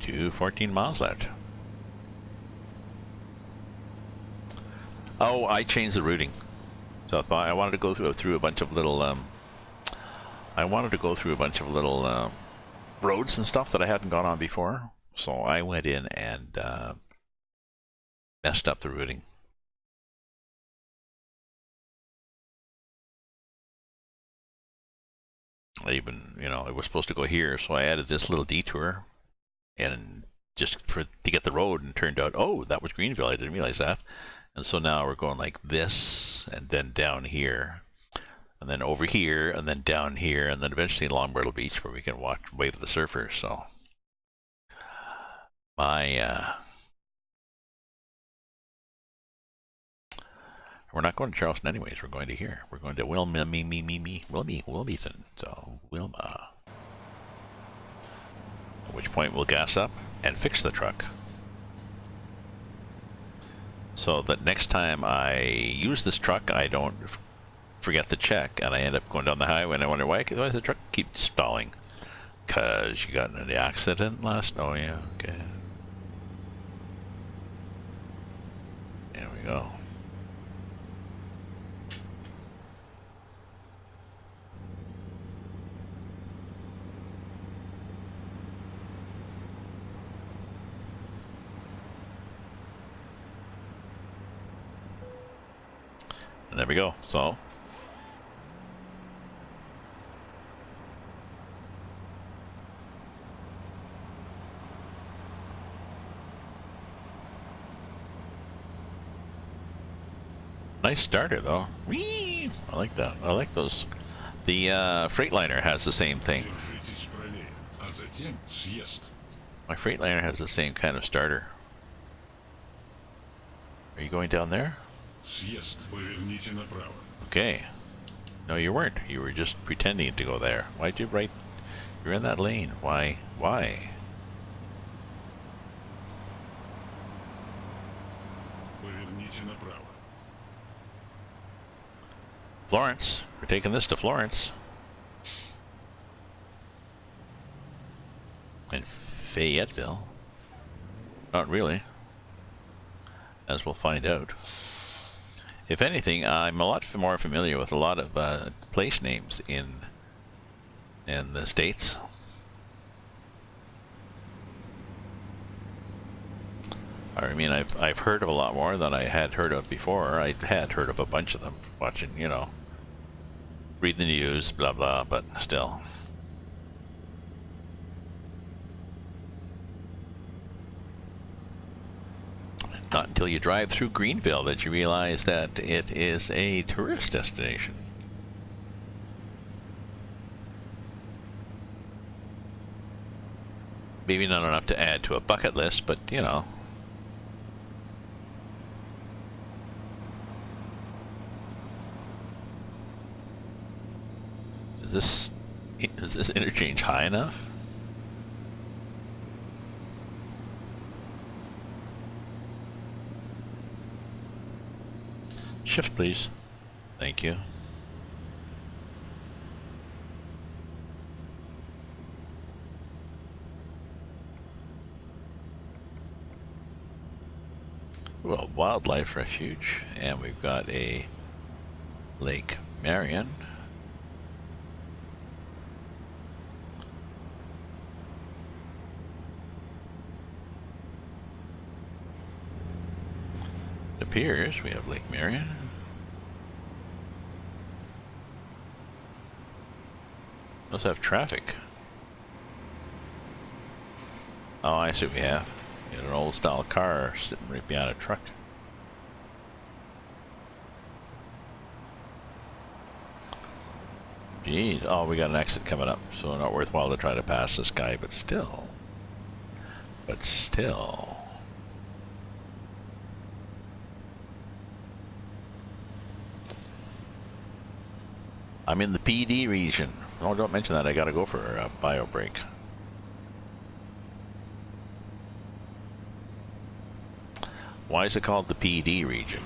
to 14 miles left. Oh, I changed the routing. So I wanted to go through a bunch of little roads and stuff that I hadn't gone on before. So I went in and messed up the routing. I even, it was supposed to go here, so I added this little detour, and just to get the road, and turned out, oh, that was Greenville. I didn't realize that. And so now we're going like this, and then down here, and then over here, and then down here, and then eventually along Myrtle Beach, where we can wave to the surfers. So we're not going to Charleston anyways. We're going to here. We're going to Wilmington. So Wilma. At which point we'll gas up and fix the truck. So that next time I use this truck, I don't forget to check, and I end up going down the highway, and I wonder why does the truck keep stalling? Because you got in the accident last. Oh yeah, okay. There we go. And there we go. So nice starter though. Whee! I like that. I like those. The Freightliner has the same thing. My Freightliner has the same kind of starter. Are you going down there? Okay. No, you weren't. You were just pretending to go there. Why'd you write? You're in that lane. Why? Why? Florence. We're taking this to Florence. And Fayetteville. Not really. As we'll find out. If anything, I'm a lot more familiar with a lot of place names in the States. I mean, I've heard of a lot more than I had heard of before. I had heard of a bunch of them watching, read the news, blah blah, but still. Not until you drive through Greenville that you realize that it is a tourist destination. Maybe not enough to add to a bucket list, but Is this interchange high enough? Shift, please. Thank you. Well, wildlife refuge, and we've got a Lake Marion. It appears we have Lake Marion. Let's have traffic. Oh, I see what we have. We got an old style car sitting right behind a truck. Geez, oh, we got an exit coming up, so not worthwhile to try to pass this guy, but still. But still. I'm in the PD region. Oh, don't mention that. I gotta go for a bio break. Why is it called the PD region?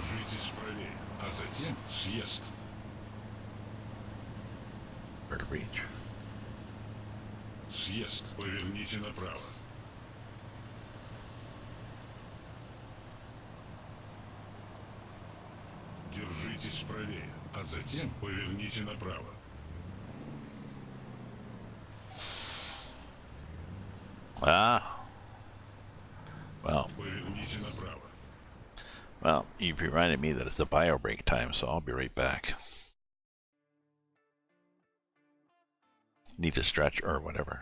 Myrtle Beach. Съезд, поверните направо. Держитесь правее, а затем поверните направо. Ah, You've reminded me that it's a bio break time, so I'll be right back. Need to stretch or whatever.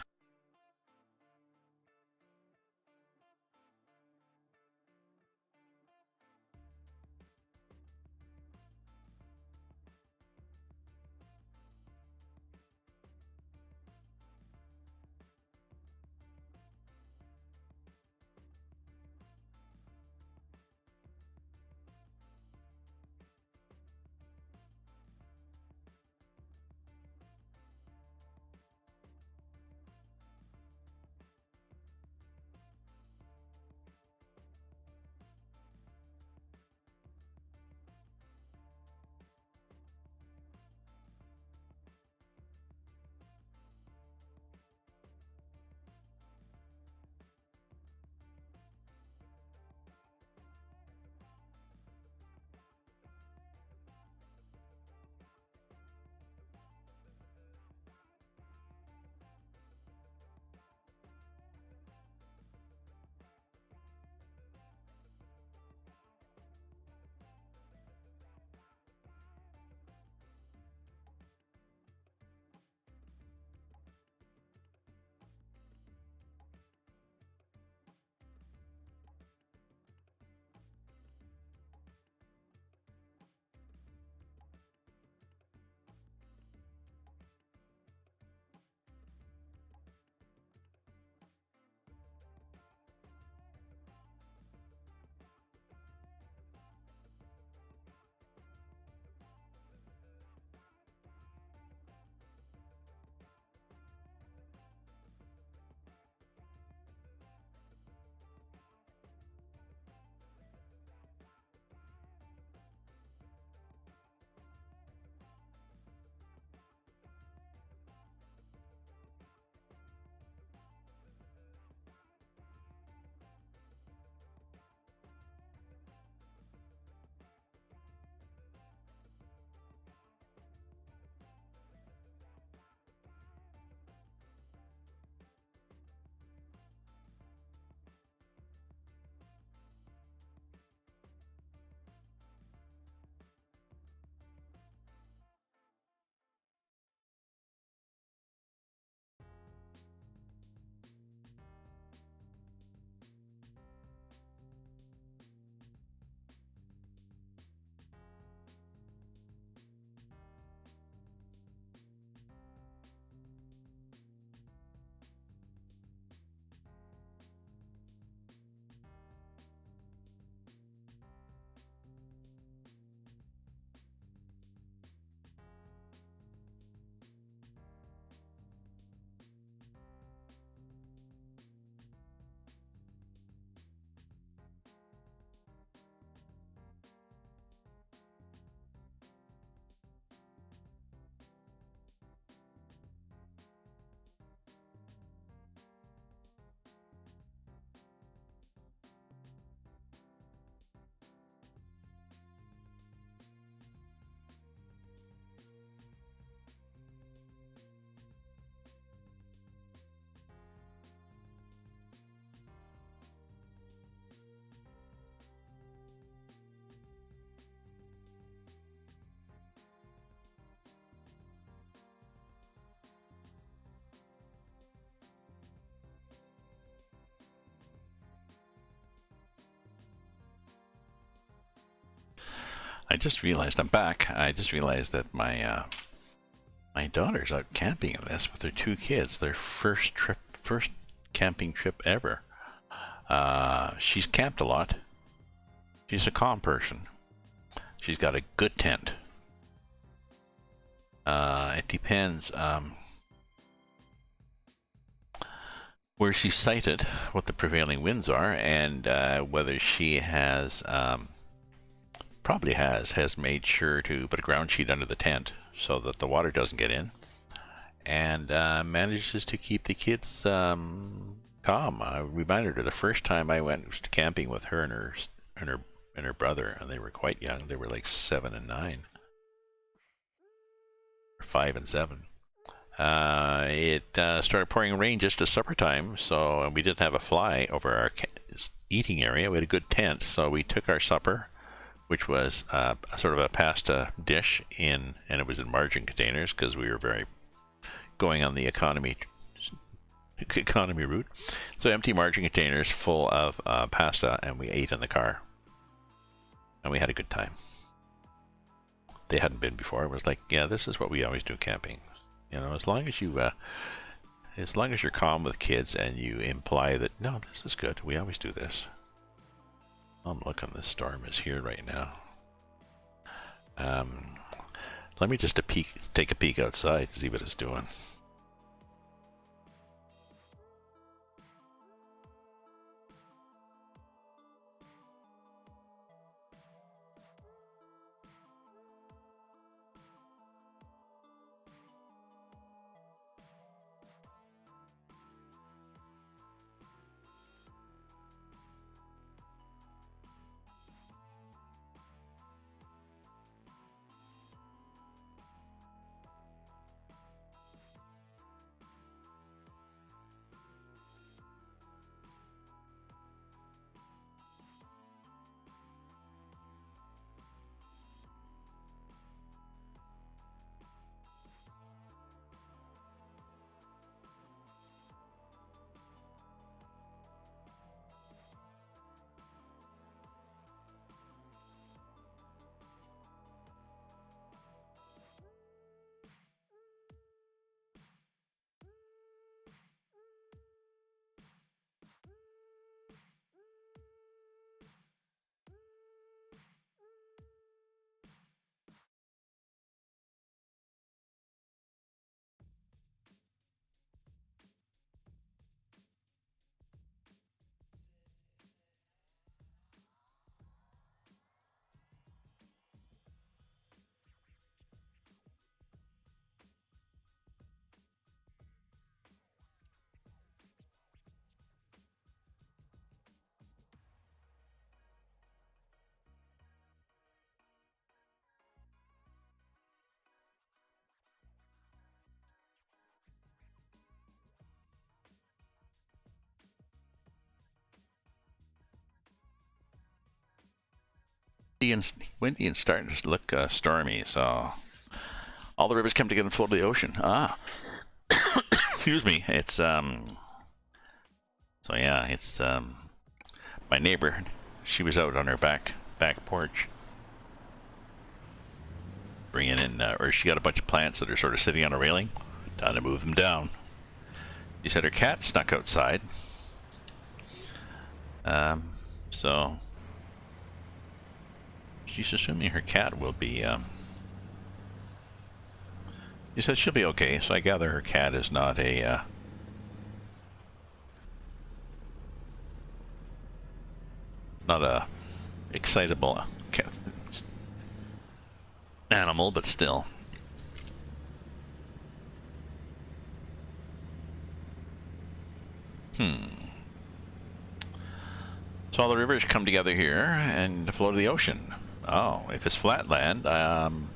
I just realized I'm back. I just realized that my daughter's out camping in this with her 2 kids. Their first camping trip ever. She's camped a lot. She's a calm person. She's got a good tent. It depends where she's sited, what the prevailing winds are, and whether she has probably has made sure to put a ground sheet under the tent so that the water doesn't get in, and manages to keep the kids calm. I reminded her the first time I went camping with her and her brother, and they were quite young. They were like 7 and 9, or 5 and 7. It started pouring rain just as supper time, so we didn't have a fly over our eating area. We had a good tent, so we took our supper, which was sort of a pasta dish and it was in margarine containers because we were very going on the economy route. So empty margarine containers full of pasta, and we ate in the car, and we had a good time. They hadn't been before. It was like, yeah, this is what we always do camping. You know, as long as you're calm with kids and you imply that no, this is good. We always do this. I'm looking. This storm is here right now. Let me just take a peek outside, see what it's doing. Windy and starting to look stormy, so all the rivers come together and flow to the ocean. Excuse me. It's so yeah, it's my neighbor. She was out on her back porch, bringing in, or she got a bunch of plants that are sort of sitting on a railing. Time to move them down. She said her cat snuck outside. So she's assuming her cat will be, she said she'll be okay, so I gather her cat is not a, not a excitable cat animal, but still. So all the rivers come together here and flow to the ocean. Oh, if it's flatland, I'm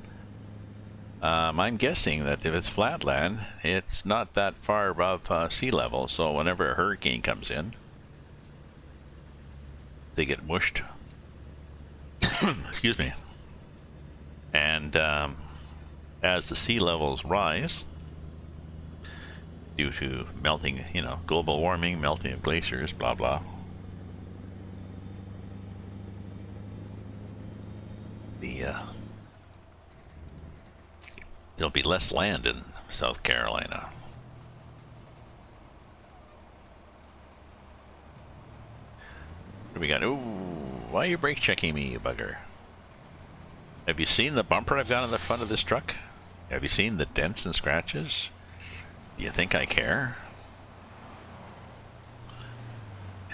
guessing that if it's flatland, it's not that far above sea level, so whenever a hurricane comes in, they get mushed. Excuse me. And as the sea levels rise, due to melting, you know, global warming, melting of glaciers, blah, blah, there'll be less land in South Carolina. What do we got? Ooh, why are you brake checking me, you bugger? Have you seen the bumper I've got on the front of this truck? Have you seen the dents and scratches? Do you think I care?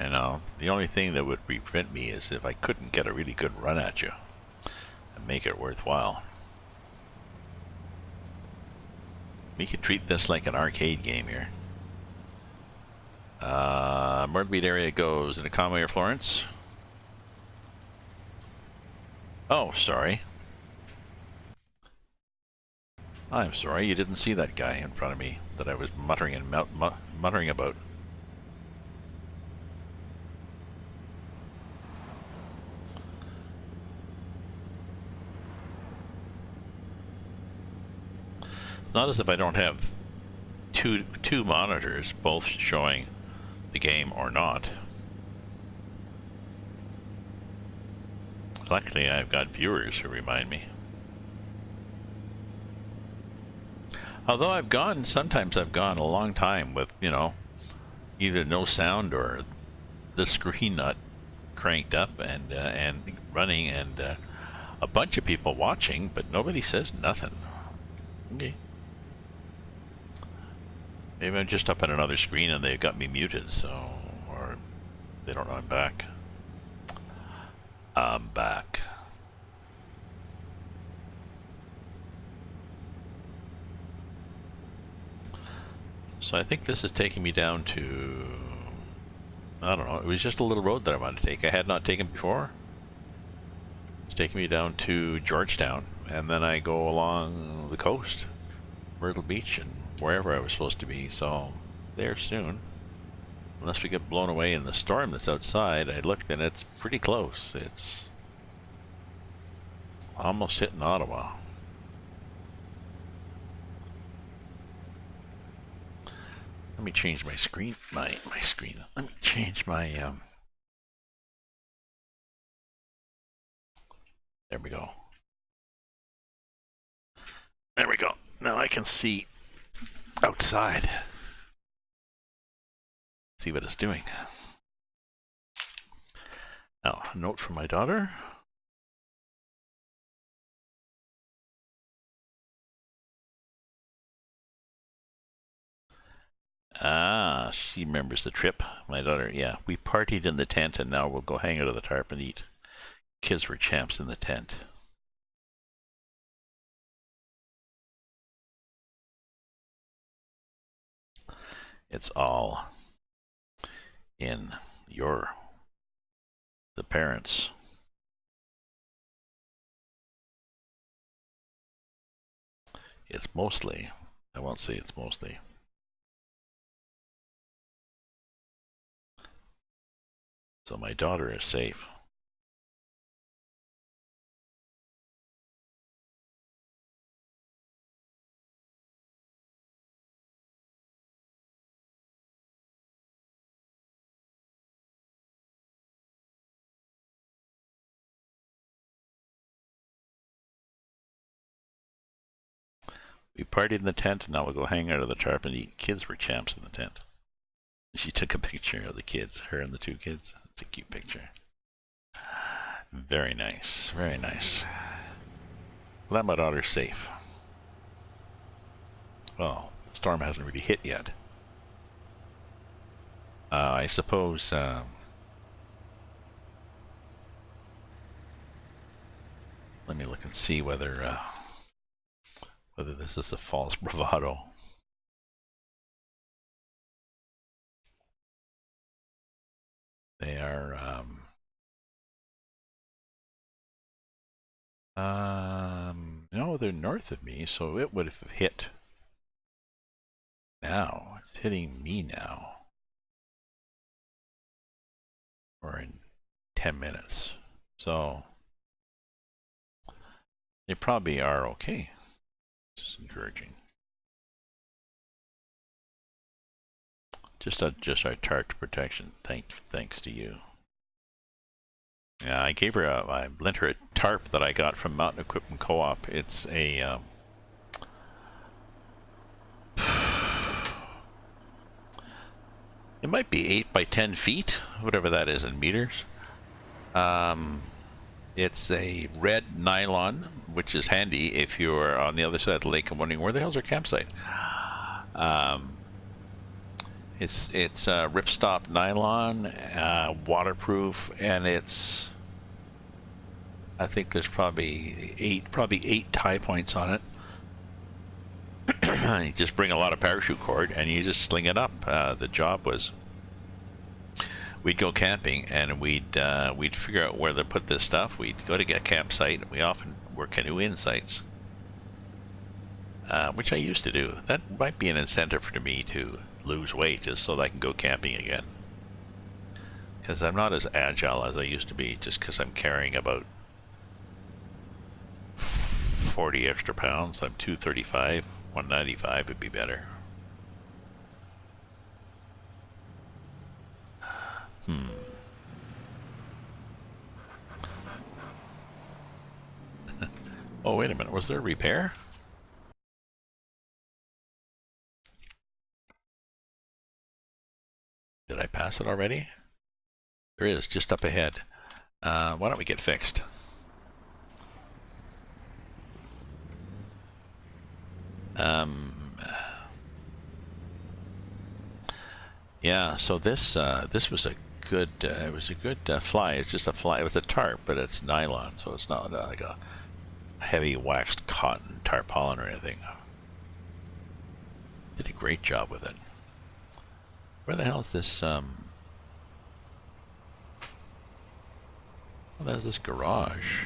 You know, the only thing that would prevent me is if I couldn't get a really good run at you and make it worthwhile. We could treat this like an arcade game here. Murderbeat area goes into Conway or Florence. Oh, sorry. I'm sorry, you didn't see that guy in front of me that I was muttering and muttering about. not as if I don't have two monitors, both showing the game or not. Luckily, I've got viewers who remind me. Although sometimes I've gone a long time with, you know, either no sound or the screen not cranked up and running, and a bunch of people watching, but nobody says nothing. Okay. Maybe I'm just up on another screen and they've got me muted, so, or they don't know I'm back. I'm back. So I think this is taking me down to, I don't know, it was just a little road that I wanted to take. I had not taken before. It's taking me down to Georgetown, and then I go along the coast, Myrtle Beach, and wherever I was supposed to be, so there soon. Unless we get blown away in the storm that's outside. I looked and it's pretty close. It's almost hitting Ottawa. Let me change my screen, my screen. Let me change my, there we go. There we go. Now I can see outside. See what it's doing. Now, a note from my daughter. Ah, she remembers the trip. My daughter, yeah. We partied in the tent and now we'll go hang out of the tarp and eat. Kids were champs in the tent. It's all in the parents. It's mostly, I won't say it's mostly. So my daughter is safe. We partied in the tent, and now we'll go hang out of the tarp and eat. Kids were champs in the tent. She took a picture of the kids, her and the two kids. It's a cute picture. Very nice, very nice. Glad my daughter's safe. Well, the storm hasn't really hit yet. I suppose let me look and see whether this is a false bravado. They are no, they're north of me, so it would have hit now. It's hitting me now. Or in 10 minutes. So they probably are okay. Just encouraging. Just our tarp protection. Thanks to you. Yeah, I gave her I lent her a tarp that I got from Mountain Equipment Co-op. It's a it might be 8 by 10 feet, whatever that is in meters. It's a red nylon, which is handy if you're on the other side of the lake and wondering where the hell's our campsite. It's ripstop nylon, waterproof, and it's, I think there's probably eight tie points on it. You just bring a lot of parachute cord and you just sling it up. The job was, we'd go camping and we'd figure out where to put this stuff. We'd go to get a campsite. We often were canoe-in sites, which I used to do. That might be an incentive for me to lose weight, just so that I can go camping again. Because I'm not as agile as I used to be, just because I'm carrying about 40 extra pounds. I'm 235, 195 would be better. Oh, wait a minute. Was there a repair? Did I pass it already? There is, just up ahead. Why don't we get fixed? Yeah, so this was a good it was a good fly. It's just a fly. It was a tarp, but it's nylon, so it's not like a heavy waxed cotton tarpaulin or anything. Did a great job with it. Where the hell is this? What is this garage?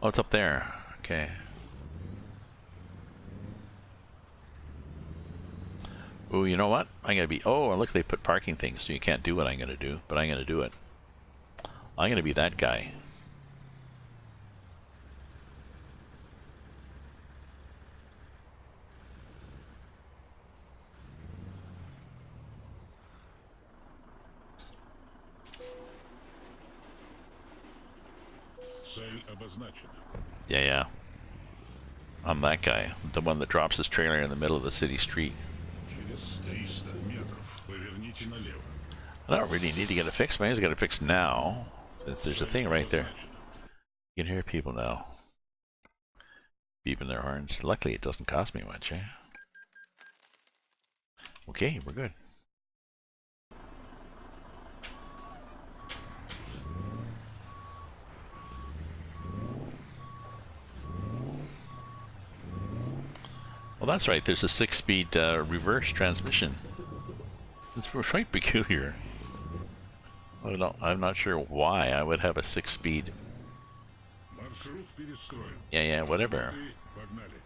Oh, it's up there. Okay. Ooh, you know what? I'm gonna be. Oh, look, they put parking things, so you can't do what I'm gonna do, but I'm gonna do it. I'm gonna be that guy. Цель обозначена. Yeah. I'm that guy, the one that drops his trailer in the middle of the city street. Через 300 метров поверните налево. I don't really need to get it fixed. I just got it fixed now, since there's a thing right there. You can hear people now beeping their horns. Luckily, it doesn't cost me much, eh? Okay, we're good. Well, that's right. There's a 6-speed reverse transmission. It's quite peculiar. I'm not sure why I would have a 6-speed. Маршрут перестроен. Yeah, whatever. Погнали.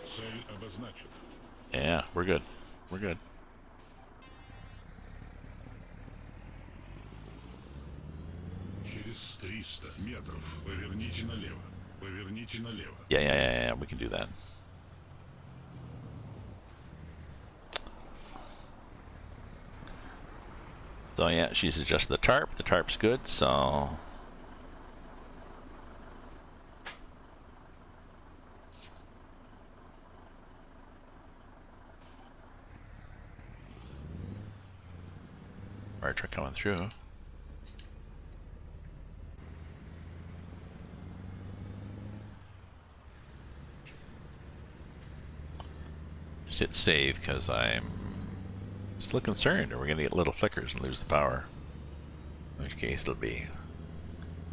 Цель обозначена. Yeah, we're good. We're good. Через 300 метров поверните налево. Поверните налево. Yeah, we can do that. So yeah, she's adjusted the tarp. The tarp's good, so... Fire truck coming through. Just hit save because I'm still concerned, or we're gonna get little flickers and lose the power. In which case it'll be.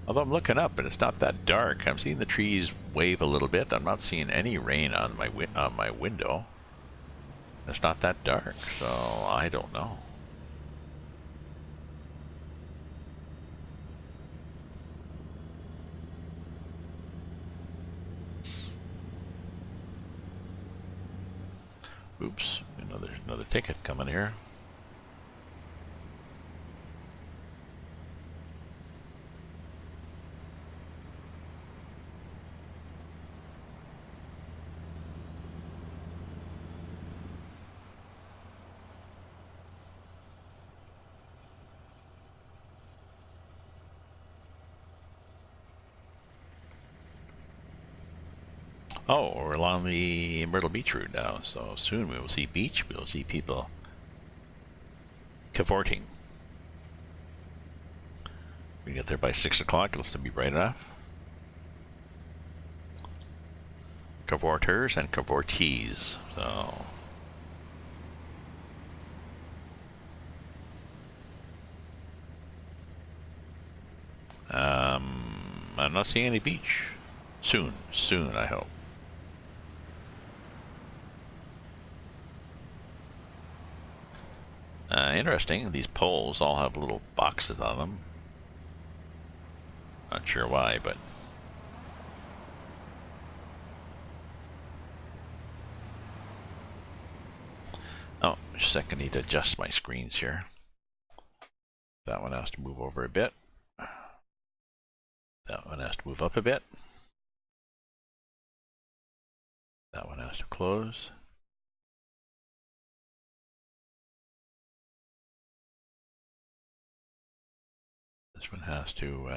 Although I'm looking up and it's not that dark. I'm seeing the trees wave a little bit. I'm not seeing any rain on my window. It's not that dark, so I don't know. Oops, another ticket coming here. Oh, we're along the Myrtle Beach route now, so soon we will see beach, we will see people cavorting. We get there by 6 o'clock, it'll still be bright enough. Cavorters and cavortees, so... I'm not seeing any beach. Soon, I hope. Interesting, these poles all have little boxes on them. Not sure why, but... Oh, just a second, I need to adjust my screens here. That one has to move over a bit. That one has to move up a bit. That one has to close. This one has to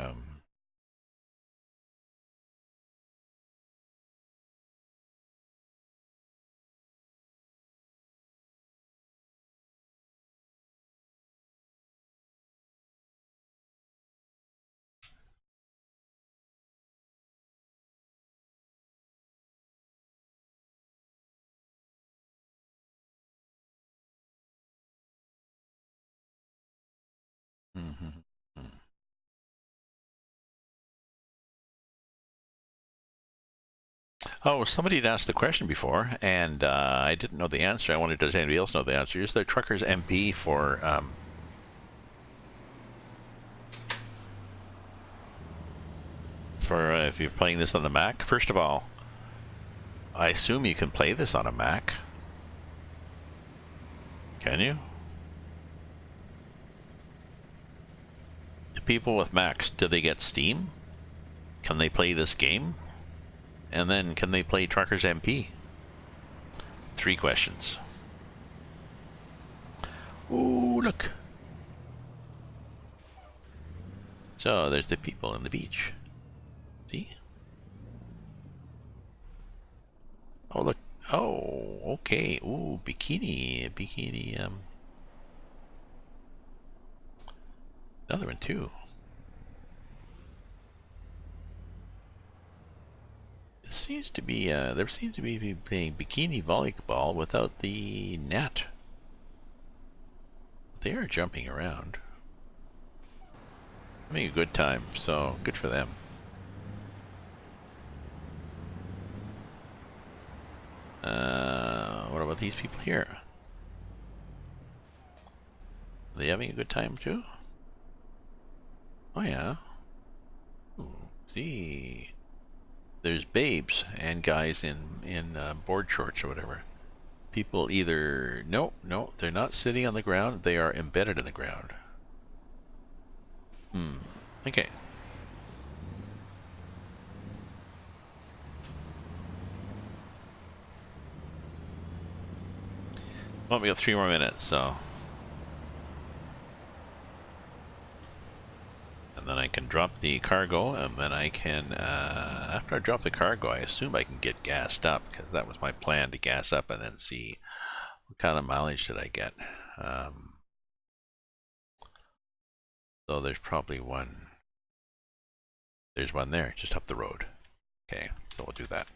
Oh, somebody had asked the question before, and I didn't know the answer. I wanted to, does anybody else know the answer? Is there Truckers MP for if you're playing this on the Mac? First of all, I assume you can play this on a Mac. Can you? The people with Macs, do they get Steam? Can they play this game? And then, can they play Truckers MP? 3 questions. Ooh, look. So, there's the people on the beach. See? Oh, look. Oh, okay. Ooh, bikini. Another one, too. It seems to be, there seems to be playing bikini volleyball without the net. They are jumping around. Having a good time, so good for them. What about these people here? Are they having a good time too? Oh yeah. Ooh, see, there's babes and guys in board shorts or whatever. People either no, they're not sitting on the ground. They are embedded in the ground. Okay. Well, we got 3 more minutes, so. And then I can drop the cargo, and then I can, after I drop the cargo, I assume I can get gassed up, because that was my plan, to gas up and then see what kind of mileage did I get. So there's probably one. There's one there, just up the road. Okay, so we'll do that.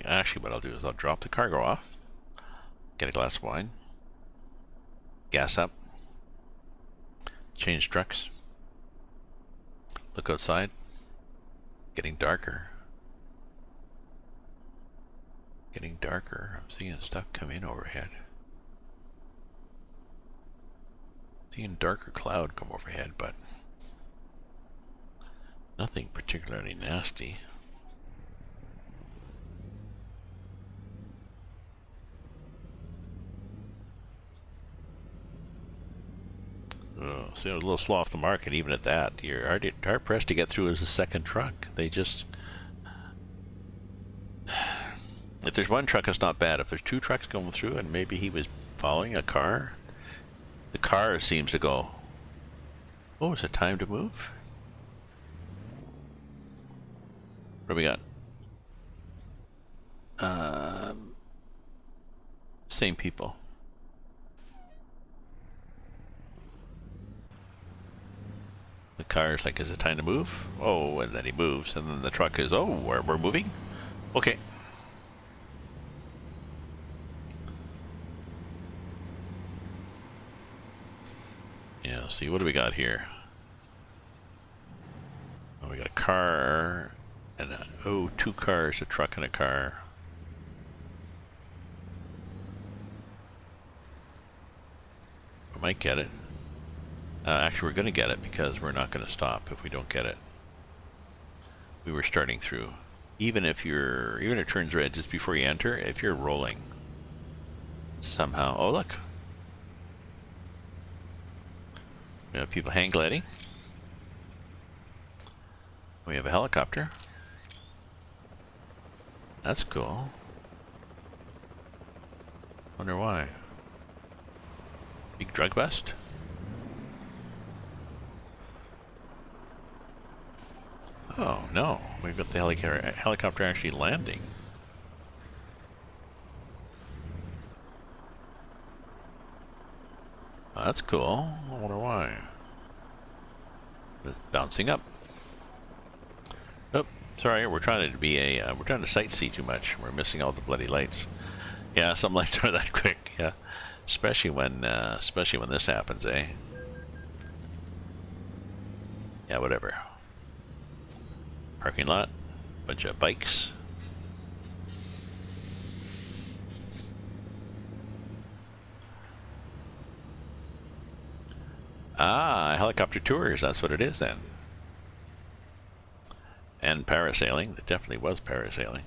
Actually, what I'll do is I'll drop the cargo off, get a glass of wine, gas up, change trucks, look outside, getting darker. Getting darker. I'm seeing stuff come in overhead. Seeing darker cloud come overhead, but nothing particularly nasty. Oh, so a little slow off the mark, and even at that, you're hard pressed to get through as a second truck. They just... If there's one truck, it's not bad. If there's 2 trucks going through, and maybe he was following a car, the car seems to go, oh, is it time to move? What do we got? Same people. The car's like, is it time to move? Oh, and then he moves, and then the truck is, oh, we're moving? Okay. Yeah, see, what do we got here? Oh, we got a car, and 2 cars, a truck and a car. We might get it. Actually, we're going to get it because we're not going to stop if we don't get it. We were starting through. Even if it turns red just before you enter, if you're rolling somehow, oh look. We have people hang gliding. We have a helicopter. That's cool. Wonder why. Big drug bust? Oh no, we've got the helicopter actually landing. Oh, that's cool. I wonder why. It's bouncing up. Oh, sorry, we're trying to be a we're trying to sightsee too much. We're missing all the bloody lights. Yeah, some lights are that quick. Yeah, especially when this happens, eh? Yeah, whatever. Parking lot, bunch of bikes. Ah, helicopter tours. That's what it is then. And parasailing. It definitely was parasailing.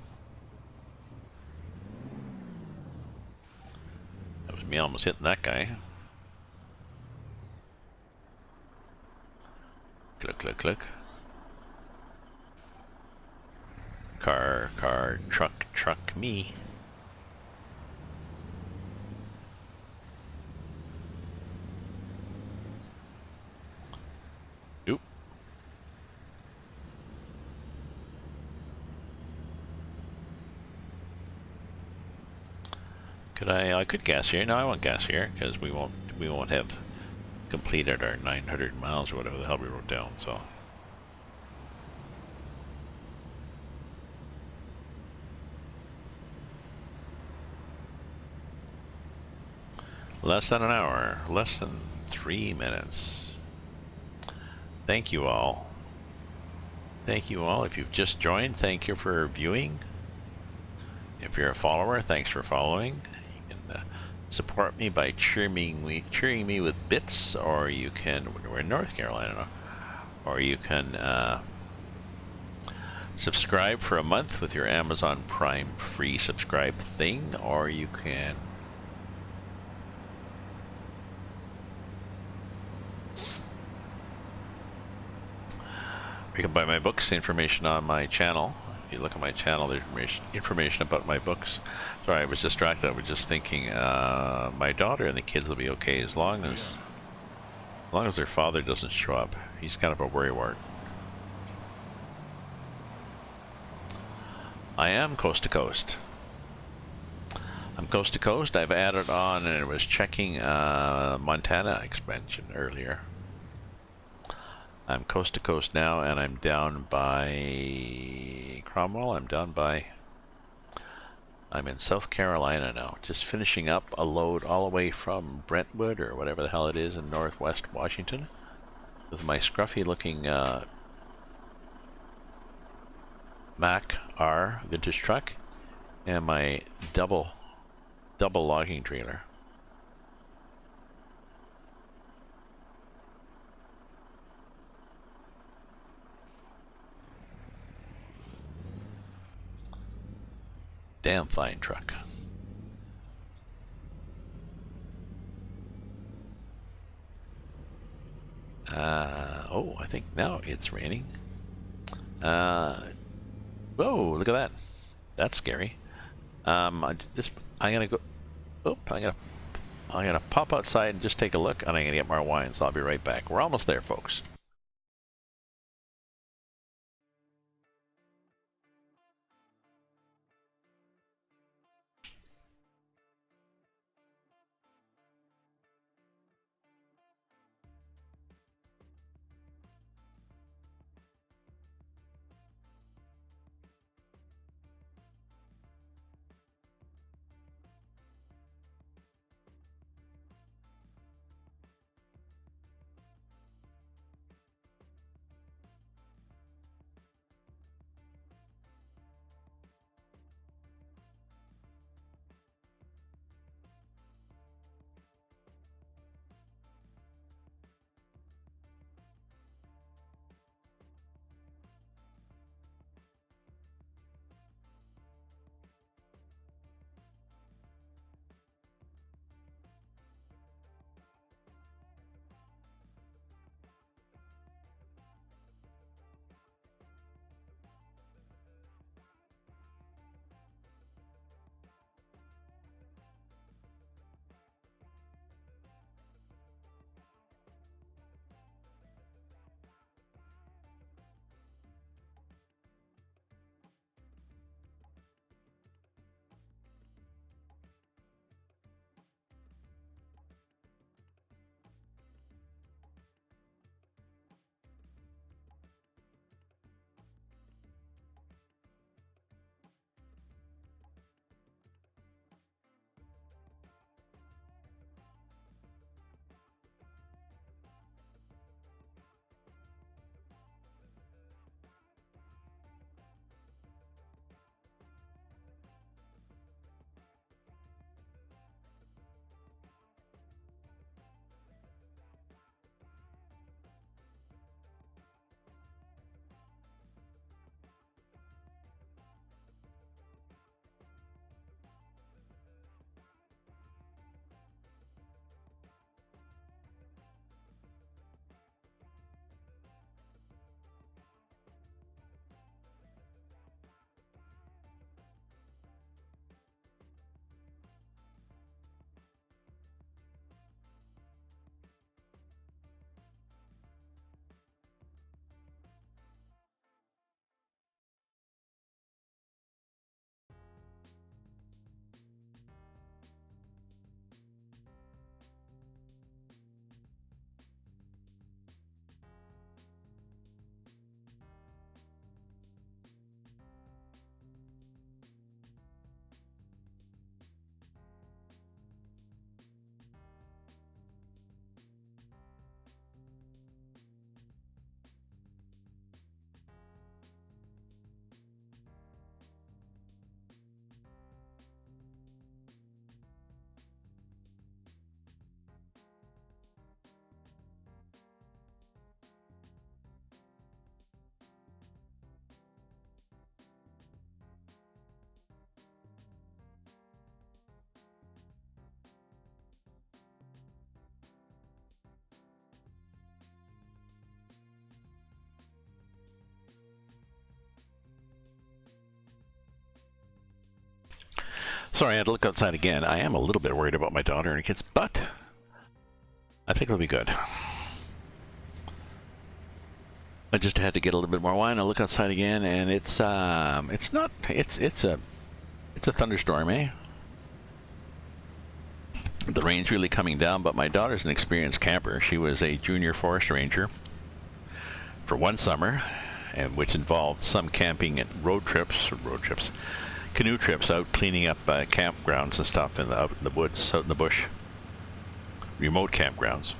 That was me almost hitting that guy. Click, click, click. Car, car, truck, truck, me. Oop. I could gas here. No, I won't gas here because we won't have completed our 900 miles or whatever the hell we wrote down, so. Less than an hour, less than 3 minutes. Thank you all. Thank you all. If you've just joined, thank you for viewing. If you're a follower, thanks for following. You can support me by cheering me with bits, or you can, we're in North Carolina, or you can subscribe for a month with your Amazon Prime free subscribe thing, or you can buy my books. Information on my channel. If you look at my channel, there's information about my books. Sorry, I was distracted. I was just thinking my daughter and the kids will be okay as long as their father doesn't show up. He's kind of a worrywart. I am coast to coast. I'm coast to coast. I've added on, and it was checking Montana expansion earlier. I'm coast to coast now, and I'm down by Cromwell. I'm in South Carolina now, just finishing up a load all the way from Brentwood, or whatever the hell it is, in northwest Washington, with my scruffy looking Mack R vintage truck, and my double logging trailer. Damn fine truck. Oh, I think now it's raining. Whoa, look at that. That's scary. I'm gonna go. Oh, I'm gonna pop outside and just take a look, and I'm gonna get more wine. So I'll be right back. We're almost there, folks. Sorry, I had to look outside again. I am a little bit worried about my daughter and kids, but I think it'll be good. I just had to get a little bit more wine. I'll look outside again, and it's a thunderstorm, eh? The rain's really coming down, but my daughter's an experienced camper. She was a junior forest ranger for one summer, and which involved some camping and canoe trips out cleaning up campgrounds and stuff out in the woods, out in the bush, remote campgrounds.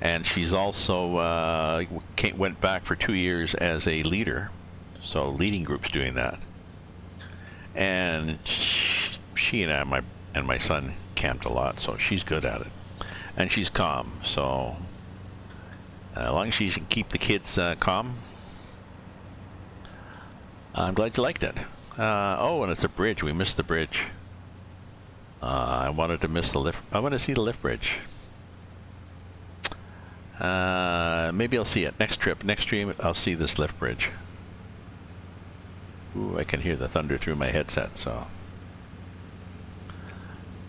And she's also went back for 2 years as a leader, so leading groups doing that. And she and my son camped a lot, so she's good at it, and she's calm. So as long as she can keep the kids calm, I'm glad you liked it. Oh, and it's a bridge. We missed the bridge. I wanted to miss the lift. I want to see the lift bridge. Maybe I'll see it next trip. Next stream, I'll see this lift bridge. Ooh, I can hear the thunder through my headset. So,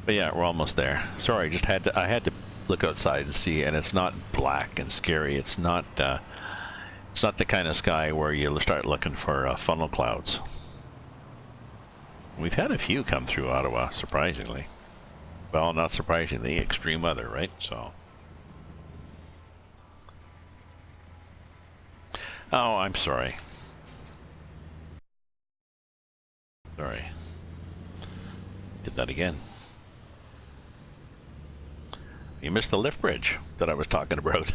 but yeah, we're almost there. Sorry, I had to look outside and see, and it's not black and scary. It's not the kind of sky where you'll start looking for funnel clouds. We've had a few come through Ottawa, surprisingly. Well, not surprisingly, extreme weather, right? So. Oh, I'm sorry. Sorry. Did that again. You missed the lift bridge that I was talking about.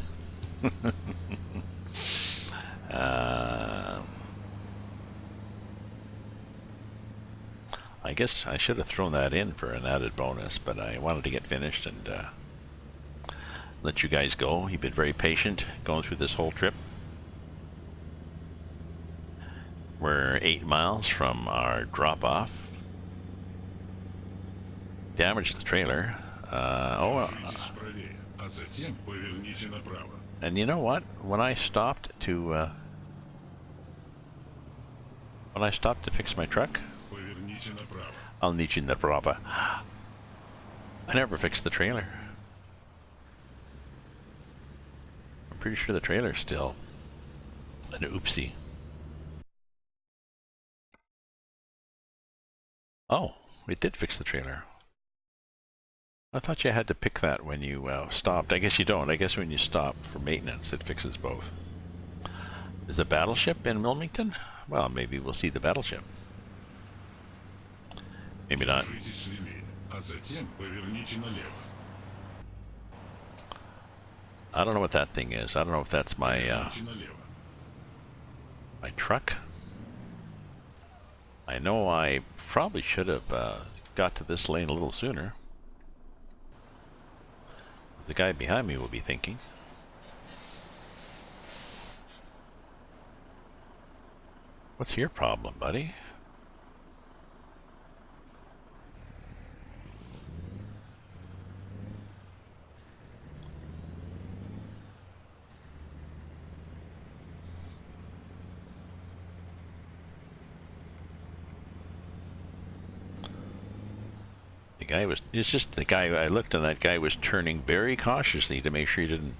I guess I should have thrown that in for an added bonus, but I wanted to get finished and let you guys go. You've been very patient going through this whole trip. We're 8 miles from our drop-off. Damaged the trailer. And you know what? When I stopped to fix my truck, I'll need you in the направо. I never fixed the trailer. I'm pretty sure the trailer's still an oopsie. Oh, it did fix the trailer. I thought you had to pick that when you stopped. I guess you don't. I guess when you stop for maintenance, it fixes both. Is the battleship in Wilmington? Well, maybe we'll see the battleship. Maybe not. I don't know what that thing is. I don't know if that's my my truck. I know I probably should have got to this lane a little sooner. The guy behind me will be thinking. What's your problem, buddy? It's just the guy, I looked and that guy was turning very cautiously to make sure he didn't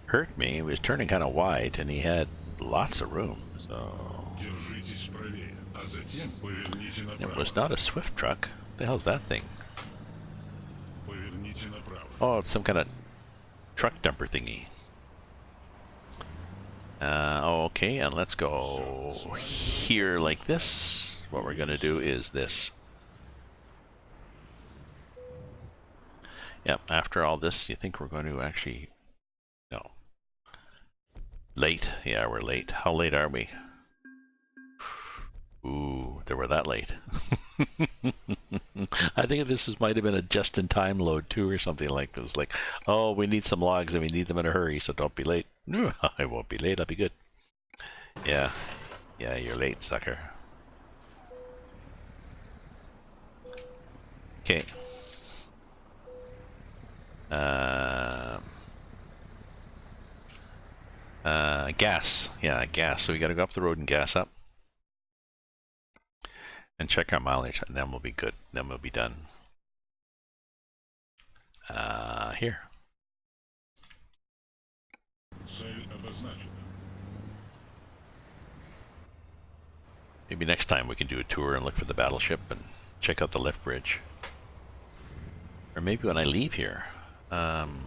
hurt me. He was turning kind of wide and he had lots of room, so. It was not a Swift truck. What the hell's that thing? Oh, it's some kind of truck dumper thingy. Okay, and let's go here like this. What we're gonna do is this. Yep, after all this, you think we're going to actually... No. Late? Yeah, we're late. How late are we? Ooh, they were that late. I think this might have been a just-in-time load, too, or something like this. Like, oh, we need some logs and we need them in a hurry, so don't be late. No, I won't be late. I'll be good. Yeah. Yeah, you're late, sucker. Okay. Gas. Yeah, gas. So we gotta go up the road and gas up. and check our mileage, and then we'll be good. Then we'll be done. Here. Цель обозначена. Maybe next time we can do a tour and look for the battleship and check out the lift bridge. Or maybe when I leave here. I'm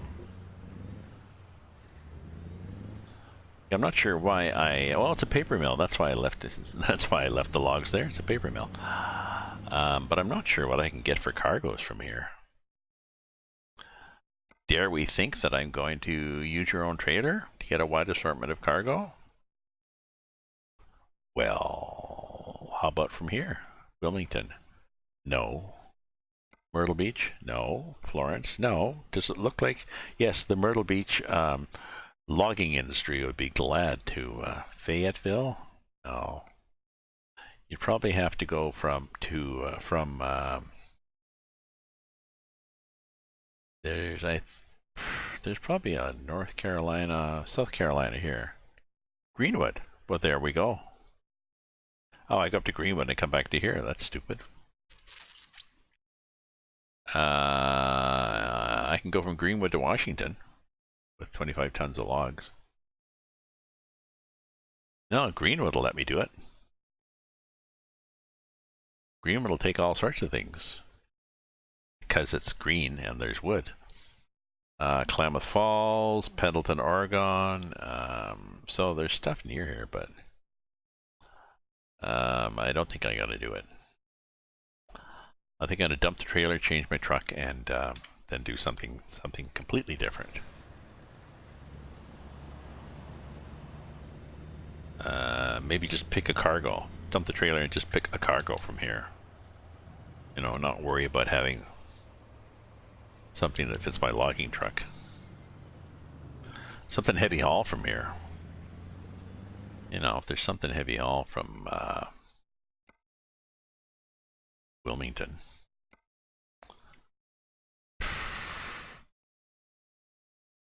not sure why well, it's a paper mill. That's why I left it. That's why I left the logs there. It's a paper mill. But I'm not sure what I can get for cargoes from here. Dare we think that I'm going to use your own trailer to get a wide assortment of cargo? Well, how about from here? Wilmington? No. Myrtle Beach? No. Florence? No. Does it look like... Yes, the Myrtle Beach logging industry would be glad to. Fayetteville? No. You'd probably have to go there's probably a North Carolina, South Carolina here. Greenwood. Well, there we go. Oh, I go up to Greenwood and come back to here. That's stupid. I can go from Greenwood to Washington with 25 tons of logs. No, Greenwood will let me do it. Greenwood will take all sorts of things because it's green and there's wood. Klamath Falls, Pendleton, Oregon. So there's stuff near here, but I don't think I gotta do it. I think I'm gonna dump the trailer, change my truck, and then do something completely different. Maybe just pick a cargo. Dump the trailer and just pick a cargo from here. You know, not worry about having something that fits my logging truck. Something heavy haul from here. You know, if there's something heavy haul from Wilmington.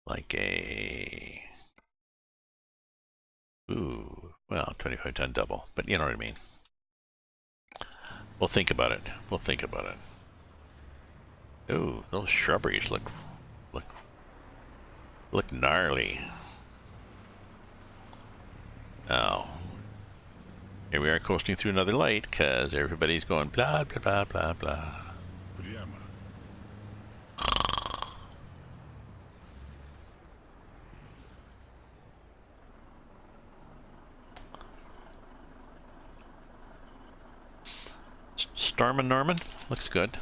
Like a... Ooh, well, 25 ton double, but you know what I mean. We'll think about it. We'll think about it. Ooh, those shrubberies look gnarly. Oh. Here we are coasting through another light, because everybody's going blah, blah, blah, blah, blah. Прямо. Storm and Norman? Looks good.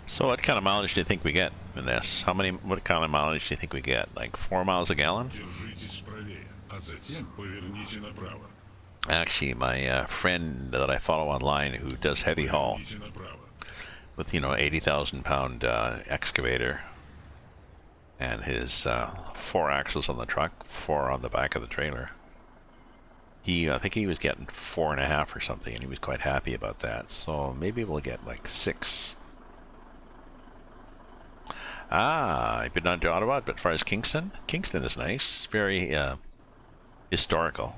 So what kind of mileage do you think we get in this? What kind of mileage do you think we get? Like 4 miles a gallon? Держитесь правее, а затем поверните направо. Actually, my friend that I follow online who does heavy haul Поверните направо. with, 80,000 pound excavator and his 4 axles on the truck, 4 on the back of the trailer. I think he was getting 4.5 or something, and he was quite happy about that. So maybe we'll get like 6. I've been down to Ottawa, but as far as Kingston is nice. Very historical.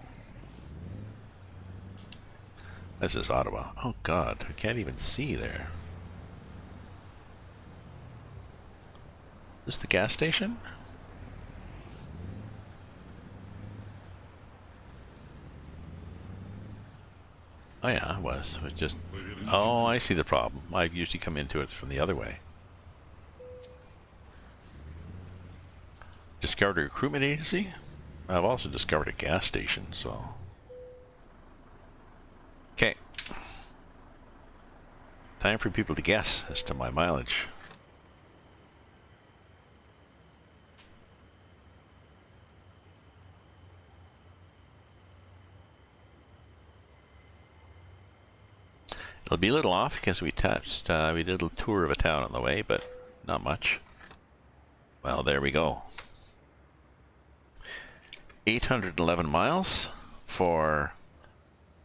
This is Ottawa. Oh God, I can't even see there. Is this the gas station? Oh yeah, it was. It was just... Oh, I see the problem. I usually come into it from the other way. Discovered a recruitment agency. I've also discovered a gas station, so... Okay. Time for people to guess as to my mileage. It'll be a little off because we touched, we did a little tour of a town on the way, but not much. Well, there we go. 811 miles for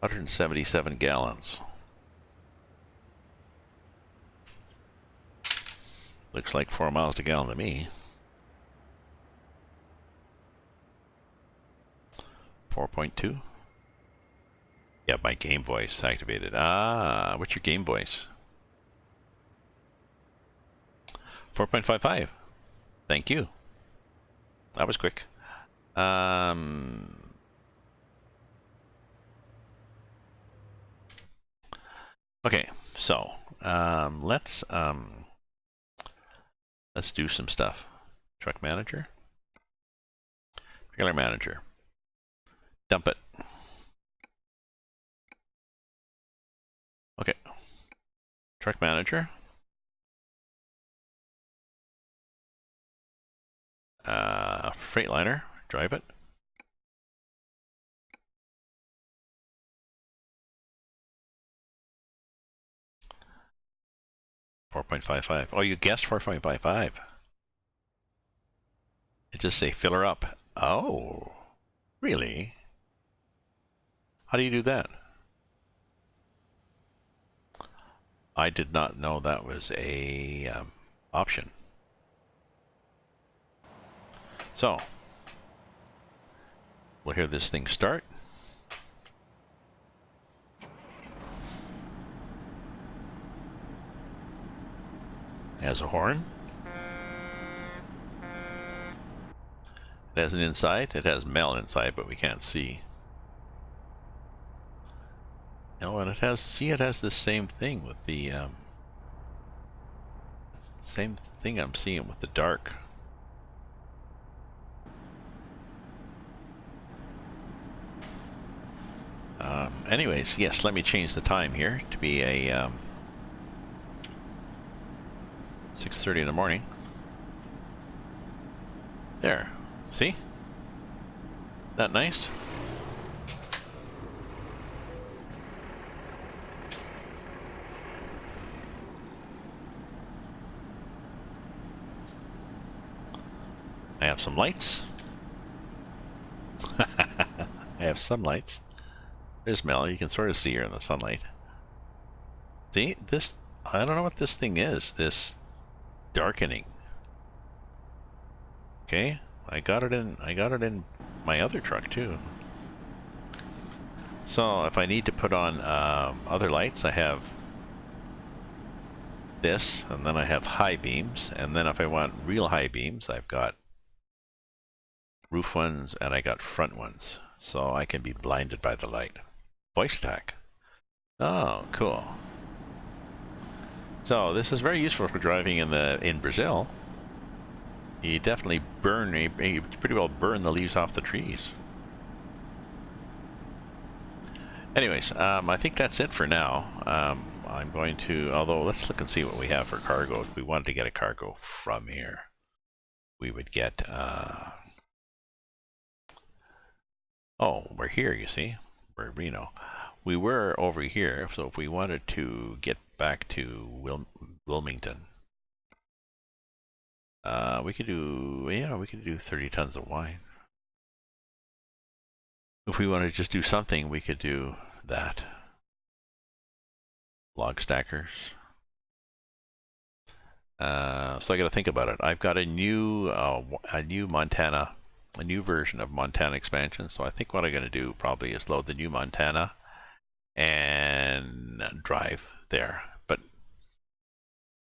177 gallons. Looks like 4 miles to gallon to me. 4.2. Yeah, my game voice activated. Ah, what's your game voice? 4.55. Thank you. That was quick. Okay, so let's do some stuff. Truck manager, trailer manager, dump it. Okay, truck manager. Freightliner, drive it. $4.55. Oh, you guessed 4.55. It just say fill her up. Oh, really? How do you do that? I did not know that was a option. So, we'll hear this thing start. It has a horn. It has an inside. It has mail inside, but we can't see. Oh, and it has, see, it has the same thing with the, same thing I'm seeing with the dark. Anyways, yes, let me change the time here to be a 6:30 in the morning. There, see? That nice? I have some lights. I have some lights. There's Mel. You can sort of see her in the sunlight. See, this, I don't know what this thing is, this darkening. Okay, I got it in my other truck too. So if I need to put on other lights, I have this, and then I have high beams, and then if I want real high beams, I've got roof ones and I got front ones, so I can be blinded by the light. Voice tech. Oh, cool. So this is very useful for driving in Brazil. You definitely burn, you pretty well burn the leaves off the trees. Anyways, I think that's it for now. I'm going to, although let's look and see what we have for cargo. If we wanted to get a cargo from here, we would get, oh, we're here, you see. We're Reno. We were over here, so if we wanted to get back to Wilmington, we could do, yeah, we could do 30 tons of wine. If we want to just do something, we could do that. Log stackers. So I got to think about it. I've got a new Montana, a new version of Montana expansion. So I think what I'm going to do probably is load the new Montana and drive there. But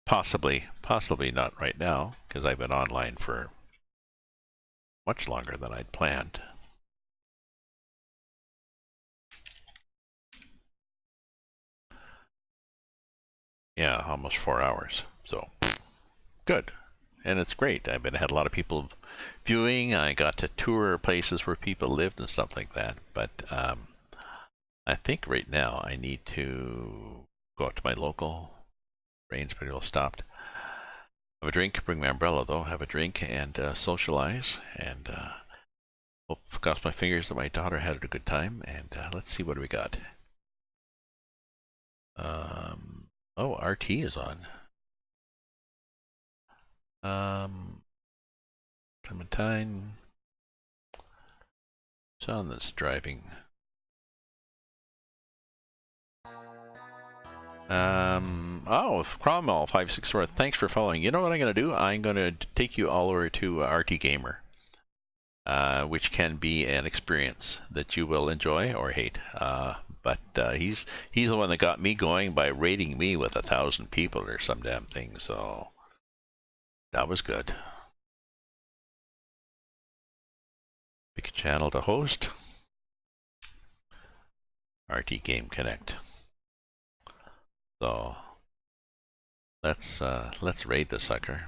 possibly not right now, because I've been online for much longer than I'd planned. Yeah, almost 4 hours. So good. And it's great. I've had a lot of people viewing. I got to tour places where people lived and stuff like that. But I think right now I need to go out to my local. Rain's pretty well stopped. Have a drink. Bring my umbrella though. Have a drink and socialize. And hope, cross my fingers that my daughter had a good time. And let's see what we got. Oh, RT is on. Clementine. It's on this driving. Oh, Cromwell 564. Thanks for following. You know what I'm gonna do? I'm gonna take you all over to RT Gamer, which can be an experience that you will enjoy or hate. But he's the one that got me going by rating me with 1,000 people or some damn thing. So that was good. Pick a channel to host. RT Game Connect. So let's raid the sucker.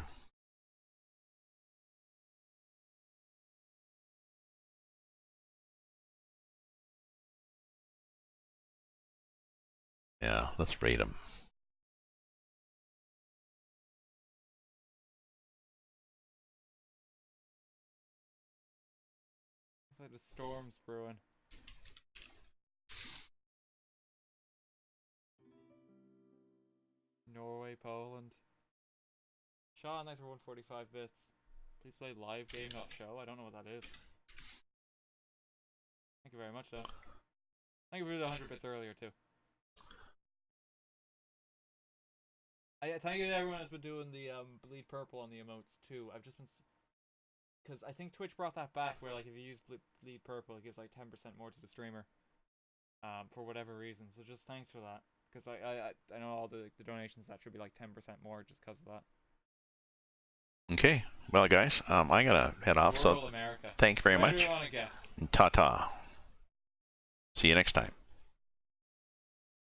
Yeah, let's raid him. Looks like the storm's brewing. Norway, Poland. Sean, thanks for 145 bits. Please play live game, not show. I don't know what that is. Thank you very much, though. Thank you for the 100 bits earlier, too. Thank you to everyone who's been doing the bleed purple on the emotes, too. I've just been... Because I think Twitch brought that back, where like if you use bleed purple, it gives like 10% more to the streamer. For whatever reason. So just thanks for that. Because I know all the donations, that should be like 10% more just because of that. Okay, well guys, I'm gonna head off. So America. thank you very much. I guess. Ta-ta. See you next time.